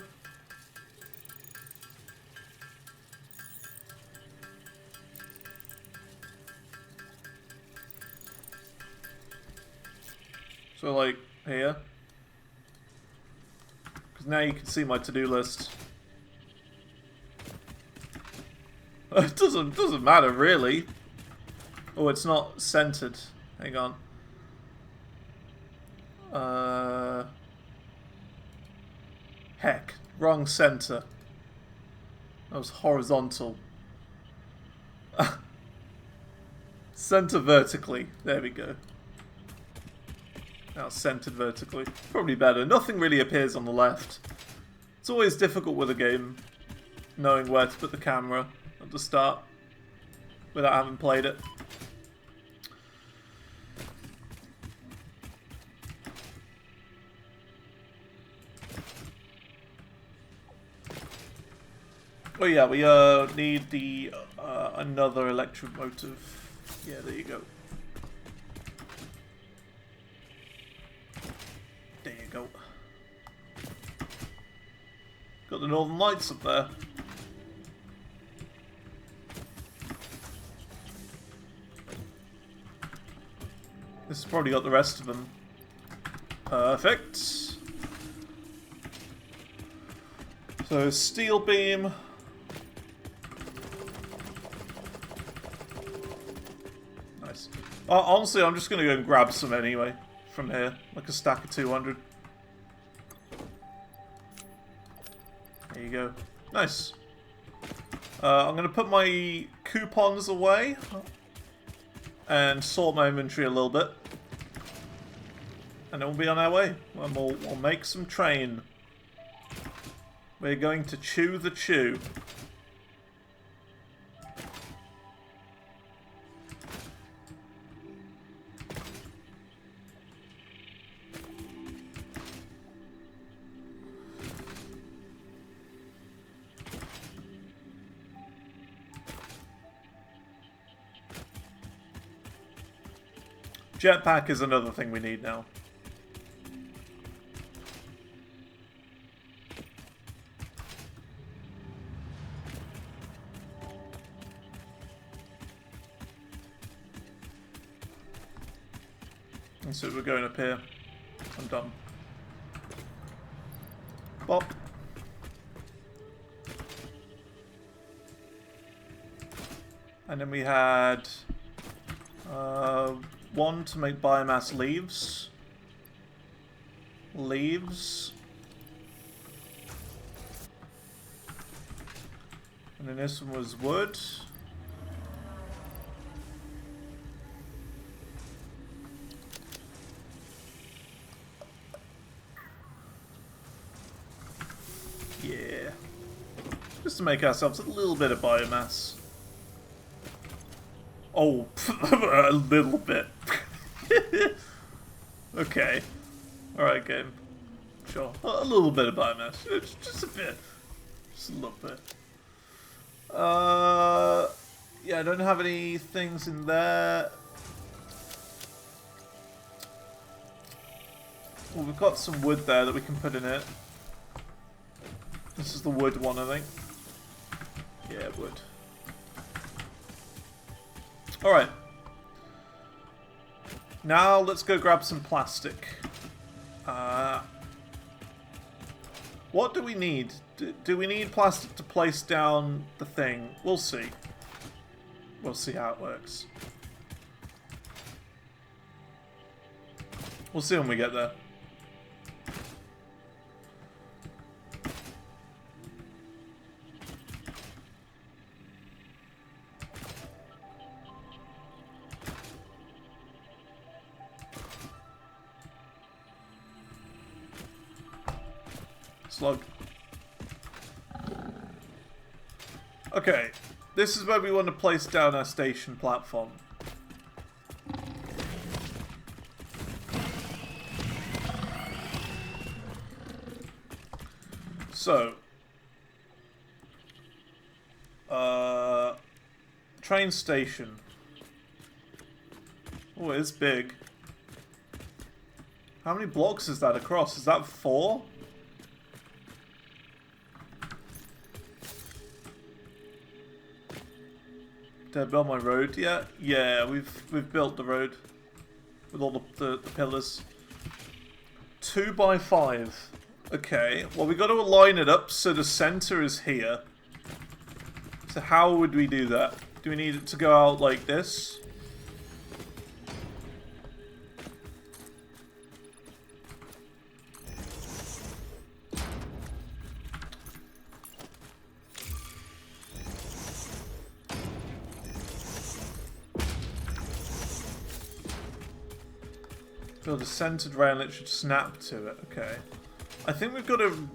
So like here, because now you can see my to-do list. It doesn't matter really. Oh, it's not centered. Hang on. Heck, wrong center. That was horizontal. Center vertically. There we go. Now centered vertically. Probably better. Nothing really appears on the left. It's always difficult with a game knowing where to put the camera at the start without having played it. Oh yeah, we need the another electric motive. Yeah, there you go. There you go. Got the Northern Lights up there. This has probably got the rest of them. Perfect. So, steel beam. Nice. Honestly, I'm just going to go and grab some anyway from here. Like a stack of 200. There you go. Nice. I'm going to put my coupons away. And sort my inventory a little bit. And then we'll be on our way. And we'll make some train. We're going to chew the chew. Jetpack is another thing we need now. And so we're going up here. I'm done. Bop. And then we had one to make biomass leaves. Leaves. And then this one was wood. Yeah. Just to make ourselves a little bit of biomass. Oh, a little bit. Okay. Alright, game. Sure. A little bit of biomass. Just a bit. Just a little bit. Yeah, I don't have any things in there. Well, we've got some wood there that we can put in it. This is the wood one, I think. Yeah, wood. Alright. Now let's go grab some plastic. What do we need? Do we need plastic to place down the thing? We'll see. We'll see how it works. We'll see when we get there. Slug. Okay, this is where we want to place down our station platform. So, train station. Oh, it's big. How many blocks is that across? Is that 4? Did I build my road yet? Yeah, we've built the road with all the pillars. 2 by 5. Okay, well we got to align it up so the center is here. So how would we do that? Do we need it to go out like this? Build a centered rail and it should snap to it. Okay. I think we've got to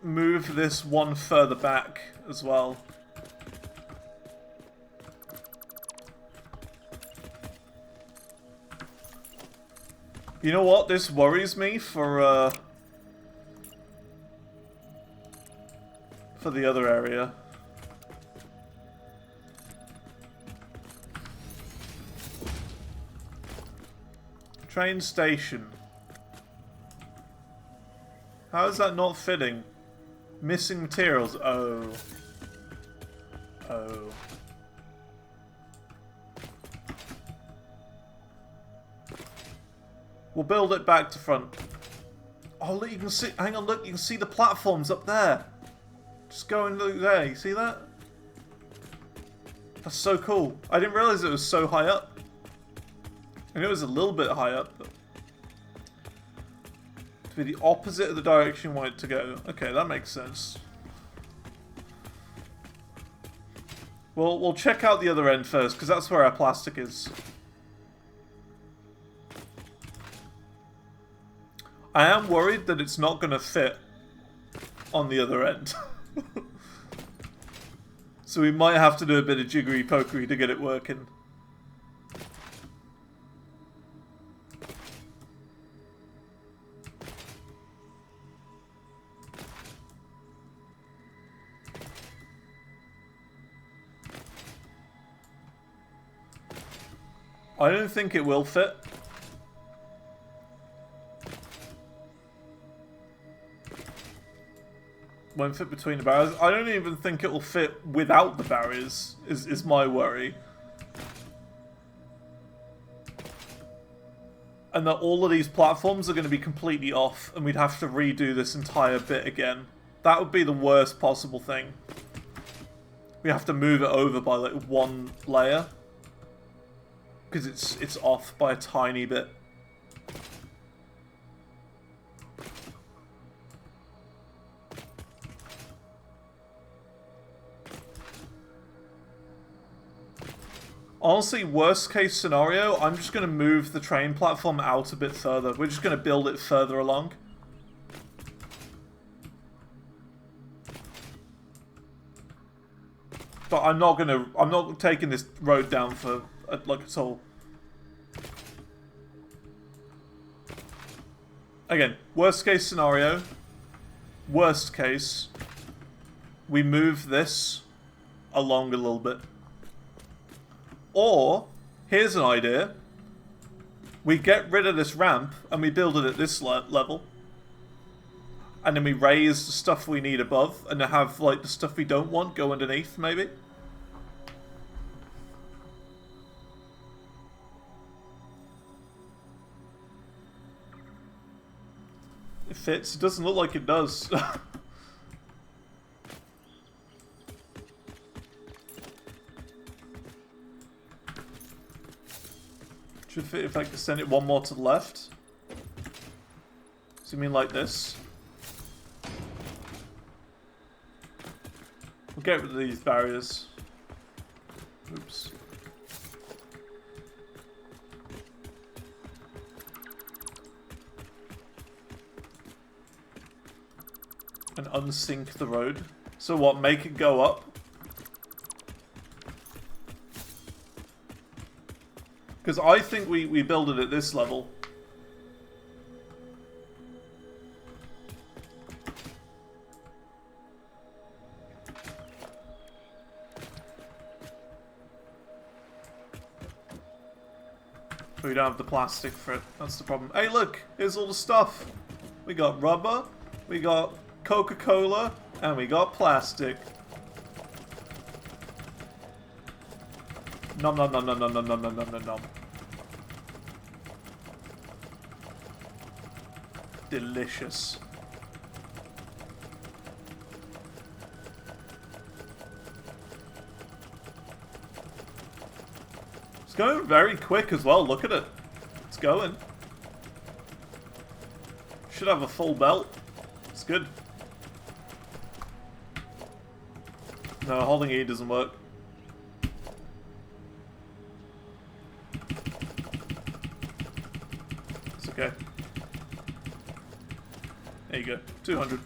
move this one further back as well. You know what? This worries me for the other area. Train station. How is that not fitting? Missing materials. Oh. Oh. We'll build it back to front. Oh, look, you can see... Hang on, look, you can see the platforms up there. Just going there, you see that? That's so cool. I didn't realize it was so high up. I knew it was a little bit high up, but... To be the opposite of the direction you want it to go. Okay, that makes sense. Well, we'll check out the other end first, because that's where our plastic is. I am worried that it's not going to fit on the other end. So we might have to do a bit of jiggery-pokery to get it working. I don't think it will fit. Won't fit between the barriers. I don't even think it will fit without the barriers, is my worry. And that all of these platforms are going to be completely off, and we'd have to redo this entire bit again. That would be the worst possible thing. We have to move it over by like one layer. Because it's off by a tiny bit. Honestly, worst case scenario, I'm just going to move the train platform out a bit further. We're just going to build it further along. But I'm not taking this road down for like at all. Again, worst case scenario. Worst case, we move this along a little bit. Or, here's an idea. We get rid of this ramp and we build it at this level. And then we raise the stuff we need above and have like the stuff we don't want go underneath, maybe. It fits. It doesn't look like it does. Should fit if I can send it one more to the left. So you mean like this? We'll get rid of these barriers. Oops. And unsink the road. So what, make it go up? Because I think we build it at this level. But we don't have the plastic for it. That's the problem. Hey look, here's all the stuff. We got rubber, we got Coca-Cola, and we got plastic. Nom nom nom nom nom nom nom nom nom nom nom. Delicious. It's going very quick as well, look at it. It's going. Should have a full belt. It's good. No, holding E doesn't work. It's okay. There you go. 200.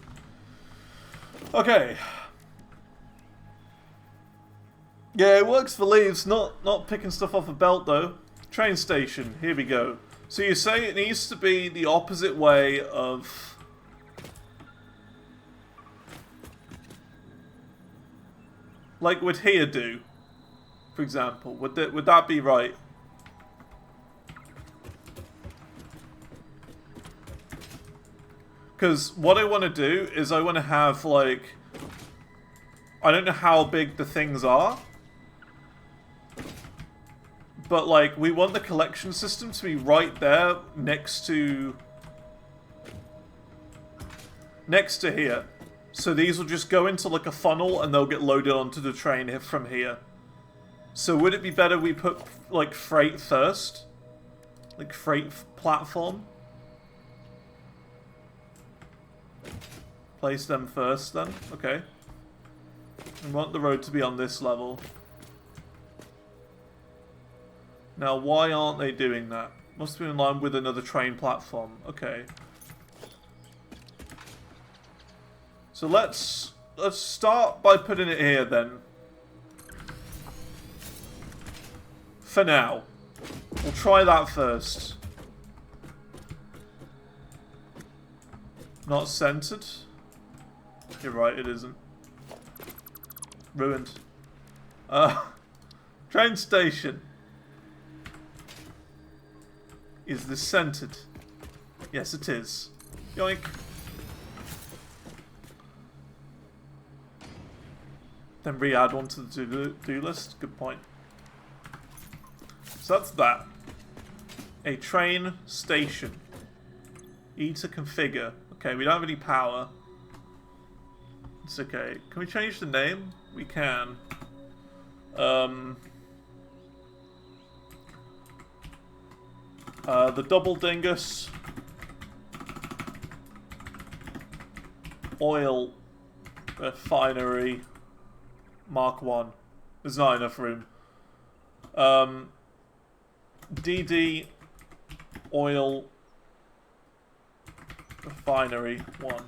Okay. Yeah, it works for leaves, not picking stuff off a belt though. Train station, here we go. So you say it needs to be the opposite way of... Like would here do, for example. Would that be right? Because what I want to do is I want to have like... I don't know how big the things are. But, like, we want the collection system to be right there next to... next to here. So these will just go into, like, a funnel and they'll get loaded onto the train from here. So would it be better we put, like, freight first? Like, freight platform? Place them first, then? Okay. We want the road to be on this level. Now, why aren't they doing that? Must be in line with another train platform. Okay. So let's start by putting it here, then. For now. We'll try that first. Not centered? You're right, it isn't. Ruined. Train station. Is this centered? Yes, it is. Yoink. Then re-add one to the do list. Good point. So that's that. A train station. E to configure. Okay, we don't have any power. It's okay. Can we change the name? We can. The Double Dingus Oil Refinery Mark 1. There's not enough room. DD Oil Refinery 1.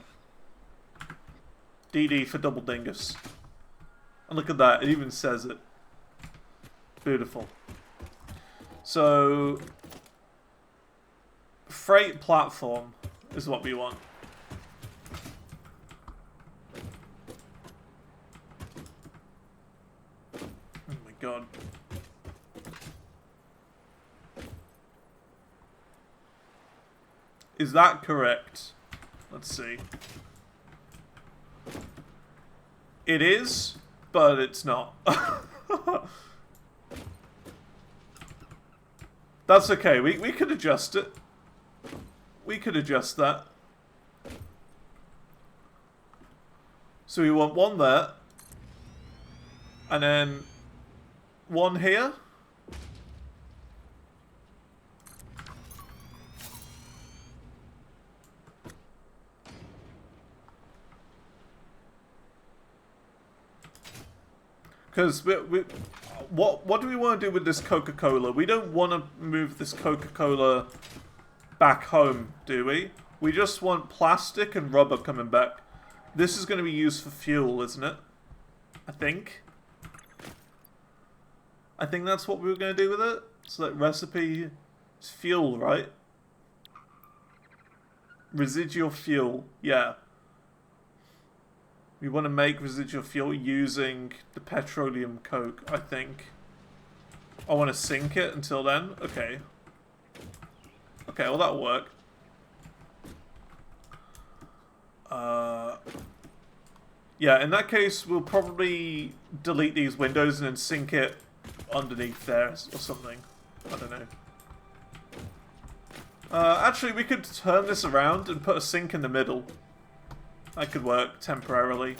DD for Double Dingus. And look at that, it even says it. Beautiful. So, freight platform is what we want. Oh my god. Is that correct? Let's see. It is, but it's not. That's okay, we could adjust it. We could adjust that. So we want one there. And then one here. Because what do we want to do with this Coca-Cola? We don't want to move this Coca-Cola back home, do we? We just want plastic and rubber coming back. This is going to be used for fuel, isn't it? I think that's what we were going to do with it. So that recipe is fuel, right? Residual fuel, yeah. We want to make residual fuel using the petroleum coke, I think. I want to sink it until then? Okay. Okay, well that'll work. Yeah, in that case, we'll probably delete these windows and then sink it underneath there or something. I don't know. Actually, we could turn this around and put a sink in the middle. That could work temporarily.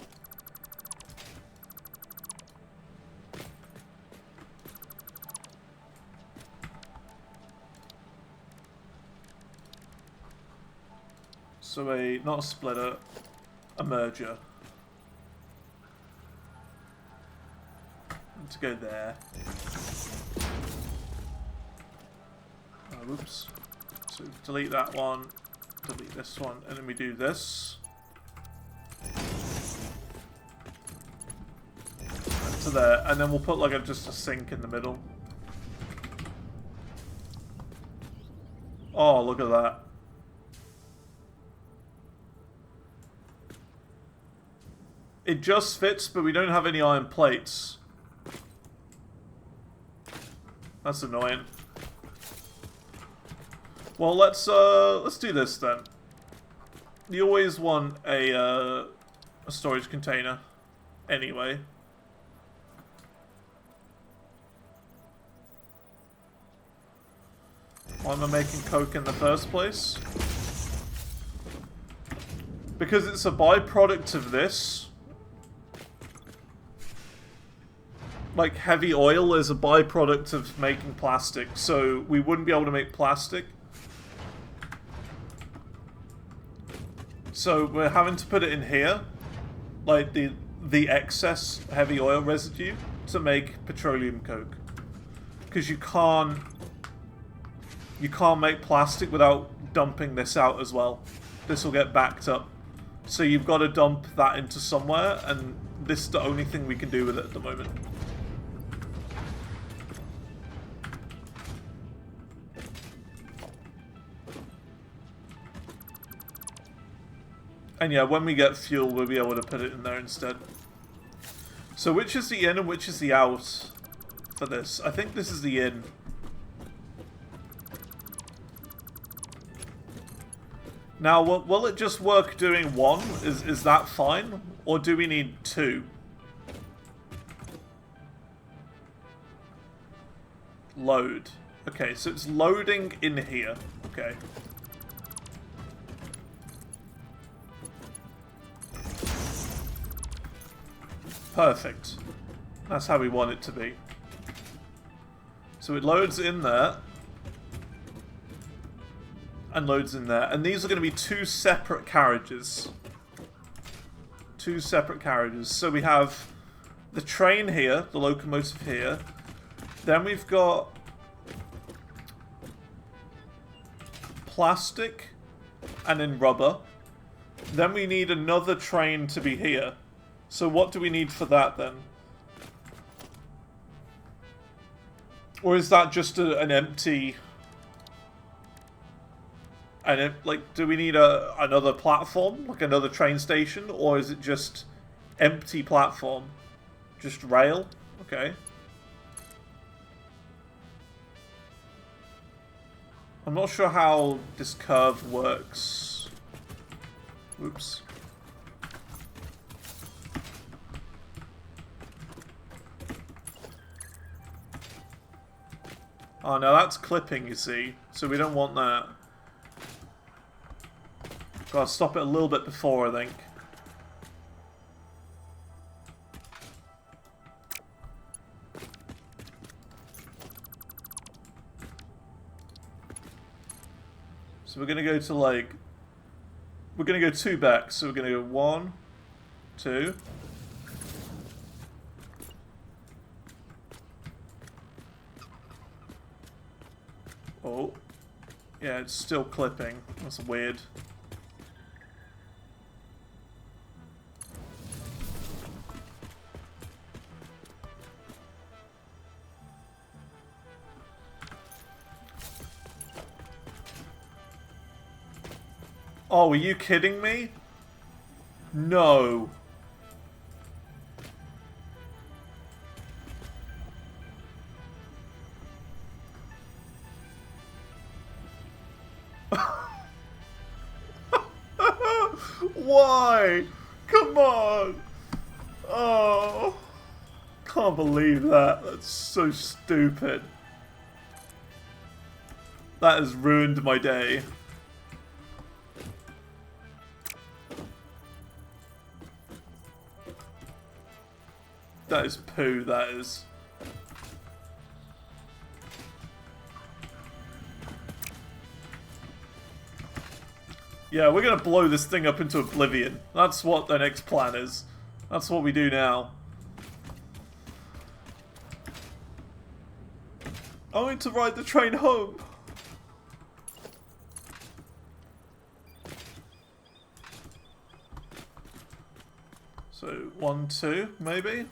So not a splitter, a merger. To go there. Whoops. So delete that one, delete this one, and then we do this. To there, and then we'll put like just a sink in the middle. Oh, look at that. It just fits, but we don't have any iron plates. That's annoying. Well, let's do this then. You always want a storage container, anyway. Why am I making coke in the first place? Because it's a byproduct of this. Like, heavy oil is a byproduct of making plastic, so we wouldn't be able to make plastic. So we're having to put it in here, like the excess heavy oil residue, to make petroleum coke. Because you can't make plastic without dumping this out as well. This will get backed up. So you've got to dump that into somewhere, and this is the only thing we can do with it at the moment. And yeah, when we get fuel, we'll be able to put it in there instead. So which is the in and which is the out for this? I think this is the in. Now, will it just work doing one? Is that fine? Or do we need two? Load. Okay, so it's loading in here. Okay. Perfect. That's how we want it to be. So it loads in there. And loads in there. And these are going to be two separate carriages. Two separate carriages. So we have the train here, the locomotive here. Then we've got plastic and then rubber. Then we need another train to be here. So what do we need for that then? Or is that just an empty... And like, do we need another platform? Like another train station? Or is it just empty platform? Just rail? Okay. I'm not sure how this curve works. Oops. Oh no, that's clipping, you see. So we don't want that. Gotta stop it a little bit before, I think. So we're gonna go to like... We're gonna go two back, so we're gonna go 1, 2... Oh. Yeah, it's still clipping. That's weird. Oh, are you kidding me? No. Why? Come on. Oh. Can't believe that. That's so stupid. That has ruined my day. That is poo, that is. Yeah, we're gonna blow this thing up into oblivion. That's what the next plan is. That's what we do now. I need to ride the train home. So, 1, 2, maybe?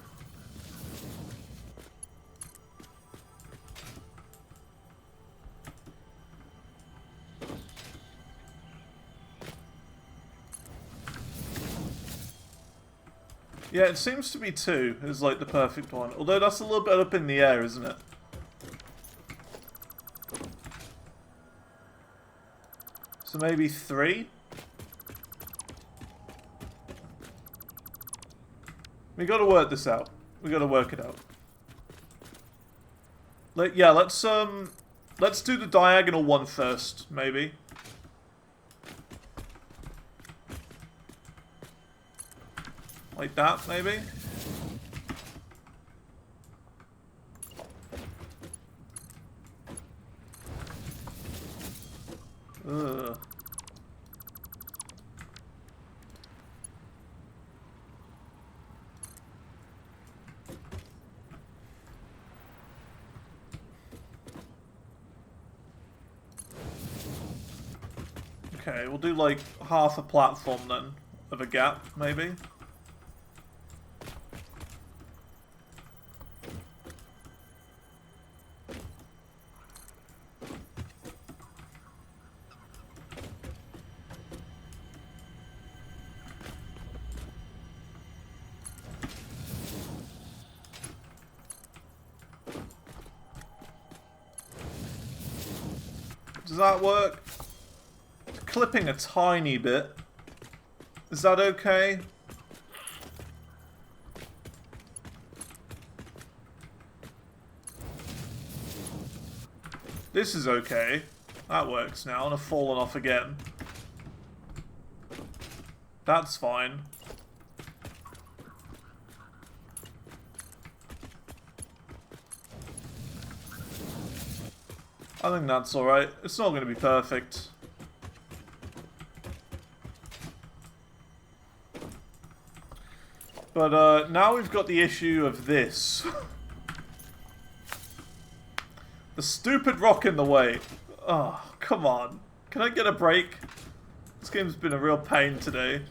Yeah, it seems to be 2 is like the perfect one. Although that's a little bit up in the air, isn't it? So maybe 3? We gotta work this out. We gotta work it out. Yeah, let's Let's do the diagonal one first, maybe. Like that, maybe? Ugh. Okay, we'll do like half a platform then, of a gap, maybe. Does that work? Clipping a tiny bit. Is that okay? This is okay. That works now, and I've fallen off again. That's fine. I think that's alright. It's not going to be perfect. But now we've got the issue of this. The stupid rock in the way. Oh, come on. Can I get a break? This game's been a real pain today.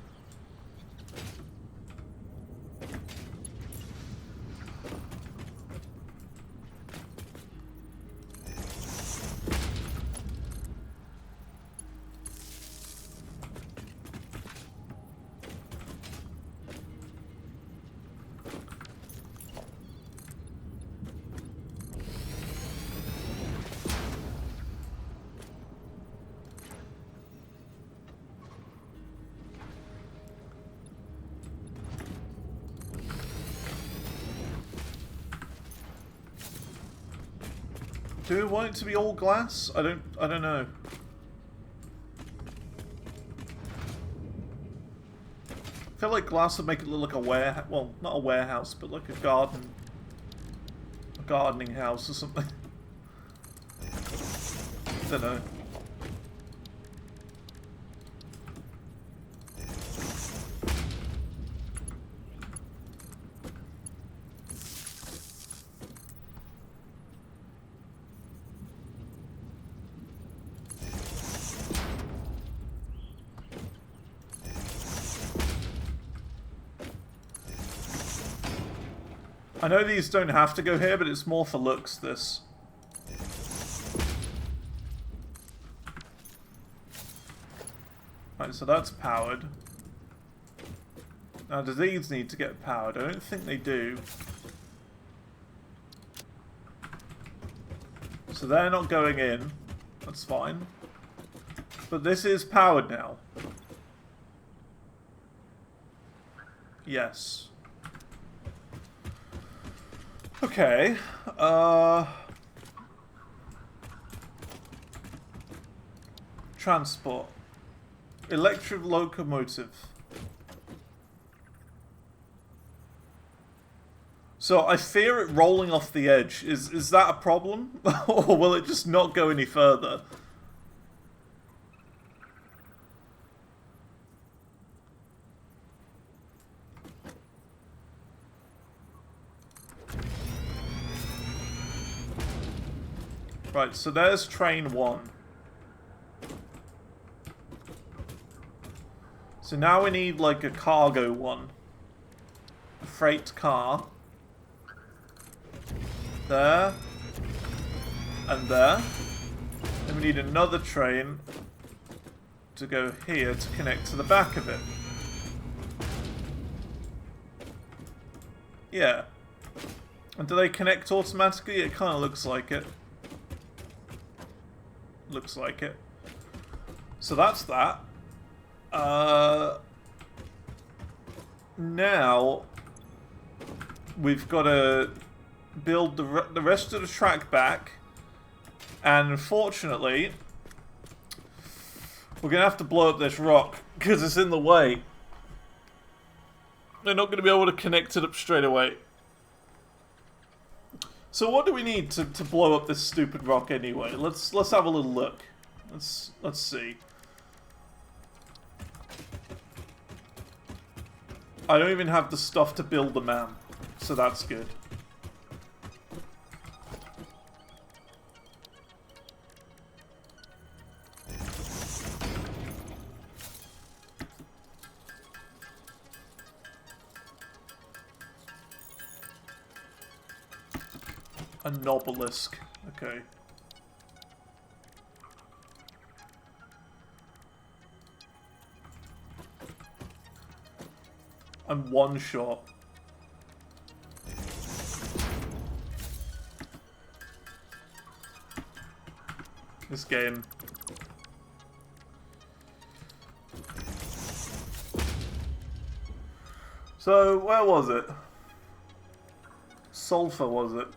Do we want it to be all glass? I don't know. I feel like glass would make it look like a warehouse. Well, not a warehouse, but like a gardening house or something. I don't know. I know these don't have to go here, but it's more for looks, this. Right, so that's powered. Now, do these need to get powered? I don't think they do. So they're not going in. That's fine. But this is powered now. Yes. Okay, transport. Electric locomotive. So I fear it rolling off the edge. Is that a problem? Or will it just not go any further? Right, so there's train 1. So now we need like a cargo one. A freight car. There. And there. Then we need another train to go here to connect to the back of it. Yeah. And do they connect automatically? It kind of looks like it. Looks like it. So that's that. Now we've got to build the rest of the track back And unfortunately, we're going to have to blow up this rock because it's in the way. They're not going to be able to connect it up straight away. So what do we need to blow up this stupid rock anyway? Let's have a little look. Let's see. I don't even have the stuff to build the man, so that's good. An obelisk. Okay. I'm one shot. This game. So, where was it? Sulfur, was it?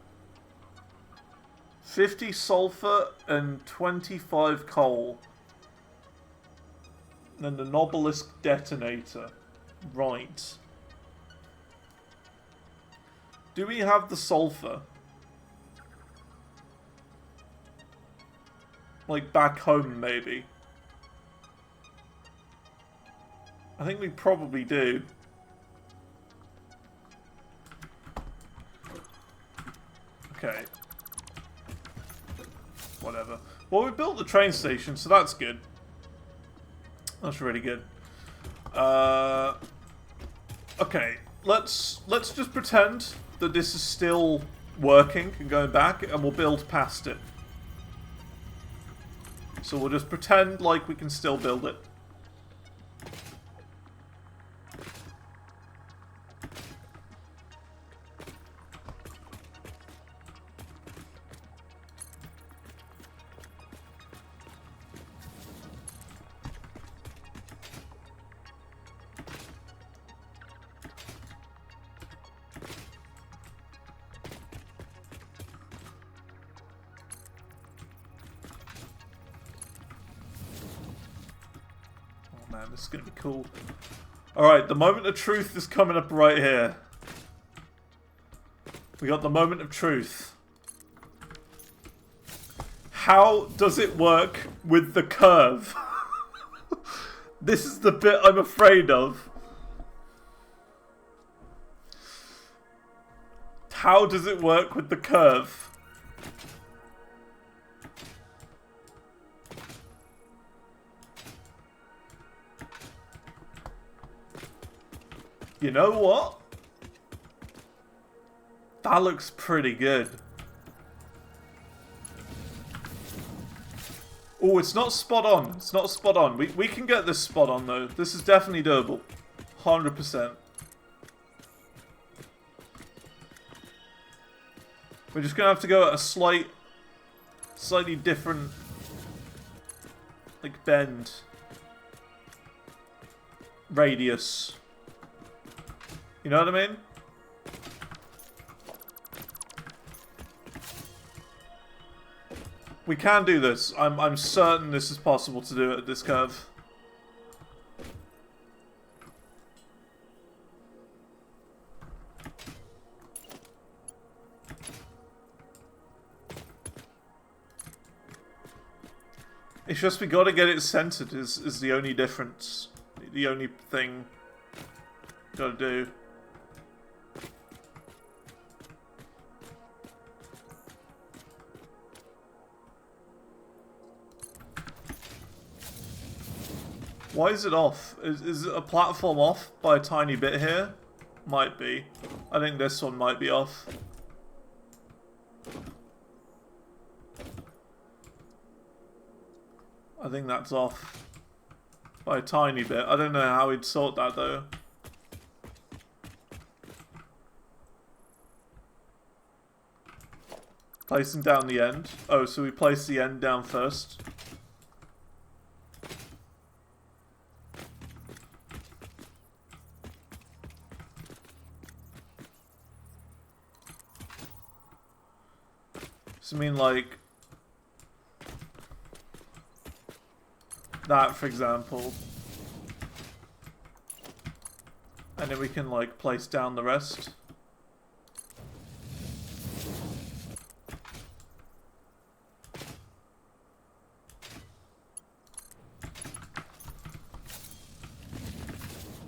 50 sulfur and 25 coal. And an obelisk detonator. Right. Do we have the sulfur? Like back home, maybe? I think we probably do. Okay. Whatever. Well, we built the train station, so that's good. That's really good. Okay, let's just pretend that this is still working and going back, and we'll build past it. So we'll just pretend like we can still build it. Man, this is going to be cool. Alright, the moment of truth is coming up right here. We got the moment of truth. How does it work with the curve? This is the bit I'm afraid of. How does it work with the curve? You know what? That looks pretty good. Oh, it's not spot on. It's not spot on. We can get this spot on, though. This is definitely doable. 100%. We're just going to have to go at a slightly different, like, bend. Radius. You know what I mean? We can do this. I'm certain this is possible to do it at this curve. It's just we gotta get it centered is the only difference. The only thing gotta do. Why is it off? Is a platform off by a tiny bit here? Might be. I think this one might be off. I think that's off by a tiny bit. I don't know how we'd sort that though. Placing down the end. Oh, so we place the end down first. So I mean, like, that, for example. And then we can, like, place down the rest.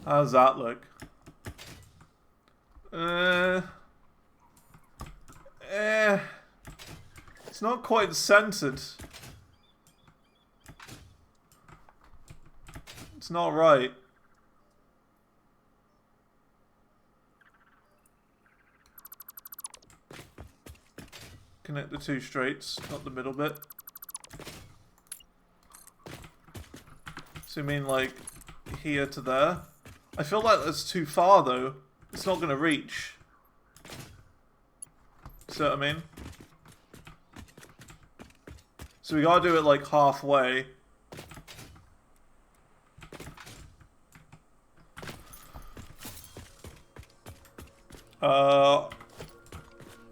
How does that look? It's not quite centered. It's not right. Connect the two straights, not the middle bit. So you mean like here to there? I feel like that's too far though. It's not gonna reach. See what I mean? So we gotta do it like halfway.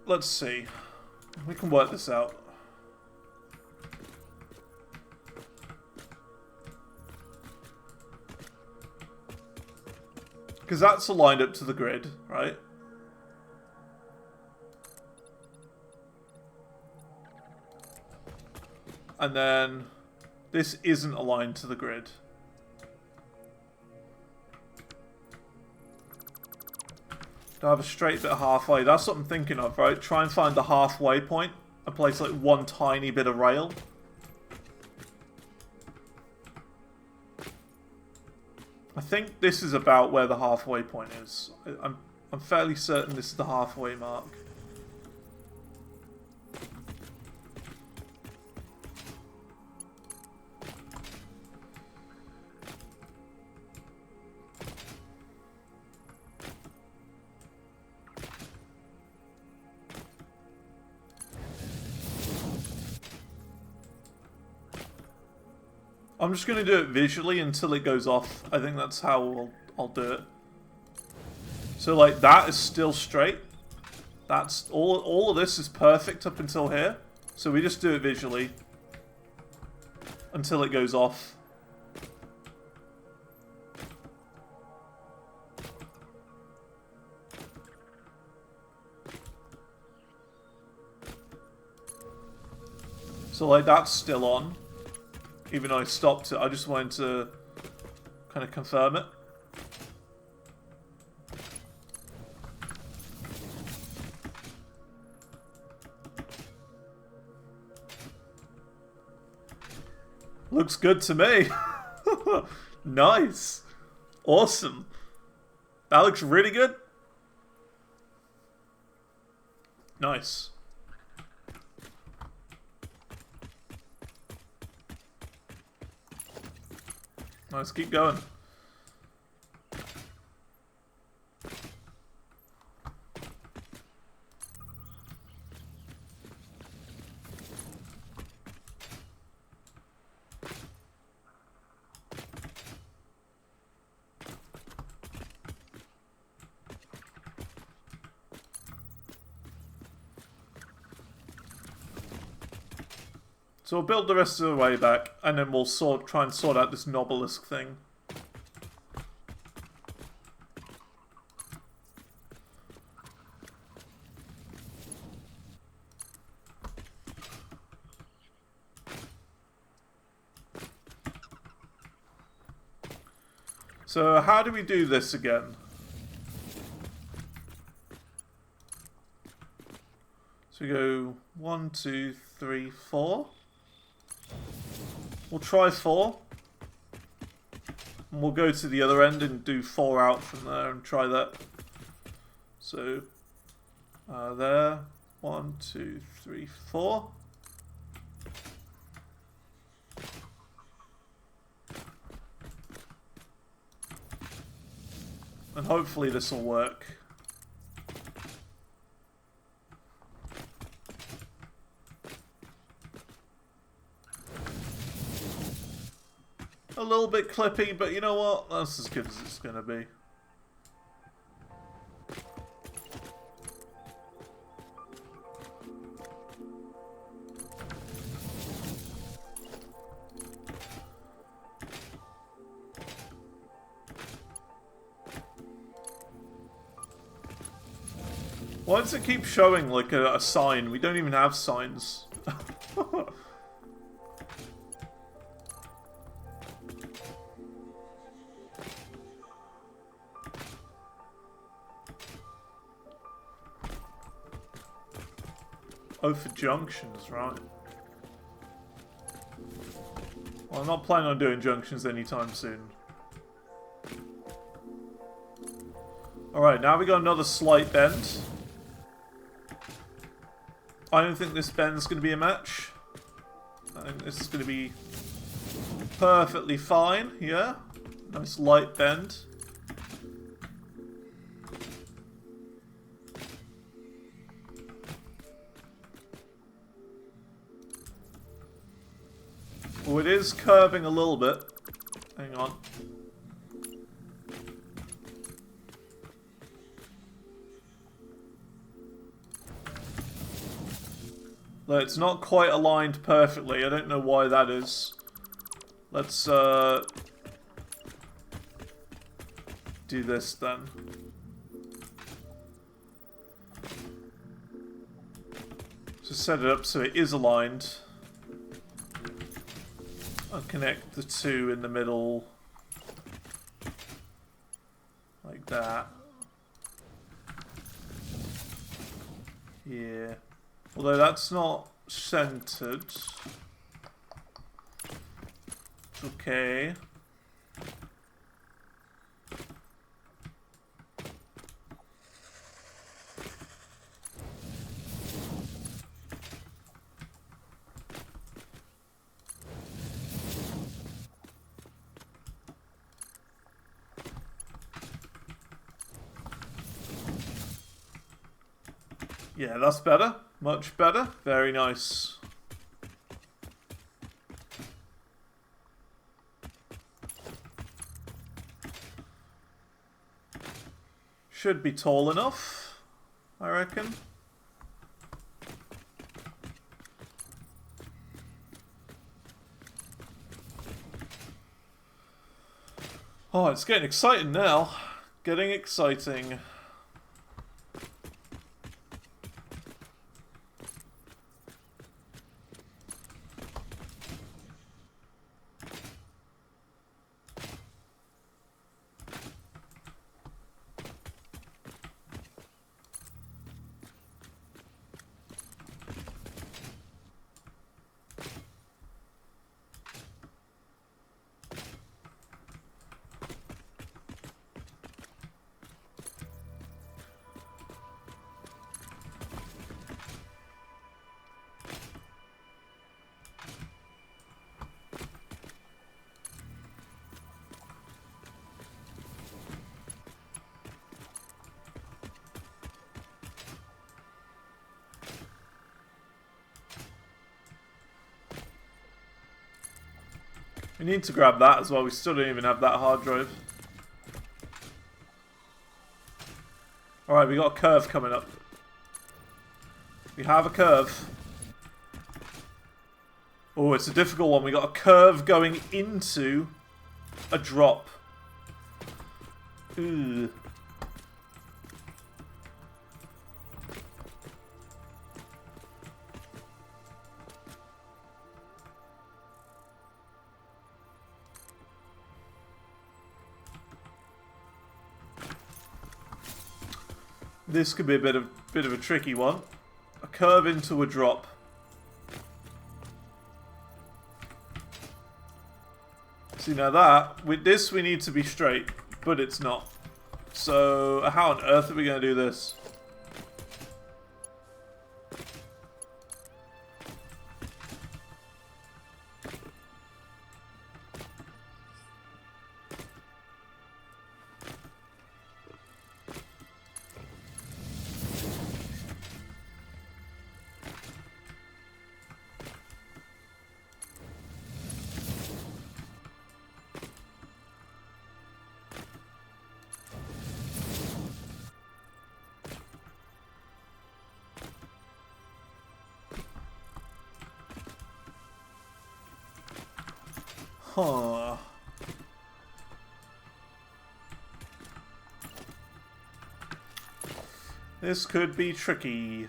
Let's see. We can work this out. Because that's aligned up to the grid, right? And then this isn't aligned to the grid. Do I have a straight bit halfway? That's what I'm thinking of, right? Try and find the halfway point and place like one tiny bit of rail. I think this is about where the halfway point is. I'm fairly certain this is the halfway mark. I'm just going to do it visually until it goes off. I think that's how I'll do it. So like that is still straight. That's all of this is perfect up until here. So we just do it visually until it goes off. So like that's still on. Even though I stopped it, I just wanted to kind of confirm it. Looks good to me. Nice. Awesome. That looks really good. Nice. Let's keep going. So we'll build the rest of the way back, and then we'll try and sort out this Nobelisk thing. So how do we do this again? So we go 1, 2, 3, 4. We'll try 4. And we'll go to the other end and do 4 out from there and try that. So there. 1, 2, 3, 4. And hopefully this will work. A little bit clippy, but you know what? That's as good as it's going to be. Why does it keep showing like a sign? We don't even have signs. Oh, for junctions, right. Well, I'm not planning on doing junctions anytime soon. Alright, now we got another slight bend. I don't think this bend's going to be a match. I think this is going to be perfectly fine, yeah? Nice light bend. Oh, it is curving a little bit. Hang on. Look, it's not quite aligned perfectly. I don't know why that is. Let's do this then. Just set it up so it is aligned. I'll connect the two in the middle. Like that. Yeah. Although that's not centered. Okay. Yeah, that's better. Much better. Very nice. Should be tall enough, I reckon. Oh, it's getting exciting now. Getting exciting. We need to grab that as well. We still don't even have that hard drive. Alright, we got a curve coming up. We have a curve. Oh, it's a difficult one. We got a curve going into a drop. Ooh. This could be a bit of a tricky one. A curve into a drop. See, now that with this we need to be straight, but it's not. So how on earth are we going to do this? Huh. This could be tricky.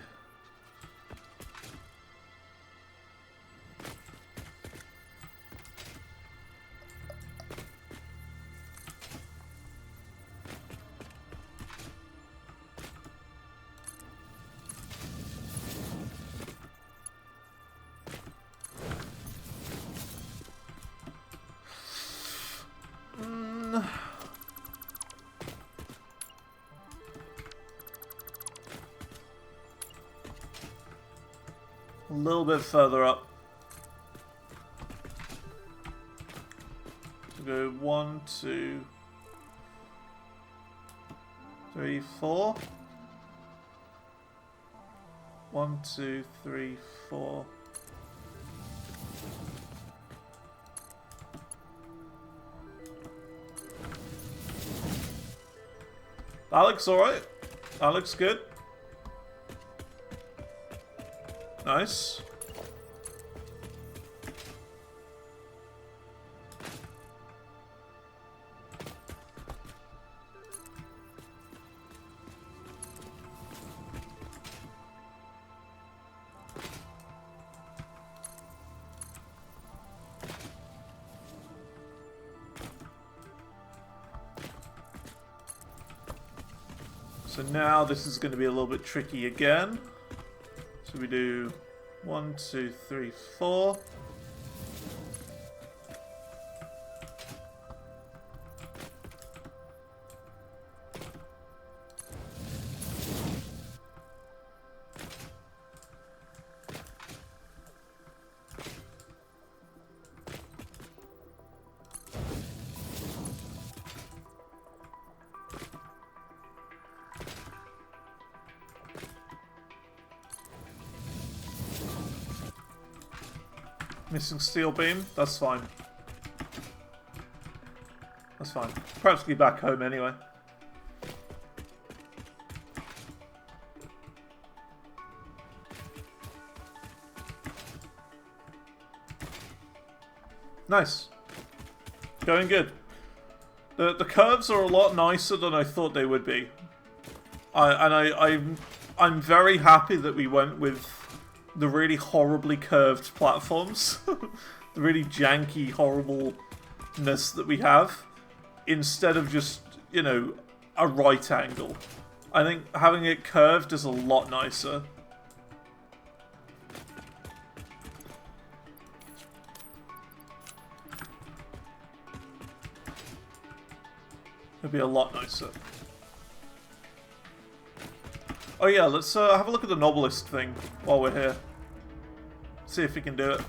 A little bit further up. So go 1, 2, 3, 4. 1, 2, 3, 4. That looks alright. That looks good. Nice. So now this is going to be a little bit tricky again. So we do 1, 2, 3, 4. Missing steel beam, that's fine. That's fine. Practically back home anyway. Nice. Going good. The curves are a lot nicer than I thought they would be. I'm very happy that we went with the really horribly curved platforms. The really janky horribleness that we have. Instead of just, you know, a right angle. I think having it curved is a lot nicer. It'd be a lot nicer. Oh yeah, let's have a look at the Novelist thing while we're here. See if we can do it.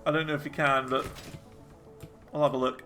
I don't know if we can, but I'll have a look.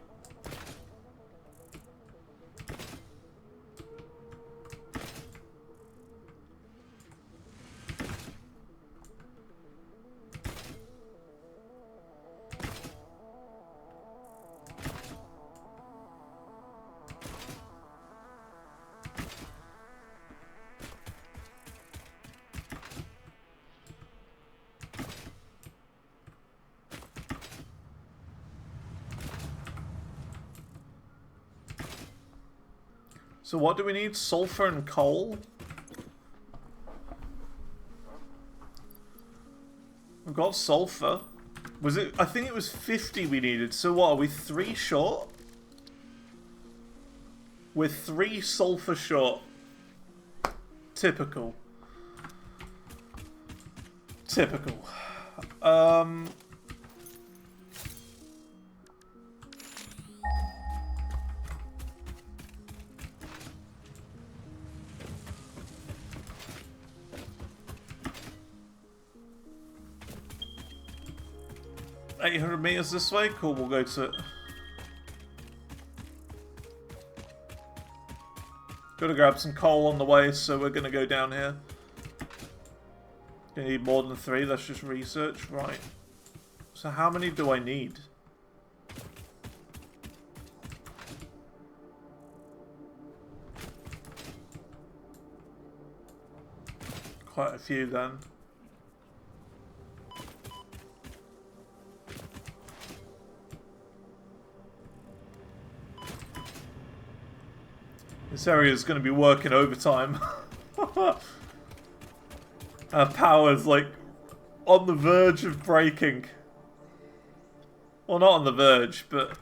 So what do we need? Sulfur and coal? We've got sulfur. Was it? I think it was 50 we needed. So what, are we 3 short? We're 3 sulfur short. Typical. Typical. 800 meters this way? Cool, we'll go to it. Gotta grab some coal on the way, so we're gonna go down here. Gonna need more than 3, that's just research. Right. So how many do I need? Quite a few then. This area is going to be working overtime. Our power's like on the verge of breaking. Well, not on the verge, but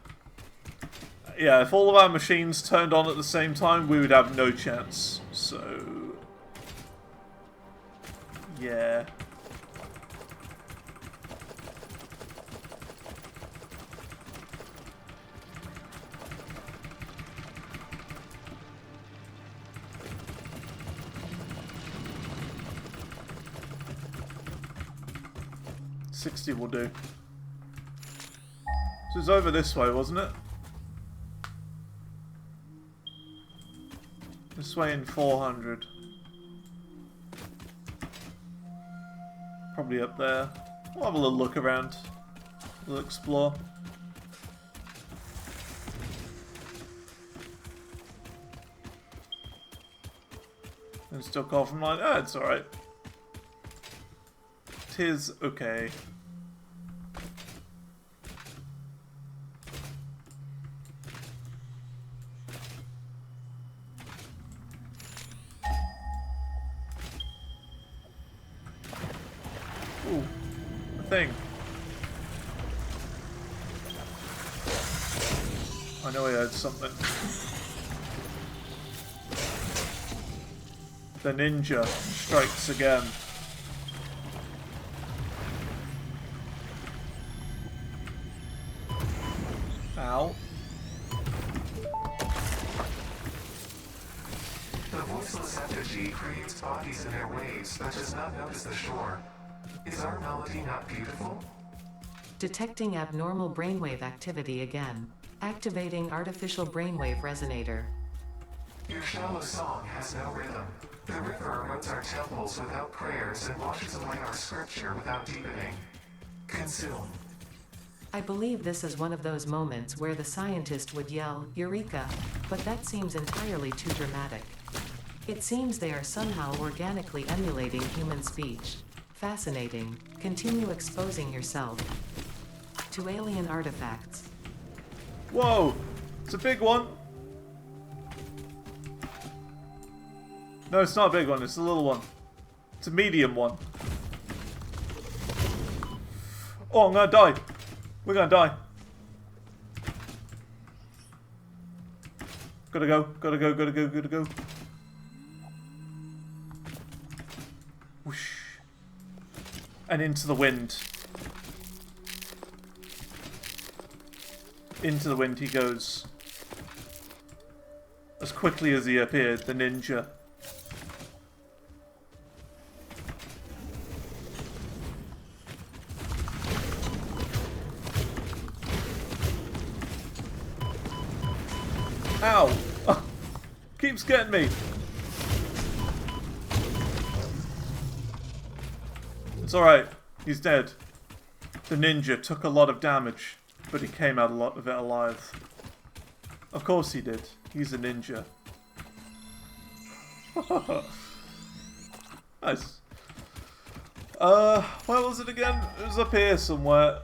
yeah, if all of our machines turned on at the same time, we would have no chance. So yeah. $60 will do. So it's over this way, wasn't it? This way in 400. Probably up there. We'll have a little look around. We'll explore. And still call from line. Ah, it's alright. 'Tis okay. Ooh, a thing. I know I heard something. The ninja strikes again. Ow. The voiceless effigy creates bodies in their waves but does not notice the shore. Is our melody not beautiful? Detecting abnormal brainwave activity again. Activating artificial brainwave resonator. Your shallow song has no rhythm. The river erodes our temples without prayers and washes away our scripture without deepening. Consume. I believe this is one of those moments where the scientist would yell, Eureka, but that seems entirely too dramatic. It seems they are somehow organically emulating human speech. Fascinating. Continue exposing yourself to alien artifacts. Whoa! It's a big one! No, it's not a big one, it's a little one. It's a medium one. Oh, I'm gonna die! We're gonna die. Gotta go, gotta go, gotta go, gotta go. Whoosh. And into the wind. Into the wind he goes. As quickly as he appeared, the ninja. Ow! Oh, keeps getting me. It's alright. He's dead. The ninja took a lot of damage, but he came out a lot of it alive. Of course he did. He's a ninja. Nice. Where was it again? It was up here somewhere.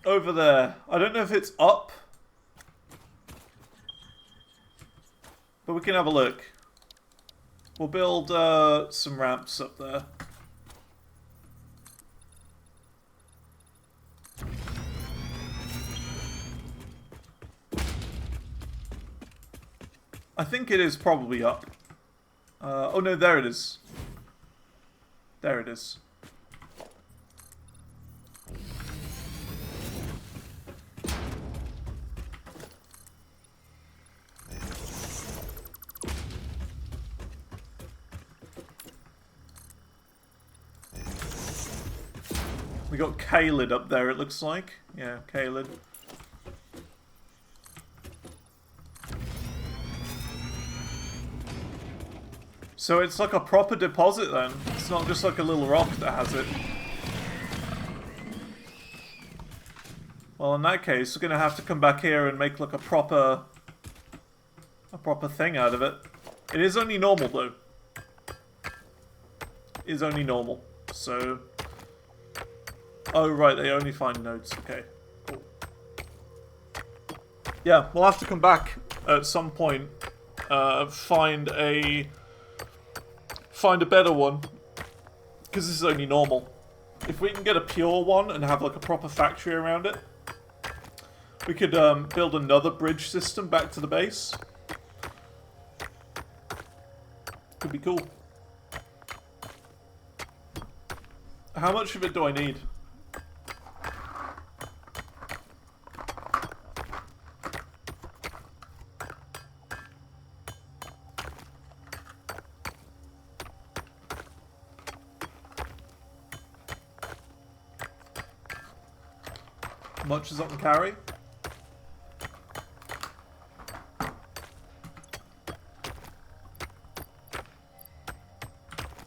Over there. I don't know if it's up. But we can have a look. We'll build some ramps up there. I think it is probably up. Oh no, there it is. There it is. We got Kaled up there, it looks like. Yeah, Kaled. So it's like a proper deposit then. It's not just like a little rock that has it. Well, in that case, we're gonna have to come back here and make like a proper thing out of it. It is only normal though. It is only normal. So. Oh right, they only find nodes. Okay, cool. Yeah, we'll have to come back at some point. Find a find a better one. Because this is only normal. If we can get a pure one and have like a proper factory around it, we could build another bridge system back to the base. Could be cool. How much of it do I need? Much as I can carry.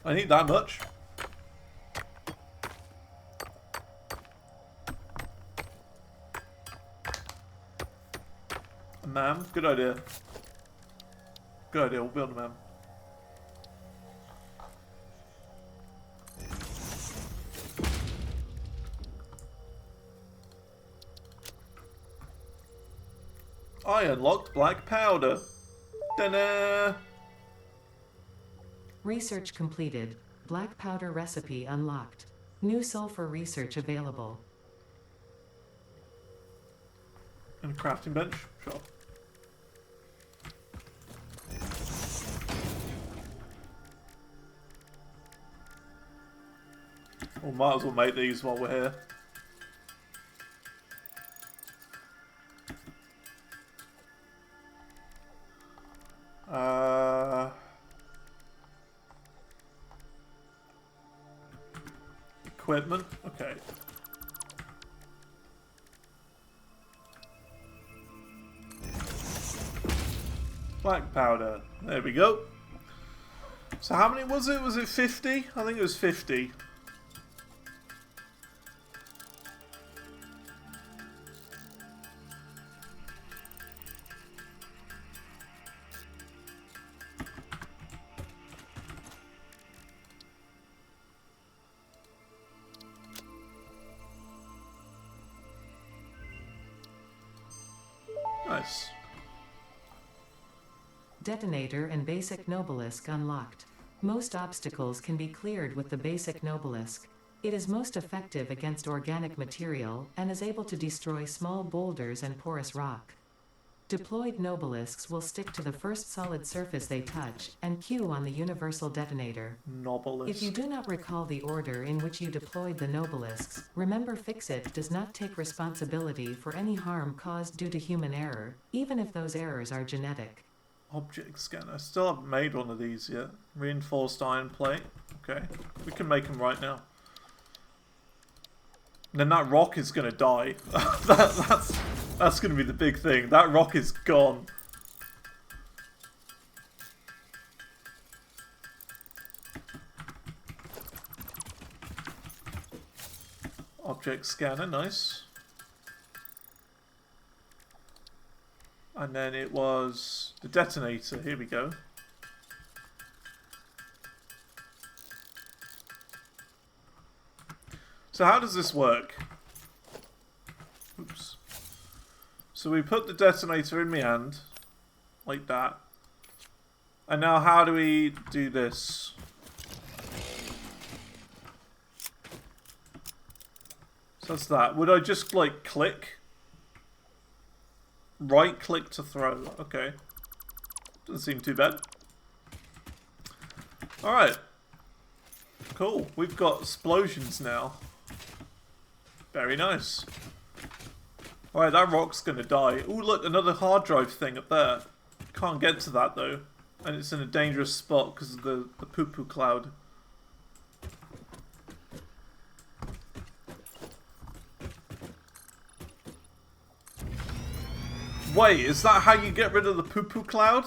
I need that much. A mam? Good idea. Good idea, we'll build a mam. I unlocked black powder. Ta-da! Research completed. Black powder recipe unlocked. New sulfur research available. And a crafting bench? Sure. We might as well make these while we're here. Equipment? Okay. Black powder. There we go. So how many was it? Was it 50? I think it was 50. Nice. Detonator and basic Nobelisk unlocked. Most obstacles can be cleared with the basic Nobelisk. It is most effective against organic material and is able to destroy small boulders and porous rock. Deployed Nobelisks will stick to the first solid surface they touch and queue on the universal detonator. Nobelisk. If you do not recall the order in which you deployed the Nobelisks, remember Fixit does not take responsibility for any harm caused due to human error, even if those errors are genetic. Object scanner. Still haven't made one of these yet. Reinforced iron plate. Okay. We can make them right now. And then that rock is going to die. That's going to be the big thing. That rock is gone. Object scanner, nice. And then it was the detonator. Here we go. So how does this work? Oops. So we put the detonator in my hand, like that. And now how do we do this? So that's that. Would I just like click? Right click to throw. Okay. Doesn't seem too bad. Alright. Cool. We've got explosions now. Very nice. Alright, that rock's gonna die. Ooh, look, another hard drive thing up there. Can't get to that though. And it's in a dangerous spot because of the poo-poo cloud. Wait, is that how you get rid of the poo-poo cloud?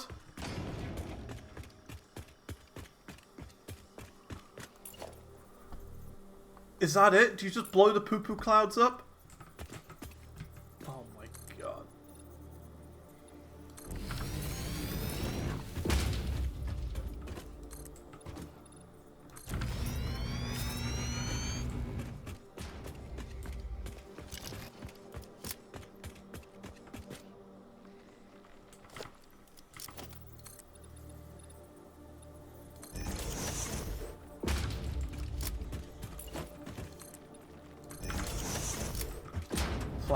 Is that it? Do you just blow the poo-poo clouds up? Oh my god.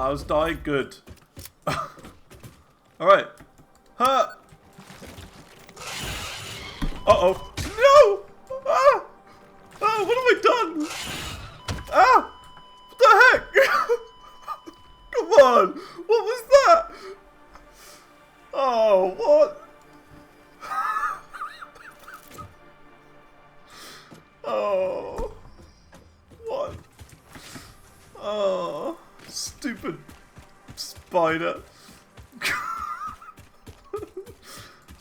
Flowers die? Good. Alright. Huh! Uh-oh. No! Ah! Ah, what have I done? Ah! What the heck? Come on! What was that? Oh, what? Oh. What? Oh. Stupid spider.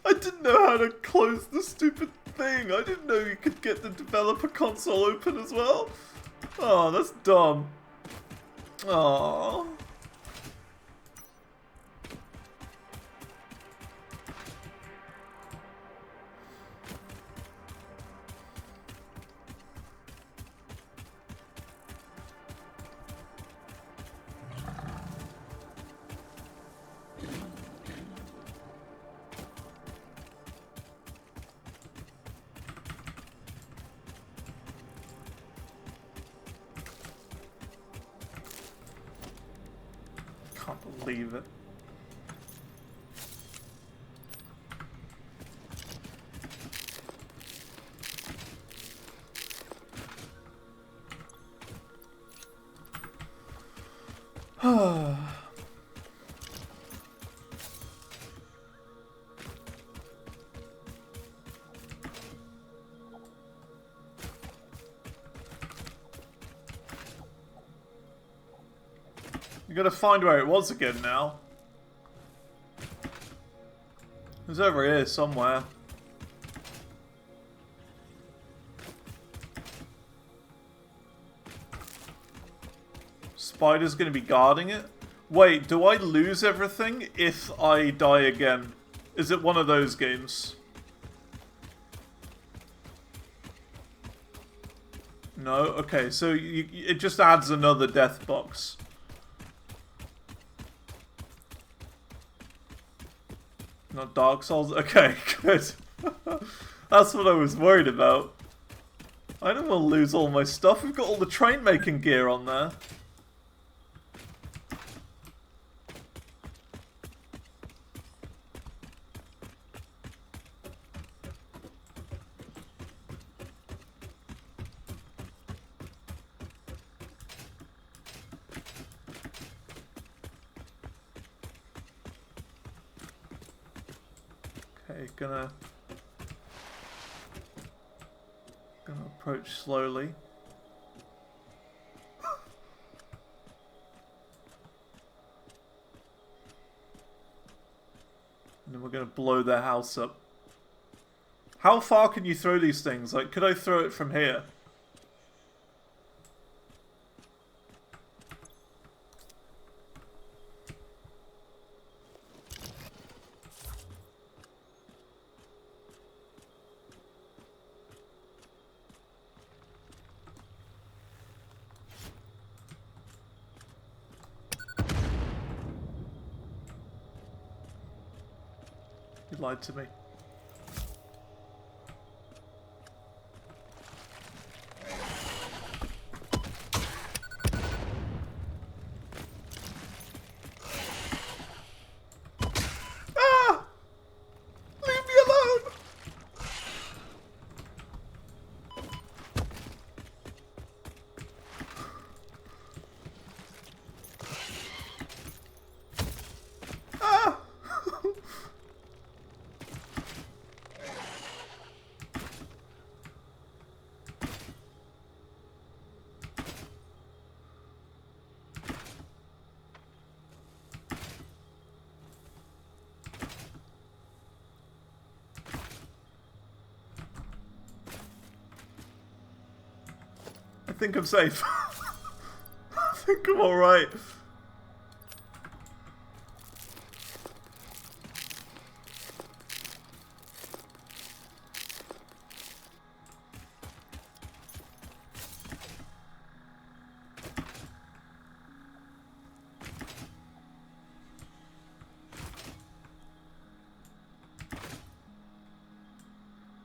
I didn't know how to close the stupid thing. I didn't know you could get the developer console open as well. Oh, that's dumb. Oh. Can't believe it. You gotta find where it was again now. It was over here somewhere. Spider's gonna be guarding it? Wait, do I lose everything if I die again? Is it one of those games? No? Okay, so it just adds another death box. Not Dark Souls? Okay, good. That's what I was worried about. I don't want to lose all my stuff. We've got all the train making gear on there. Okay, gonna approach slowly. And then we're gonna blow their house up. How far can you throw these things? Like, could I throw it from here? You lied to me. Ah! Leave me alone! Ah! I think I'm safe. I think I'm alright.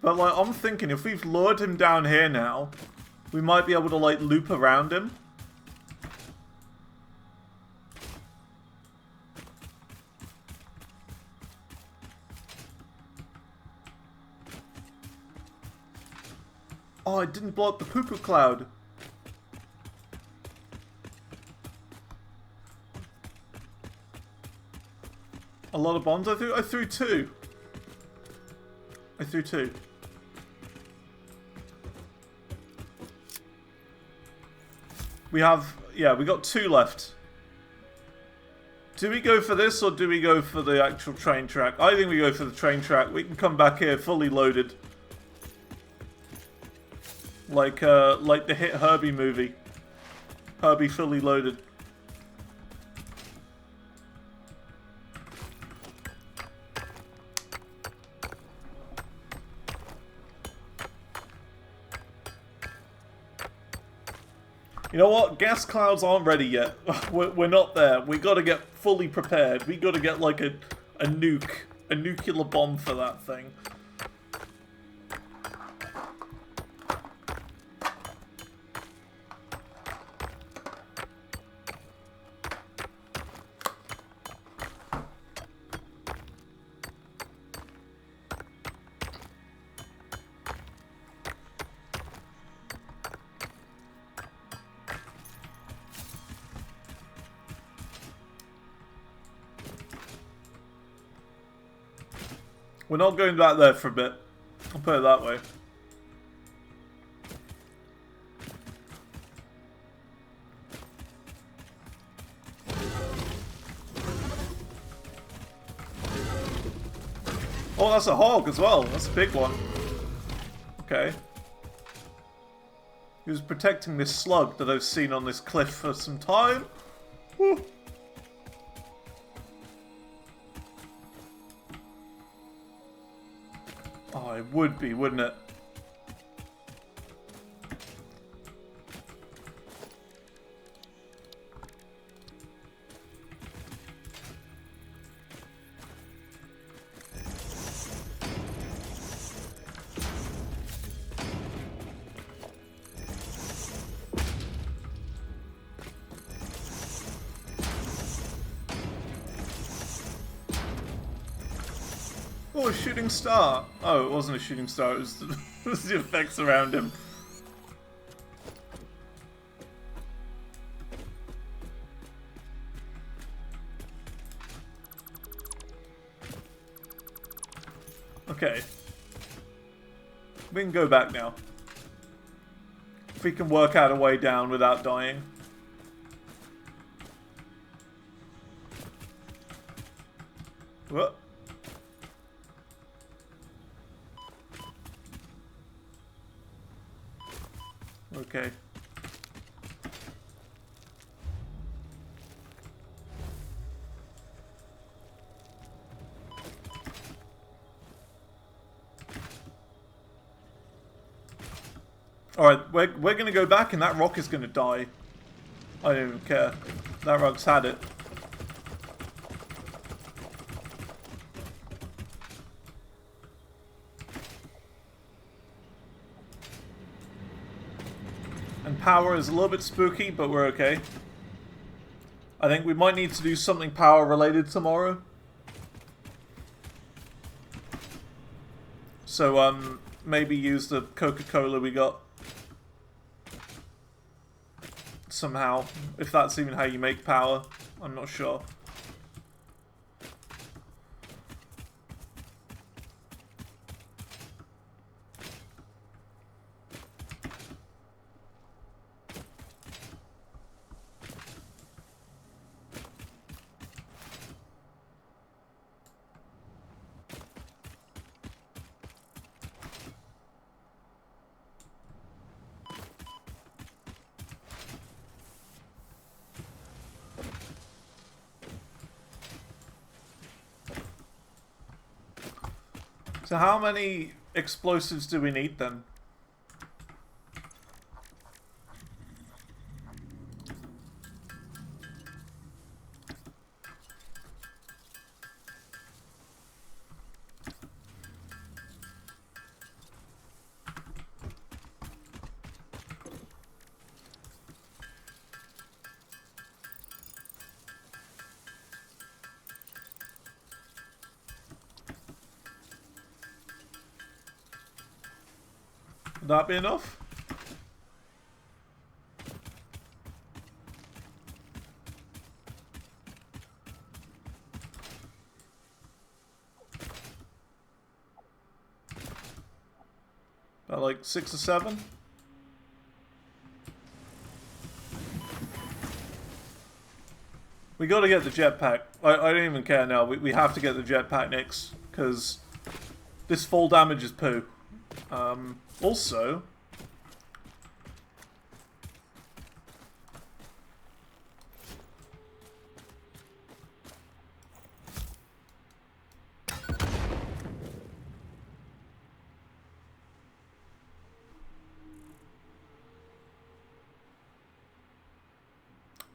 But like, I'm thinking if we've lured him down here now, we might be able to like loop around him. Oh, I didn't blow up the poo-poo cloud. A lot of bombs I threw? I threw 2. I threw 2. We have... Yeah, we got 2 left. Do we go for this or do we go for the actual train track? I think we go for the train track. We can come back here fully loaded. Like the hit Herbie movie. Herbie fully loaded. You know what? Gas clouds aren't ready yet. We're not there. We gotta get fully prepared. We gotta get like a nuke. A nuclear bomb for that thing. We're not going back there for a bit. I'll put it that way. Oh, that's a hog as well. That's a big one. Okay. He was protecting this slug that I've seen on this cliff for some time. Woo. Oh, it would be, wouldn't it? Oh, a shooting star! Oh, it wasn't a shooting star, it was it was the effects around him. Okay. We can go back now. If we can work out a way down without dying. What? Okay. Alright, we're gonna go back and that rock is gonna die. I don't even care. That rock's had it. And power is a little bit spooky, but we're okay. I think we might need to do something power related tomorrow. So, maybe use the Coca-Cola we got. Somehow. If that's even how you make power. I'm not sure. So how many explosives do we need then? Would that be enough? About like 6 or 7? We gotta get the jetpack. I don't even care now. We have to get the jetpack next, because this fall damage is poo. Also...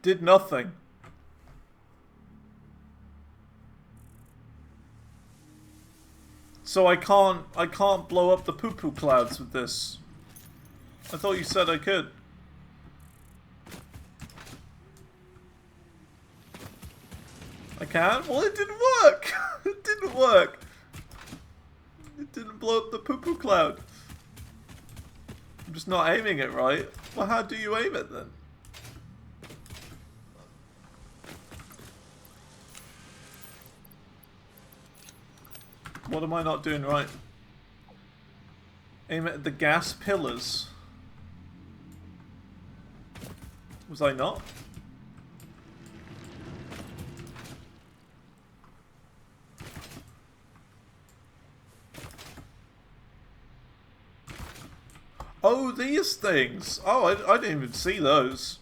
did nothing. So I can't blow up the poo-poo clouds with this. I thought you said I could. I can? Well, it didn't work! It didn't work! It didn't blow up the poo-poo cloud. I'm just not aiming it right. Well, how do you aim it then? What am I not doing right? Aim at the gas pillars. Was I not? Oh, these things! Oh, I didn't even see those.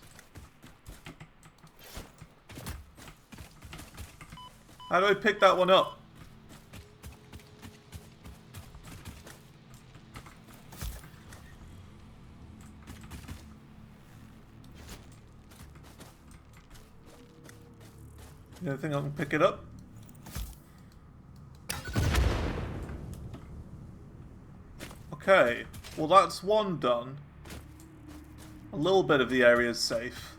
How do I pick that one up? You think I can pick it up? Okay, well that's one done. A little bit of the area is safe.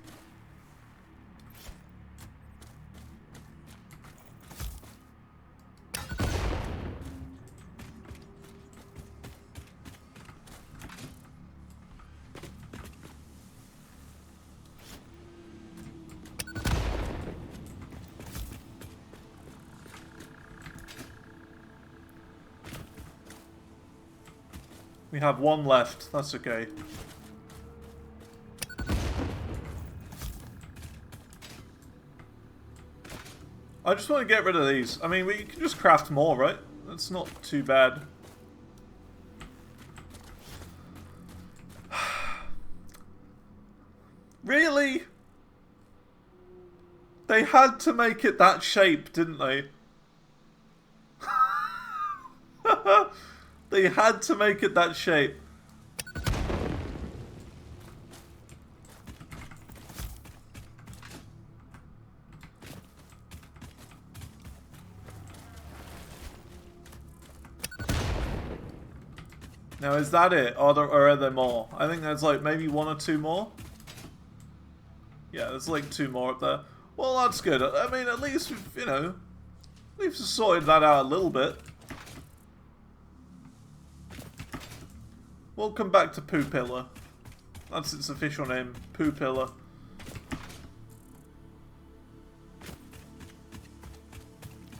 We have one left, that's okay. I just want to get rid of these. I mean, we can just craft more, right? That's not too bad. Really? They had to make it that shape, didn't they? They had to make it that shape. Now, is that it? Or are there more? I think there's like maybe 1 or 2 more. Yeah, there's like 2 more up there. Well, that's good. I mean, at least we've, you know, we've sorted that out a little bit. We'll come back to Poo Pillar. That's its official name, Poo Pillar.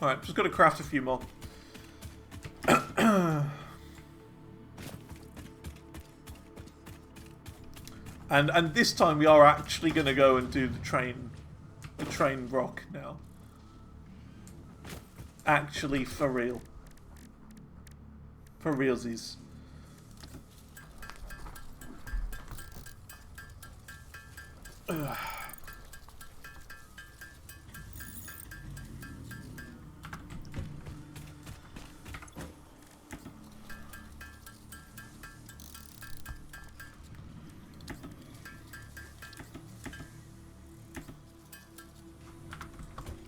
Alright, just got to craft a few more. And this time we are actually going to go and do the train rock now. Actually, for real. For realsies. Ugh.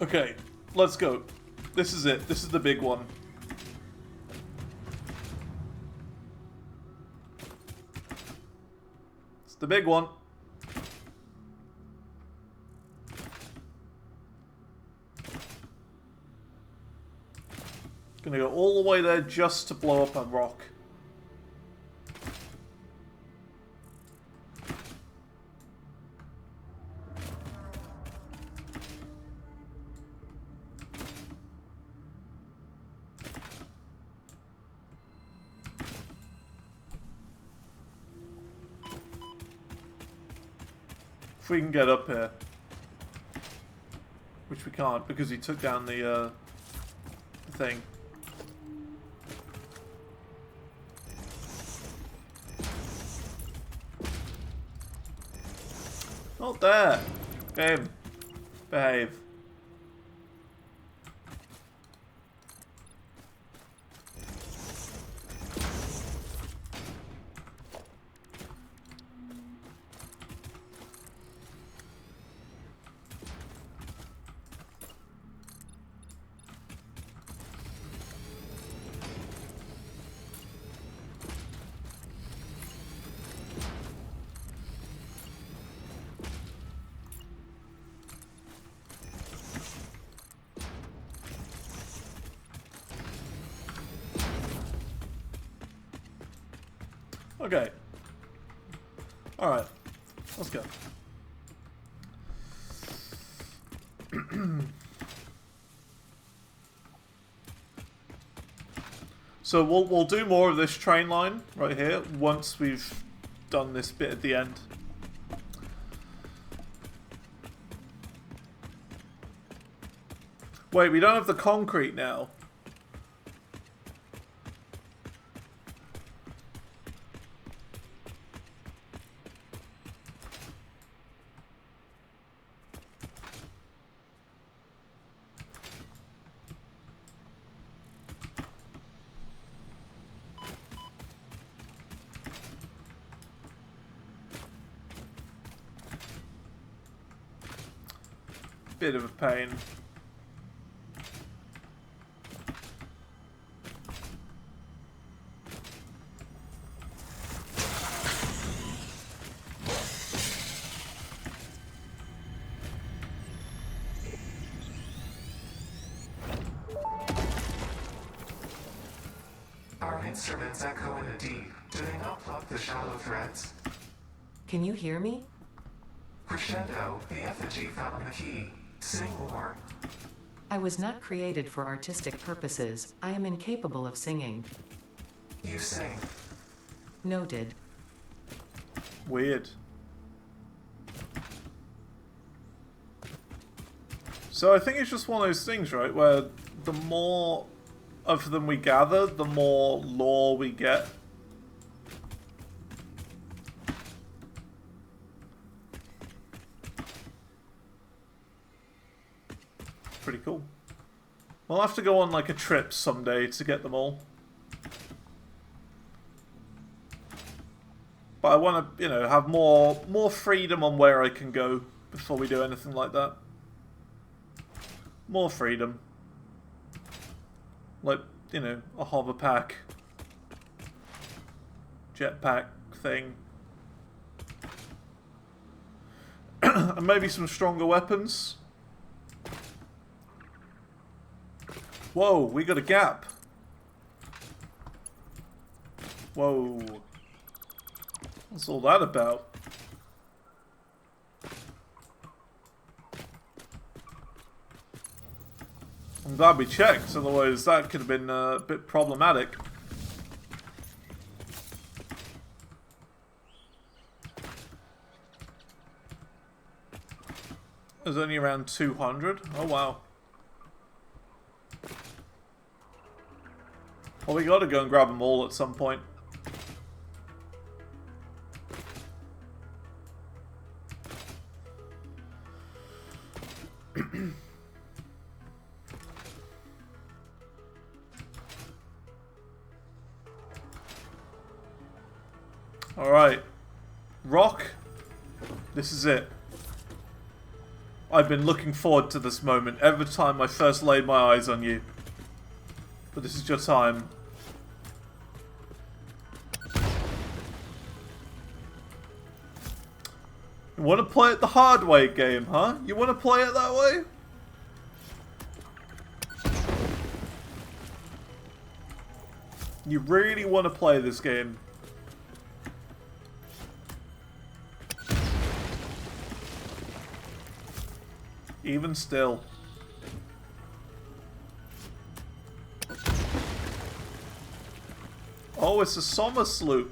Okay, let's go. This is it. This is the big one. It's the big one. Gonna go all the way there just to blow up a rock. If we can get up here. Which we can't because he took down the thing. Not there. Game. Behave. Okay. Alright. Let's go. So we'll do more of this train line right here once we've done this bit at the end. Wait, we don't have the concrete now. Bit of a pain. Our instruments echo in the deep. Do they not pluck the shallow threads? Can you hear me? Crescendo, the effigy found the key. Sing more. I was not created for artistic purposes. I am incapable of singing. You sing. Noted. Weird. So I think it's just one of those things, right, where the more of them we gather, the more lore we get. Pretty cool. We'll have to go on like a trip someday to get them all. But I want to, you know, have more freedom on where I can go before we do anything like that. More freedom. Like, you know, a hover pack. Jetpack thing. And maybe some stronger weapons. Whoa, we got a gap. Whoa. What's all that about? I'm glad we checked, otherwise that could have been a bit problematic. There's only around 200. Oh wow. Well, we gotta go and grab them all at some point. Alright. Rock, this is it. I've been looking forward to this moment every time I first laid my eyes on you. But this is your time. You want to play it the hard way, game, huh? You want to play it that way? You really want to play this game? Even still. Oh, it's a summer sloop.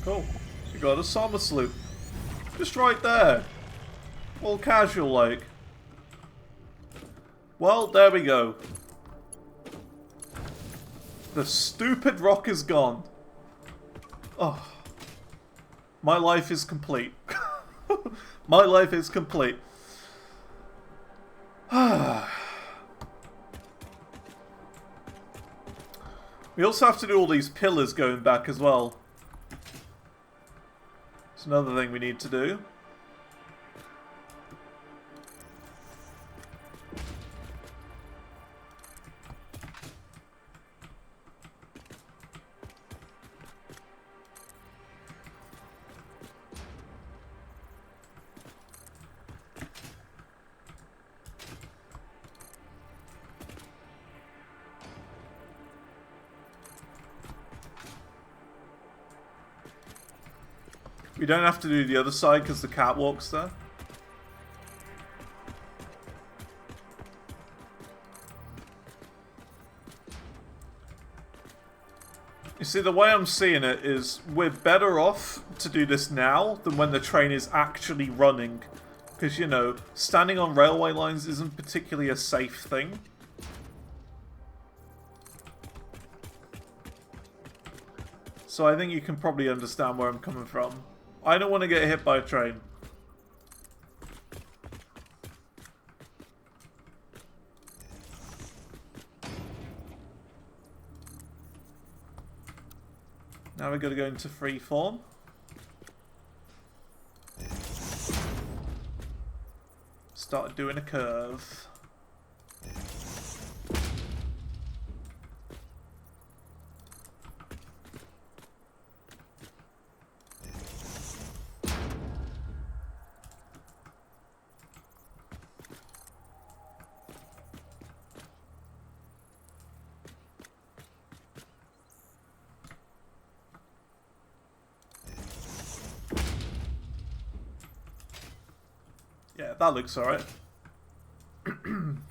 Cool. You got a summer sloop. Just right there. All casual like. Well, there we go. The stupid rock is gone. Oh. My life is complete. My life is complete. We also have to do all these pillars going back as well. It's another thing we need to do. We don't have to do the other side because the catwalk's there. You see, the way I'm seeing it is we're better off to do this now than when the train is actually running. Because, you know, standing on railway lines isn't particularly a safe thing. So I think you can probably understand where I'm coming from. I don't want to get hit by a train. Now we're going to go into free form. Start doing a curve. Yeah, that looks alright. I'm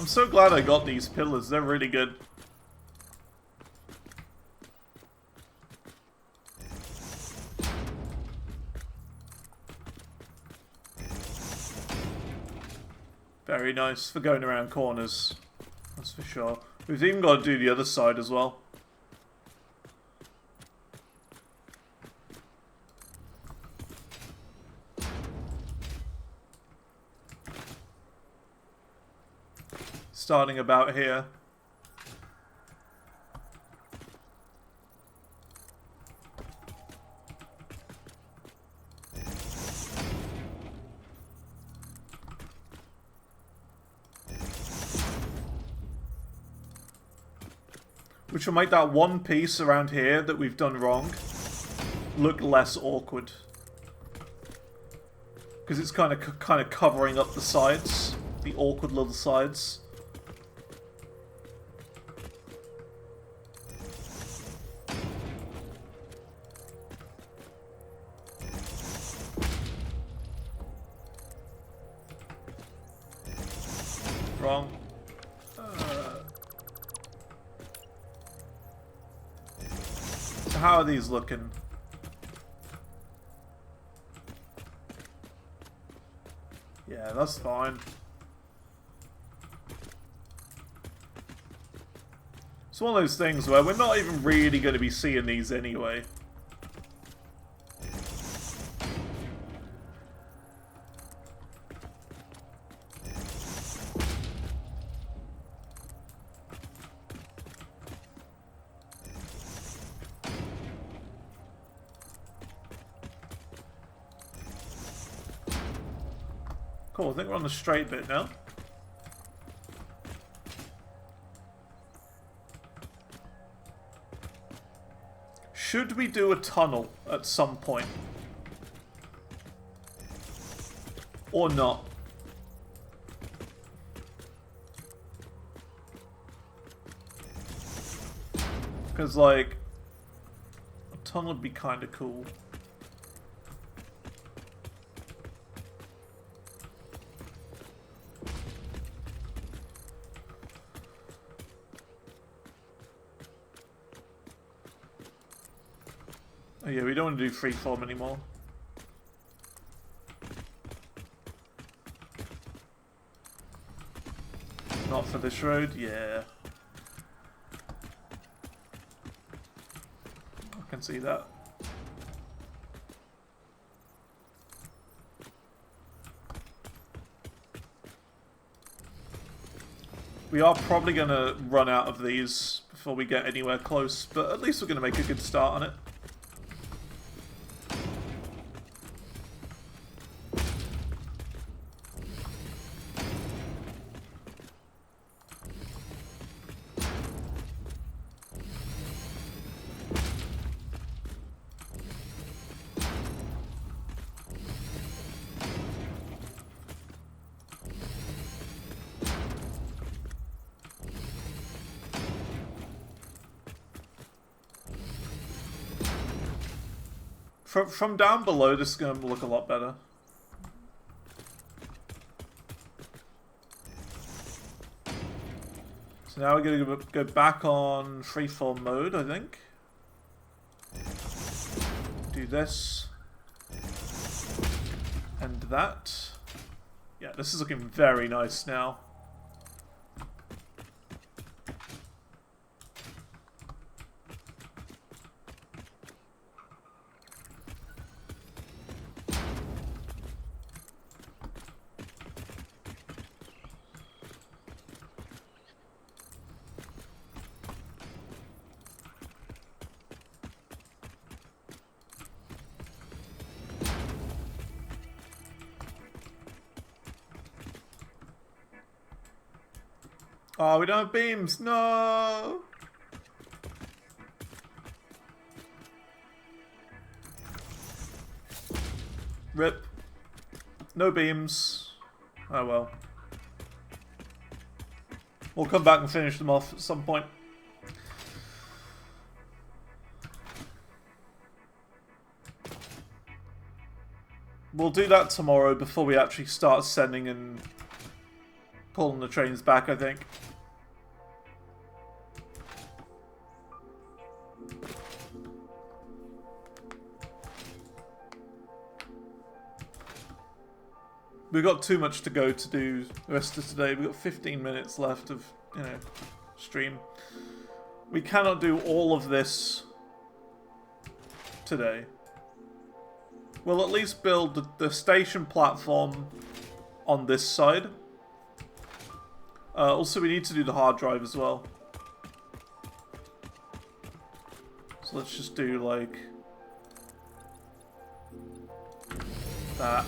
so glad I got these pillars, they're really good. Very nice for going around corners, that's for sure. We've even got to do the other side as well. Starting about here. Which will make that one piece around here that we've done wrong look less awkward. Because it's kind of covering up the sides, the awkward little sides. Wrong. So how are these looking? Yeah, that's fine. It's one of those things where we're not even really going to be seeing these anyway. Cool, I think we're on the straight bit now. Should we do a tunnel at some point? Or not? Because, like, a tunnel would be kind of cool. Oh yeah, we don't want to do freeform anymore. Not for this road, yeah. I can see that. We are probably going to run out of these before we get anywhere close, but at least we're going to make a good start on it. From down below, this is going to look a lot better. So now we're going to go back on freeform mode, I think. Do this. And that. Yeah, this is looking very nice now. Oh, we don't have beams. No. Rip. No beams. Oh well. We'll come back and finish them off at some point. We'll do that tomorrow before we actually start sending and pulling the trains back, I think. We've got too much to go to do the rest of today. We've got 15 minutes left of, stream. We cannot do all of this today. We'll at least build the station platform on this side. Also, we need to do the hard drive as well. So let's just do, like, that.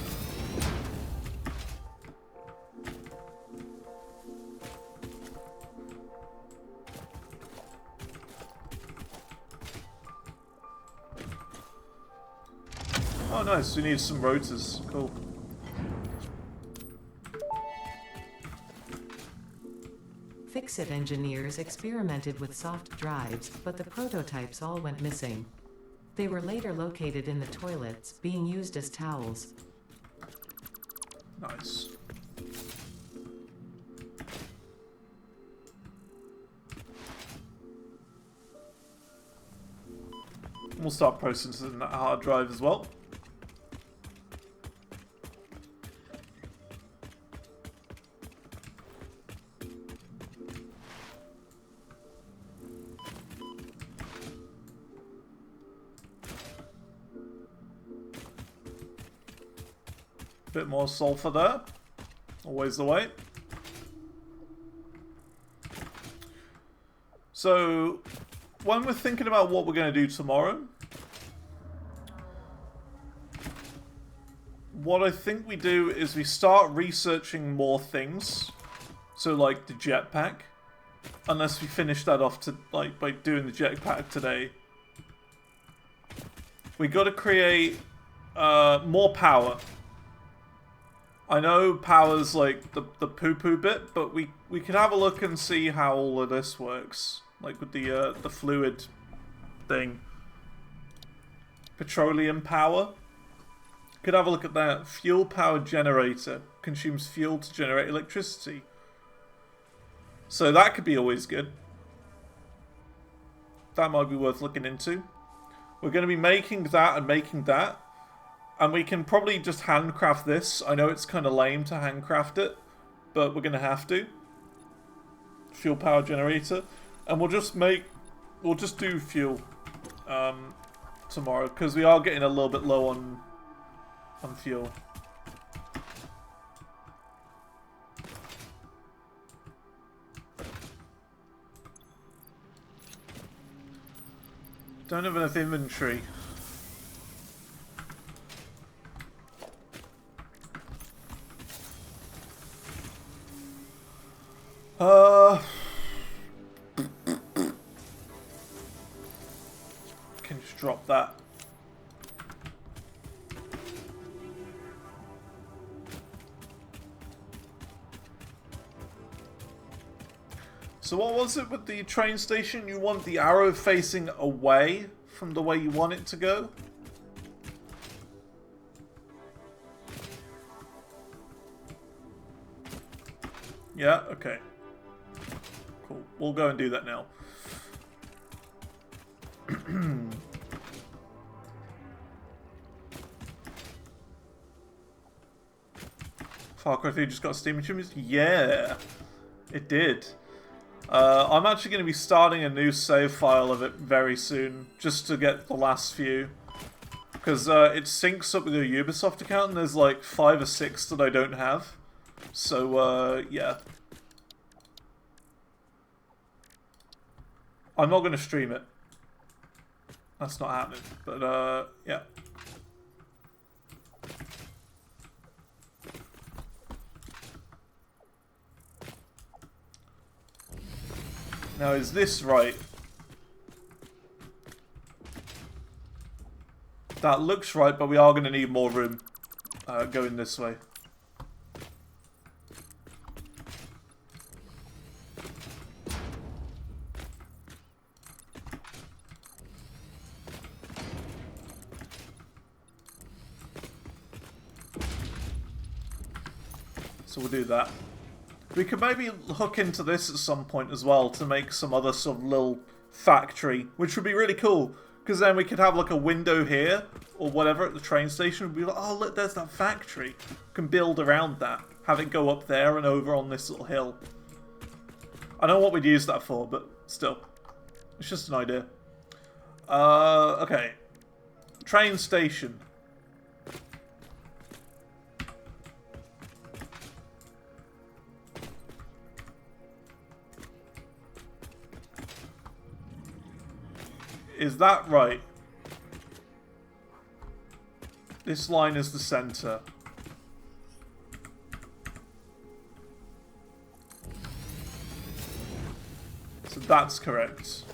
Oh, nice. We need some rotors. Cool. Fix-It engineers experimented with soft drives, but the prototypes all went missing. They were later located in the toilets, being used as towels. Nice. We'll start processing that hard drive as well. Bit more sulfur there. Always the way. So, when we're thinking about what we're going to do tomorrow, what I think we do is we start researching more things. So, like the jetpack. Unless we finish that off to, like, by doing the jetpack today. We got to create more power. I know power's like the poo-poo bit, but we could have a look and see how all of this works. Like with the fluid thing. Petroleum power. Could have a look at that. Fuel power generator. Consumes fuel to generate electricity. So that could be always good. That might be worth looking into. We're going to be making that and making that. And we can probably just handcraft this. I know it's kind of lame to handcraft it, but we're going to have to. Fuel power generator. And we'll just do fuel tomorrow, because we are getting a little bit low on fuel. Don't have enough inventory. Can just drop that. So what was it with the train station? You want the arrow facing away from the way you want it to go? Yeah, okay. Cool. We'll go and do that now. Far Cry 3 just got Steam achievements? Yeah, it did. I'm actually going to be starting a new save file of it very soon, just to get the last few. Because it syncs up with your Ubisoft account, and there's like 5 or 6 that I don't have. So, yeah. I'm not going to stream it. That's not happening. But, yeah. Now, is this right? That looks right, but we are going to need more room going this way. So we'll do that. We could maybe hook into this at some point as well to make some other sort of little factory, which would be really cool. Because then we could have like a window here, or whatever, at the train station. We'd be like, oh look, there's that factory. We can build around that. Have it go up there and over on this little hill. I don't know what we'd use that for, but still. It's just an idea. Okay. Train station. Is that right? This line is the center. So that's correct.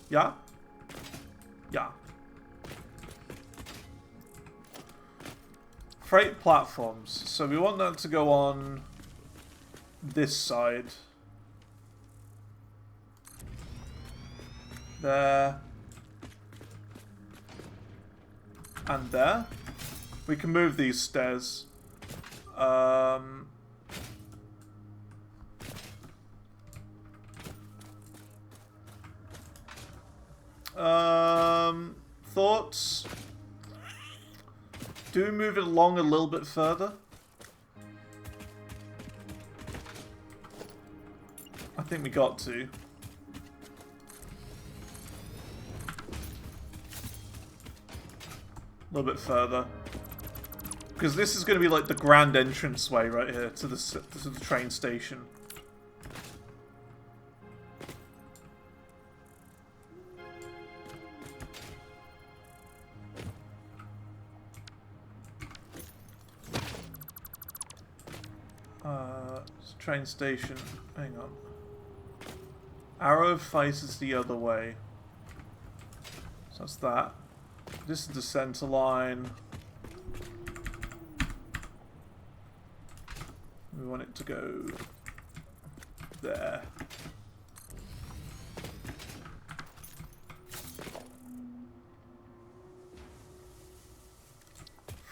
Yeah? Yeah. Freight platforms. So we want that to go on this side. There. And there. We can move these stairs. Thoughts? Do we move it along a little bit further? I think we got to. A little bit further, because this is going to be like the grand entrance way right here to the train station. Train station. Hang on. Arrow faces the other way. So that's that. This is the center line. We want it to go there.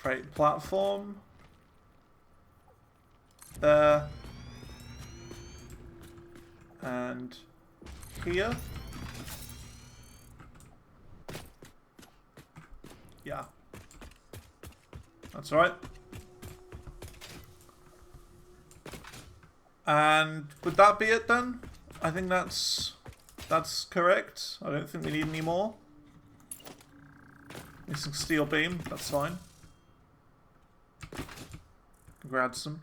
Freight platform. There. And here. Yeah. That's right. And would that be it then? I think that's correct. I don't think we need any more. Missing steel beam, that's fine. Grab some.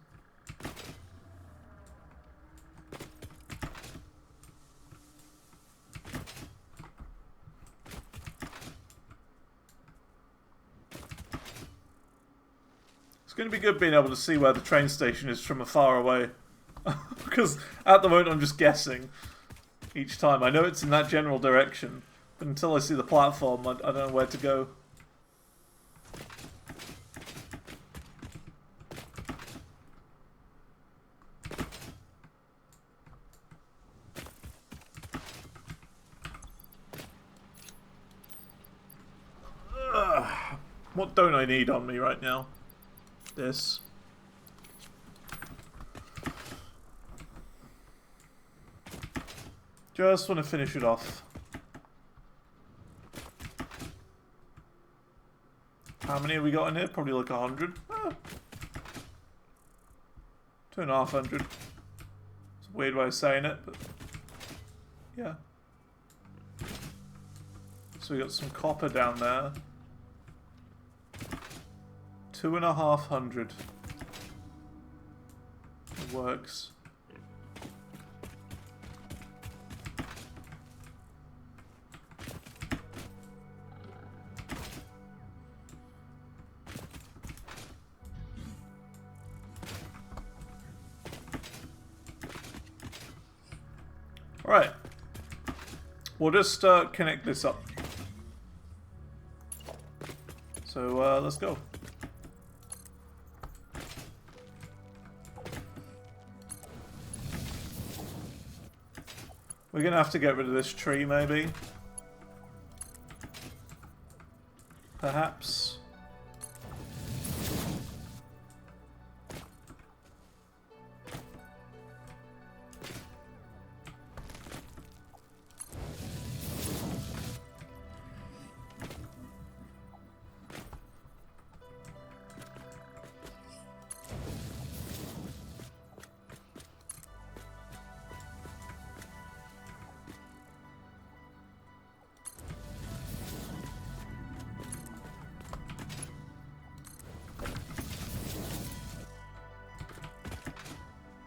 It's going to be good being able to see where the train station is from afar away. Because at the moment I'm just guessing each time. I know it's in that general direction, but until I see the platform, I don't know where to go. What don't I need on me right now? This. Just want to finish it off. How many have we got in here? Probably like 100. 2,500. It's a weird way of saying it, but yeah. So we got some copper down there. 2,500. It works. Alright. We'll just connect this up. So let's go. We're gonna have to get rid of this tree, maybe. Perhaps.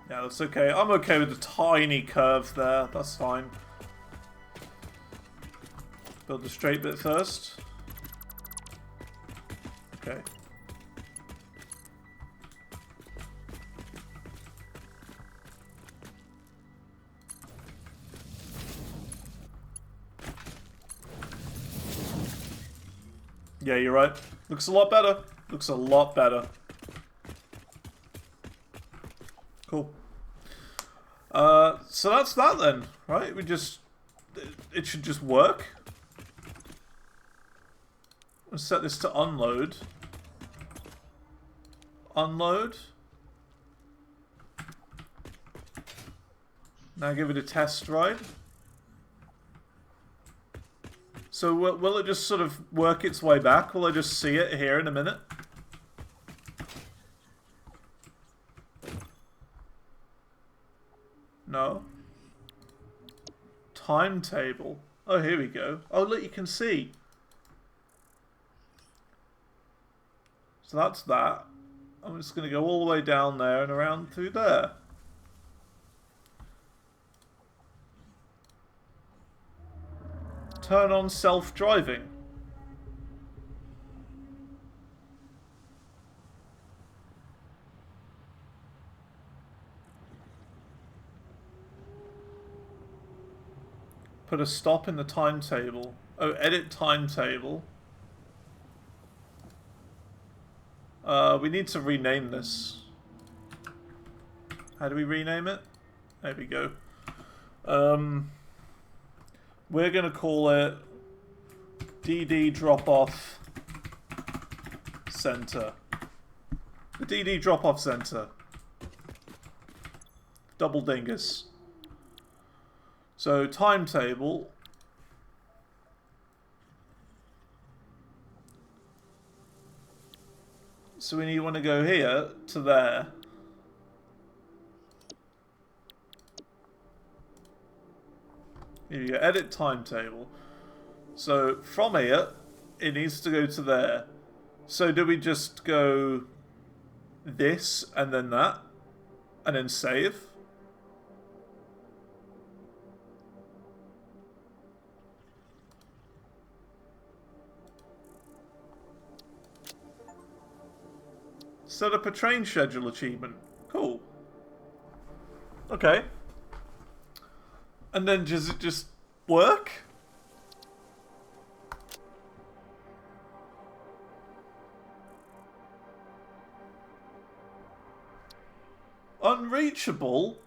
Yeah, that's okay. I'm okay with the tiny curve there. That's fine. Build the straight bit first. Okay. Yeah, you're right. Looks a lot better. Looks a lot better. Cool. So that's that then, right? It should just work. Let's set this to unload. Unload. Now give it a test ride. So will it just sort of work its way back? Will I just see it here in a minute? No. Timetable. Oh, here we go. Oh, look, you can see. So that's that. I'm just going to go all the way down there and around through there. Turn on self-driving. Put a stop in the timetable. Oh, edit timetable. We need to rename this. How do we rename it? There we go. We're going to call it DD Drop-Off Center. The DD Drop-Off Center. Double dingus. So, timetable. So we want to go here to there. Here you go, edit timetable. So from here, it needs to go to there. So do we just go this and then that? And then save? Set up a train schedule achievement. Cool. Okay. And then does it just work? Unreachable?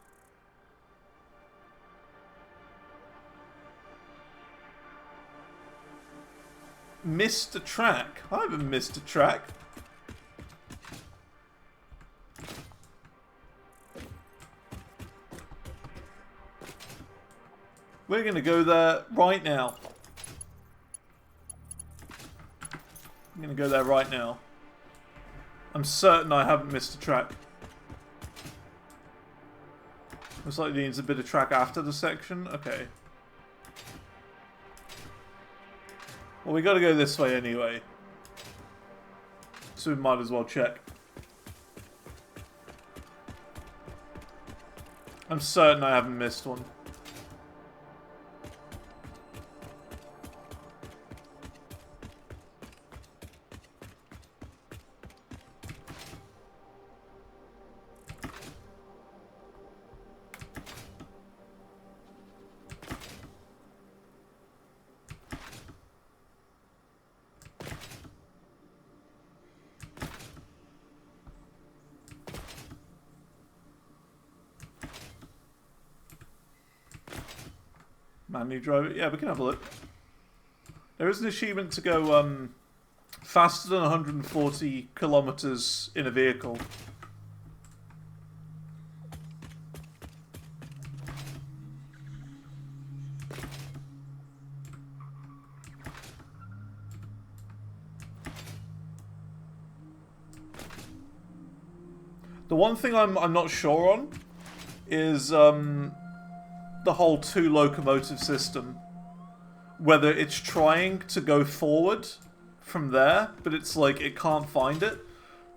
Missed a track. I haven't missed a track. We're going to go there right now. I'm going to go there right now. I'm certain I haven't missed a track. Looks like it needs a bit of track after the section. Okay. Well, we got to go this way anyway. So we might as well check. I'm certain I haven't missed one. Manually drive it. Yeah, we can have a look. There is an achievement to go faster than 140 kilometers in a vehicle. The one thing I'm not sure on is the whole two locomotive system. Whether it's trying to go forward from there, but it's like it can't find it.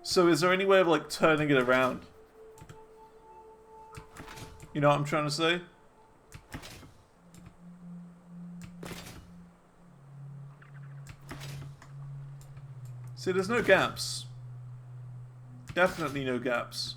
So is there any way of like turning it around? You know what I'm trying to say? See, there's no gaps. Definitely no gaps.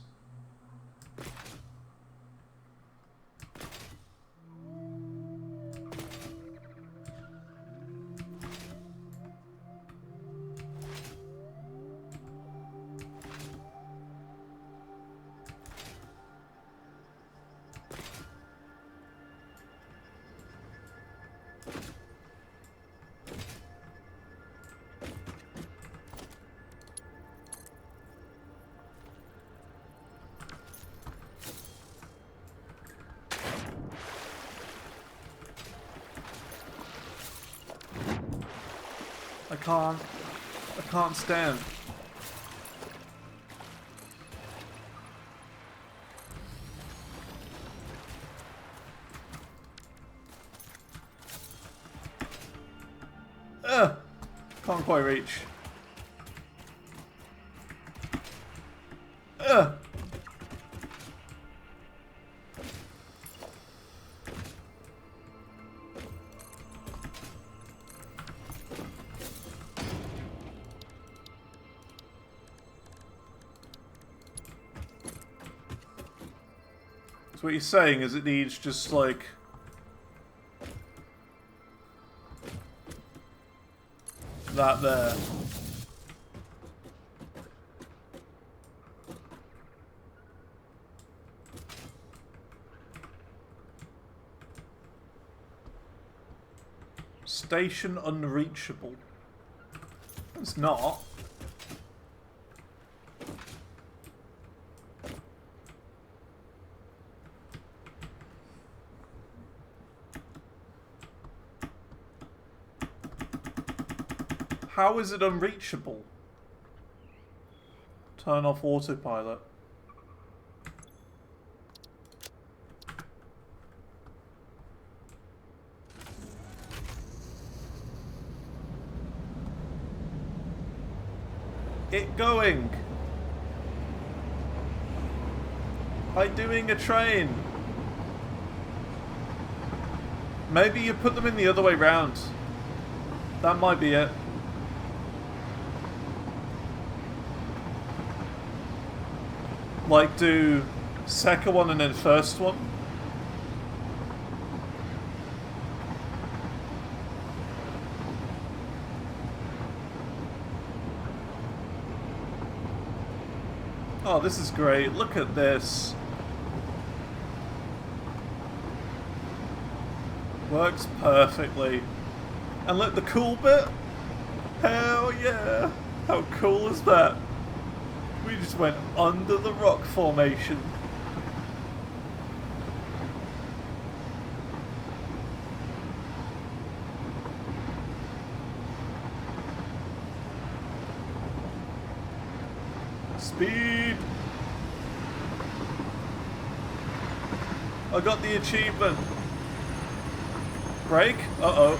I can't stand. Can't quite reach. So what you're saying is it needs just like that there. Station unreachable. It's not. How is it unreachable? Turn off autopilot. It going. By doing a train. Maybe you put them in the other way round. That might be it. Like do second one and then first one. Oh, this is great. Look at this. Works perfectly. And look, the cool bit. Hell yeah. How cool is that? We just went under the rock formation. Speed! I got the achievement. Brake? Uh-oh.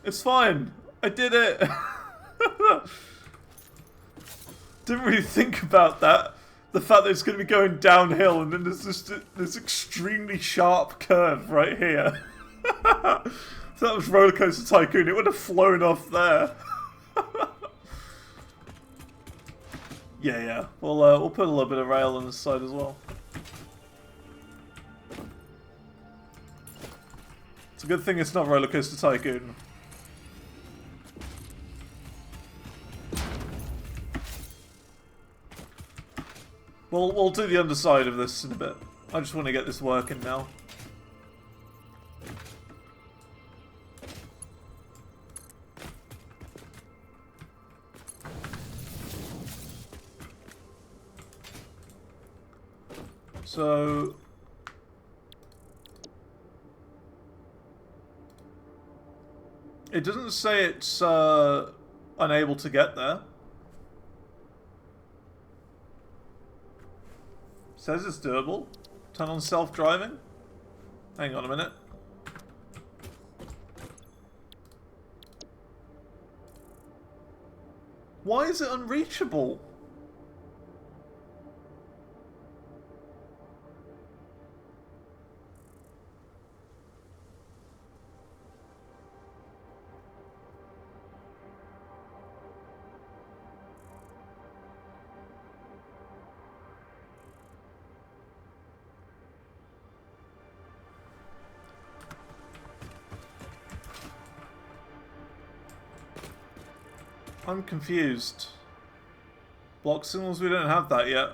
It's fine. I did it. Didn't really think about that. The fact that it's going to be going downhill and then there's just this extremely sharp curve right here. So that was Roller Coaster Tycoon. It would have flown off there. Yeah. We'll put a little bit of rail on this side as well. It's a good thing it's not Roller Coaster Tycoon. We'll do the underside of this in a bit. I just want to get this working now. So... it doesn't say it's unable to get there. Says it's doable. Turn on self-driving. Hang on a minute. Why is it unreachable? I'm confused. Block signals, we don't have that yet.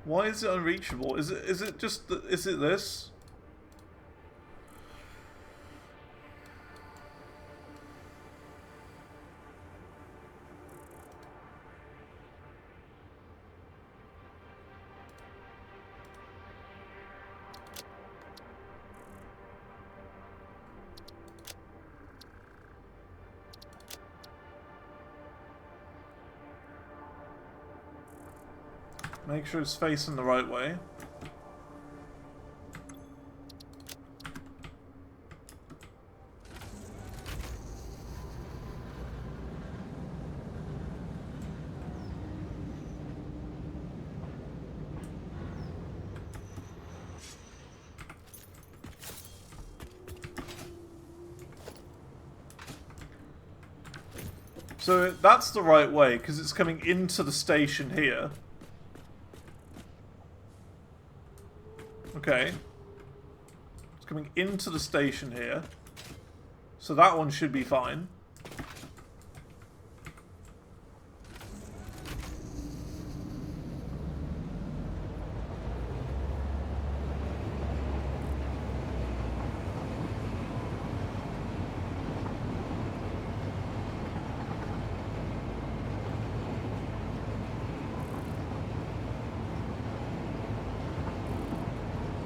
Why is it unreachable? Is it just is it this? Make sure it's facing the right way. So that's the right way, because it's coming into the station here. Okay. It's coming into the station here. So that one should be fine.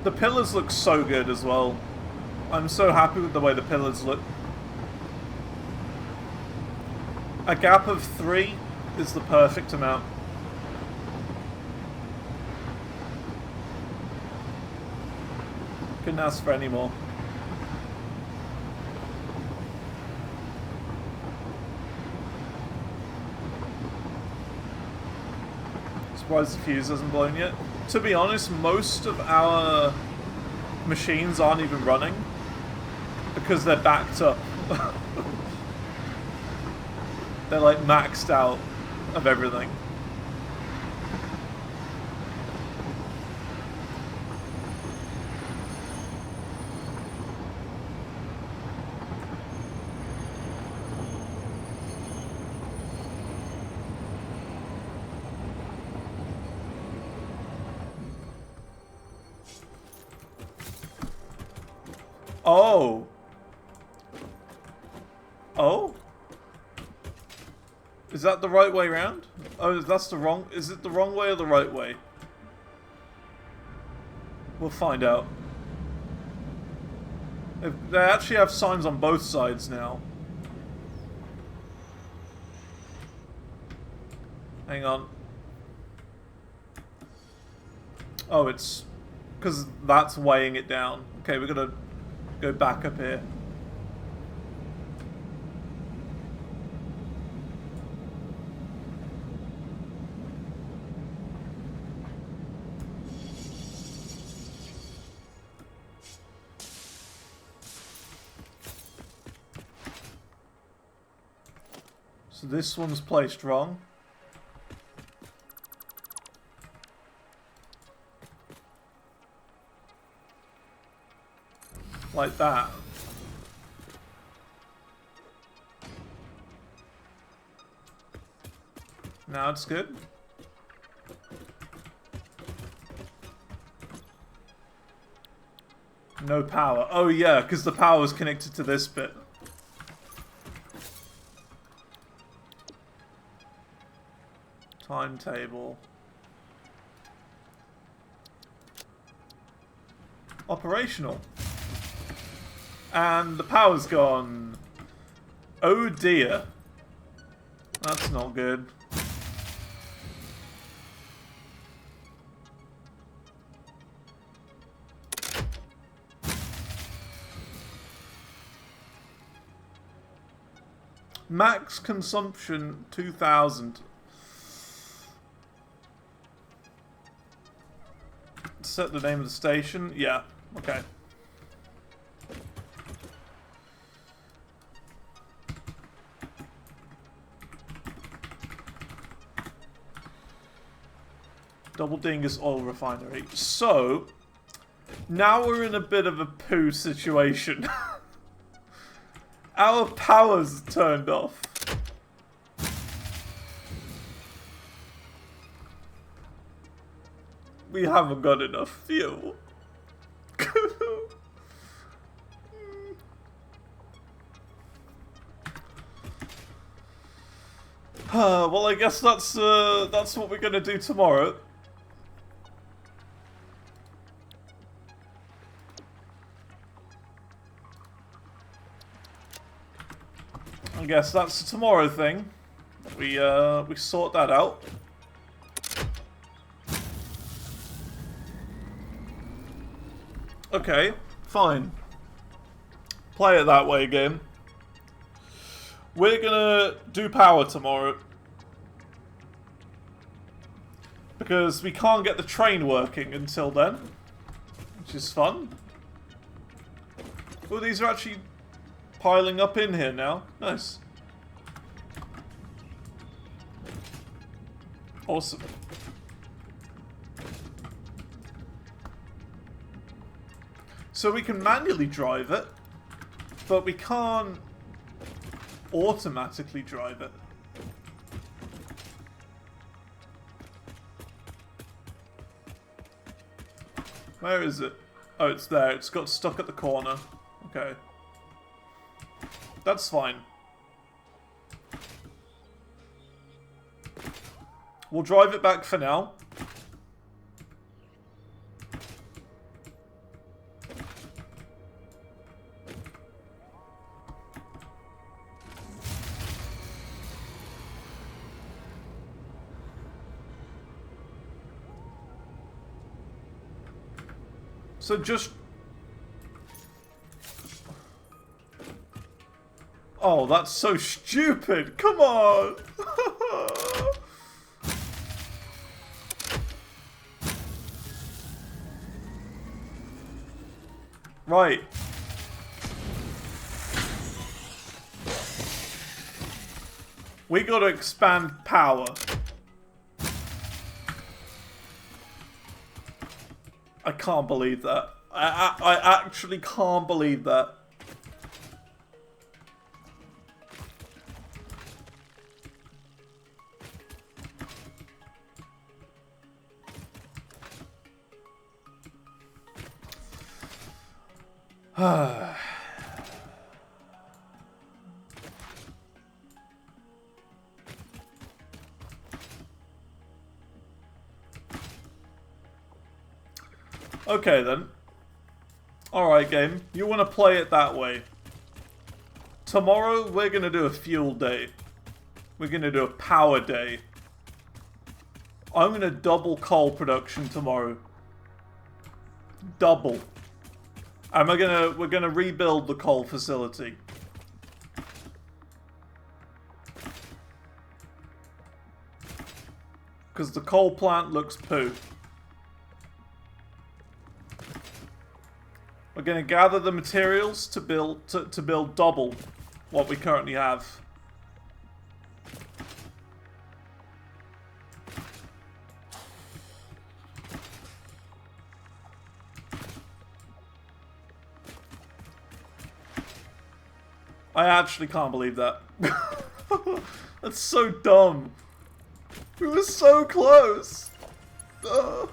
The pillars look so good as well. I'm so happy with the way the pillars look. A gap of 3 is the perfect amount. Couldn't ask for any more. Surprised the fuse hasn't blown yet. To be honest, most of our machines aren't even running because they're backed up. They're like maxed out of everything. Oh. Oh? Is that the right way round? Oh, that's the wrong... Is it the wrong way or the right way? We'll find out. They actually have signs on both sides now. Hang on. Oh, it's... because that's weighing it down. Okay, we're gonna go back up here. So this one's placed wrong. Like that. Now it's good. No power. Oh yeah, because the power is connected to this bit. Timetable. Operational. And the power's gone. Oh dear. That's not good. Max consumption 2000. Set the name of the station. Yeah, okay. Double Dingus Oil Refinery. So, now we're in a bit of a poo situation. Our power's turned off. We haven't got enough fuel. Well, I guess that's what we're gonna do tomorrow. I guess that's a tomorrow thing. We sort that out. Okay, fine. Play it that way again. We're gonna do power tomorrow. Because we can't get the train working until then. Which is fun. Oh, these are actually piling up in here now. Nice. Awesome. So we can manually drive it, but we can't automatically drive it. Where is it? Oh, it's there. It's got stuck at the corner. Okay. That's fine. We'll drive it back for now. So just... Oh, that's so stupid! Come on! Right. We gotta expand power. I can't believe that. I actually can't believe that. Okay then. Alright game, you want to play it that way. Tomorrow we're going to do a fuel day. We're going to do a power day. I'm going to double coal production tomorrow. Double. And we're gonna rebuild the coal facility. Because the coal plant looks poo. We're gonna gather the materials to build to build double what we currently have. I actually can't believe that. That's so dumb. We were so close. Ugh.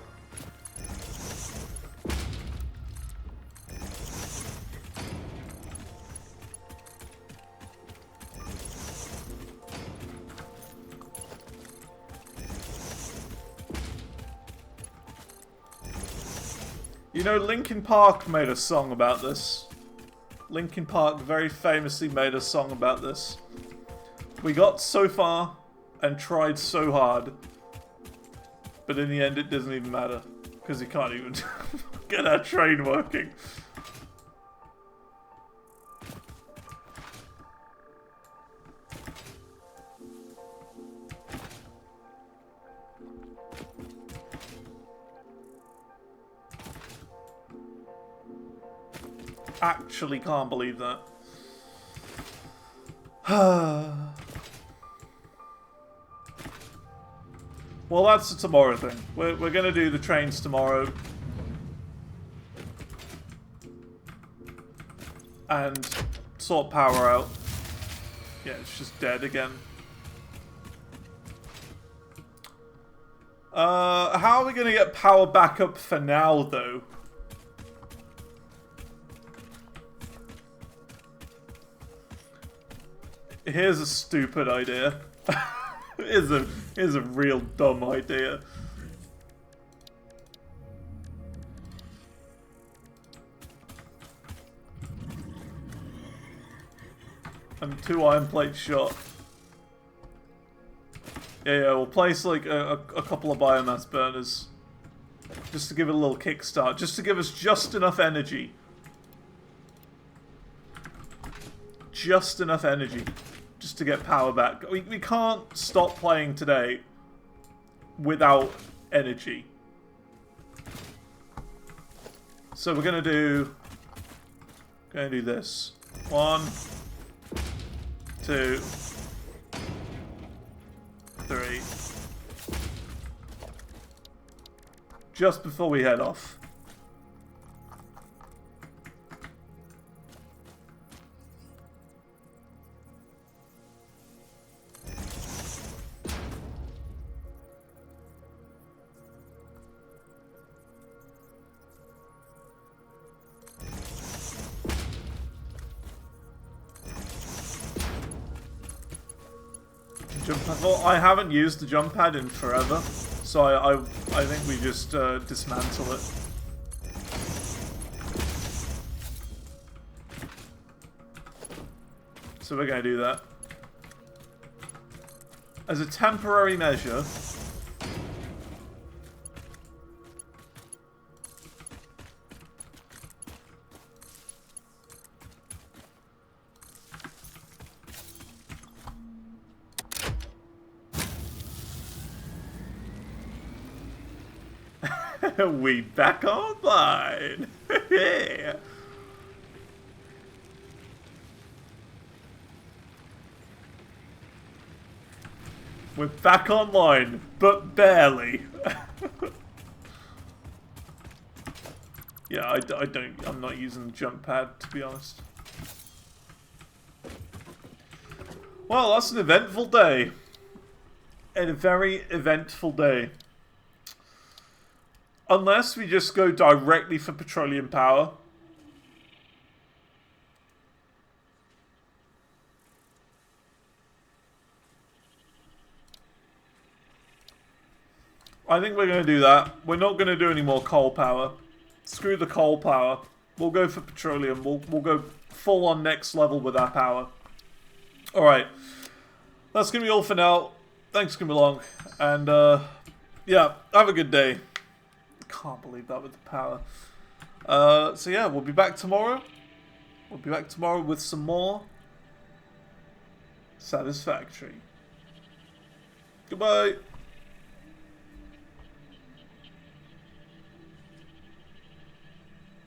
You know, Linkin Park made a song about this. Linkin Park very famously made a song about this. We got so far and tried so hard, but in the end it doesn't even matter because you can't even get our train working. Actually can't believe that. Well, that's a tomorrow thing. We're gonna do the trains tomorrow. And sort power out. Yeah, it's just dead again. How are we gonna get power back up for now, though? Here's a stupid idea. Here's a real dumb idea. I'm 2 iron plates short. Yeah, we'll place like a couple of biomass burners. Just to give it a little kickstart. Just to give us just enough energy. Just enough energy. Just to get power back. We can't stop playing today without energy. So we're gonna do this. 1, 2, 3. Just before we head off. I haven't used the jump pad in forever, so I think we just dismantle it. So we're going to do that. As a temporary measure, We back online. Yeah. We're back online, but barely. Yeah, I'm not using the jump pad, to be honest. Well, that's an eventful day. And a very eventful day. Unless we just go directly for petroleum power. I think we're going to do that. We're not going to do any more coal power. Screw the coal power. We'll go for petroleum. We'll go full on next level with our power. Alright. That's going to be all for now. Thanks for coming along. And, yeah, have a good day. Can't believe that with the power. So yeah, we'll be back tomorrow. We'll be back tomorrow with some more Satisfactory. Goodbye.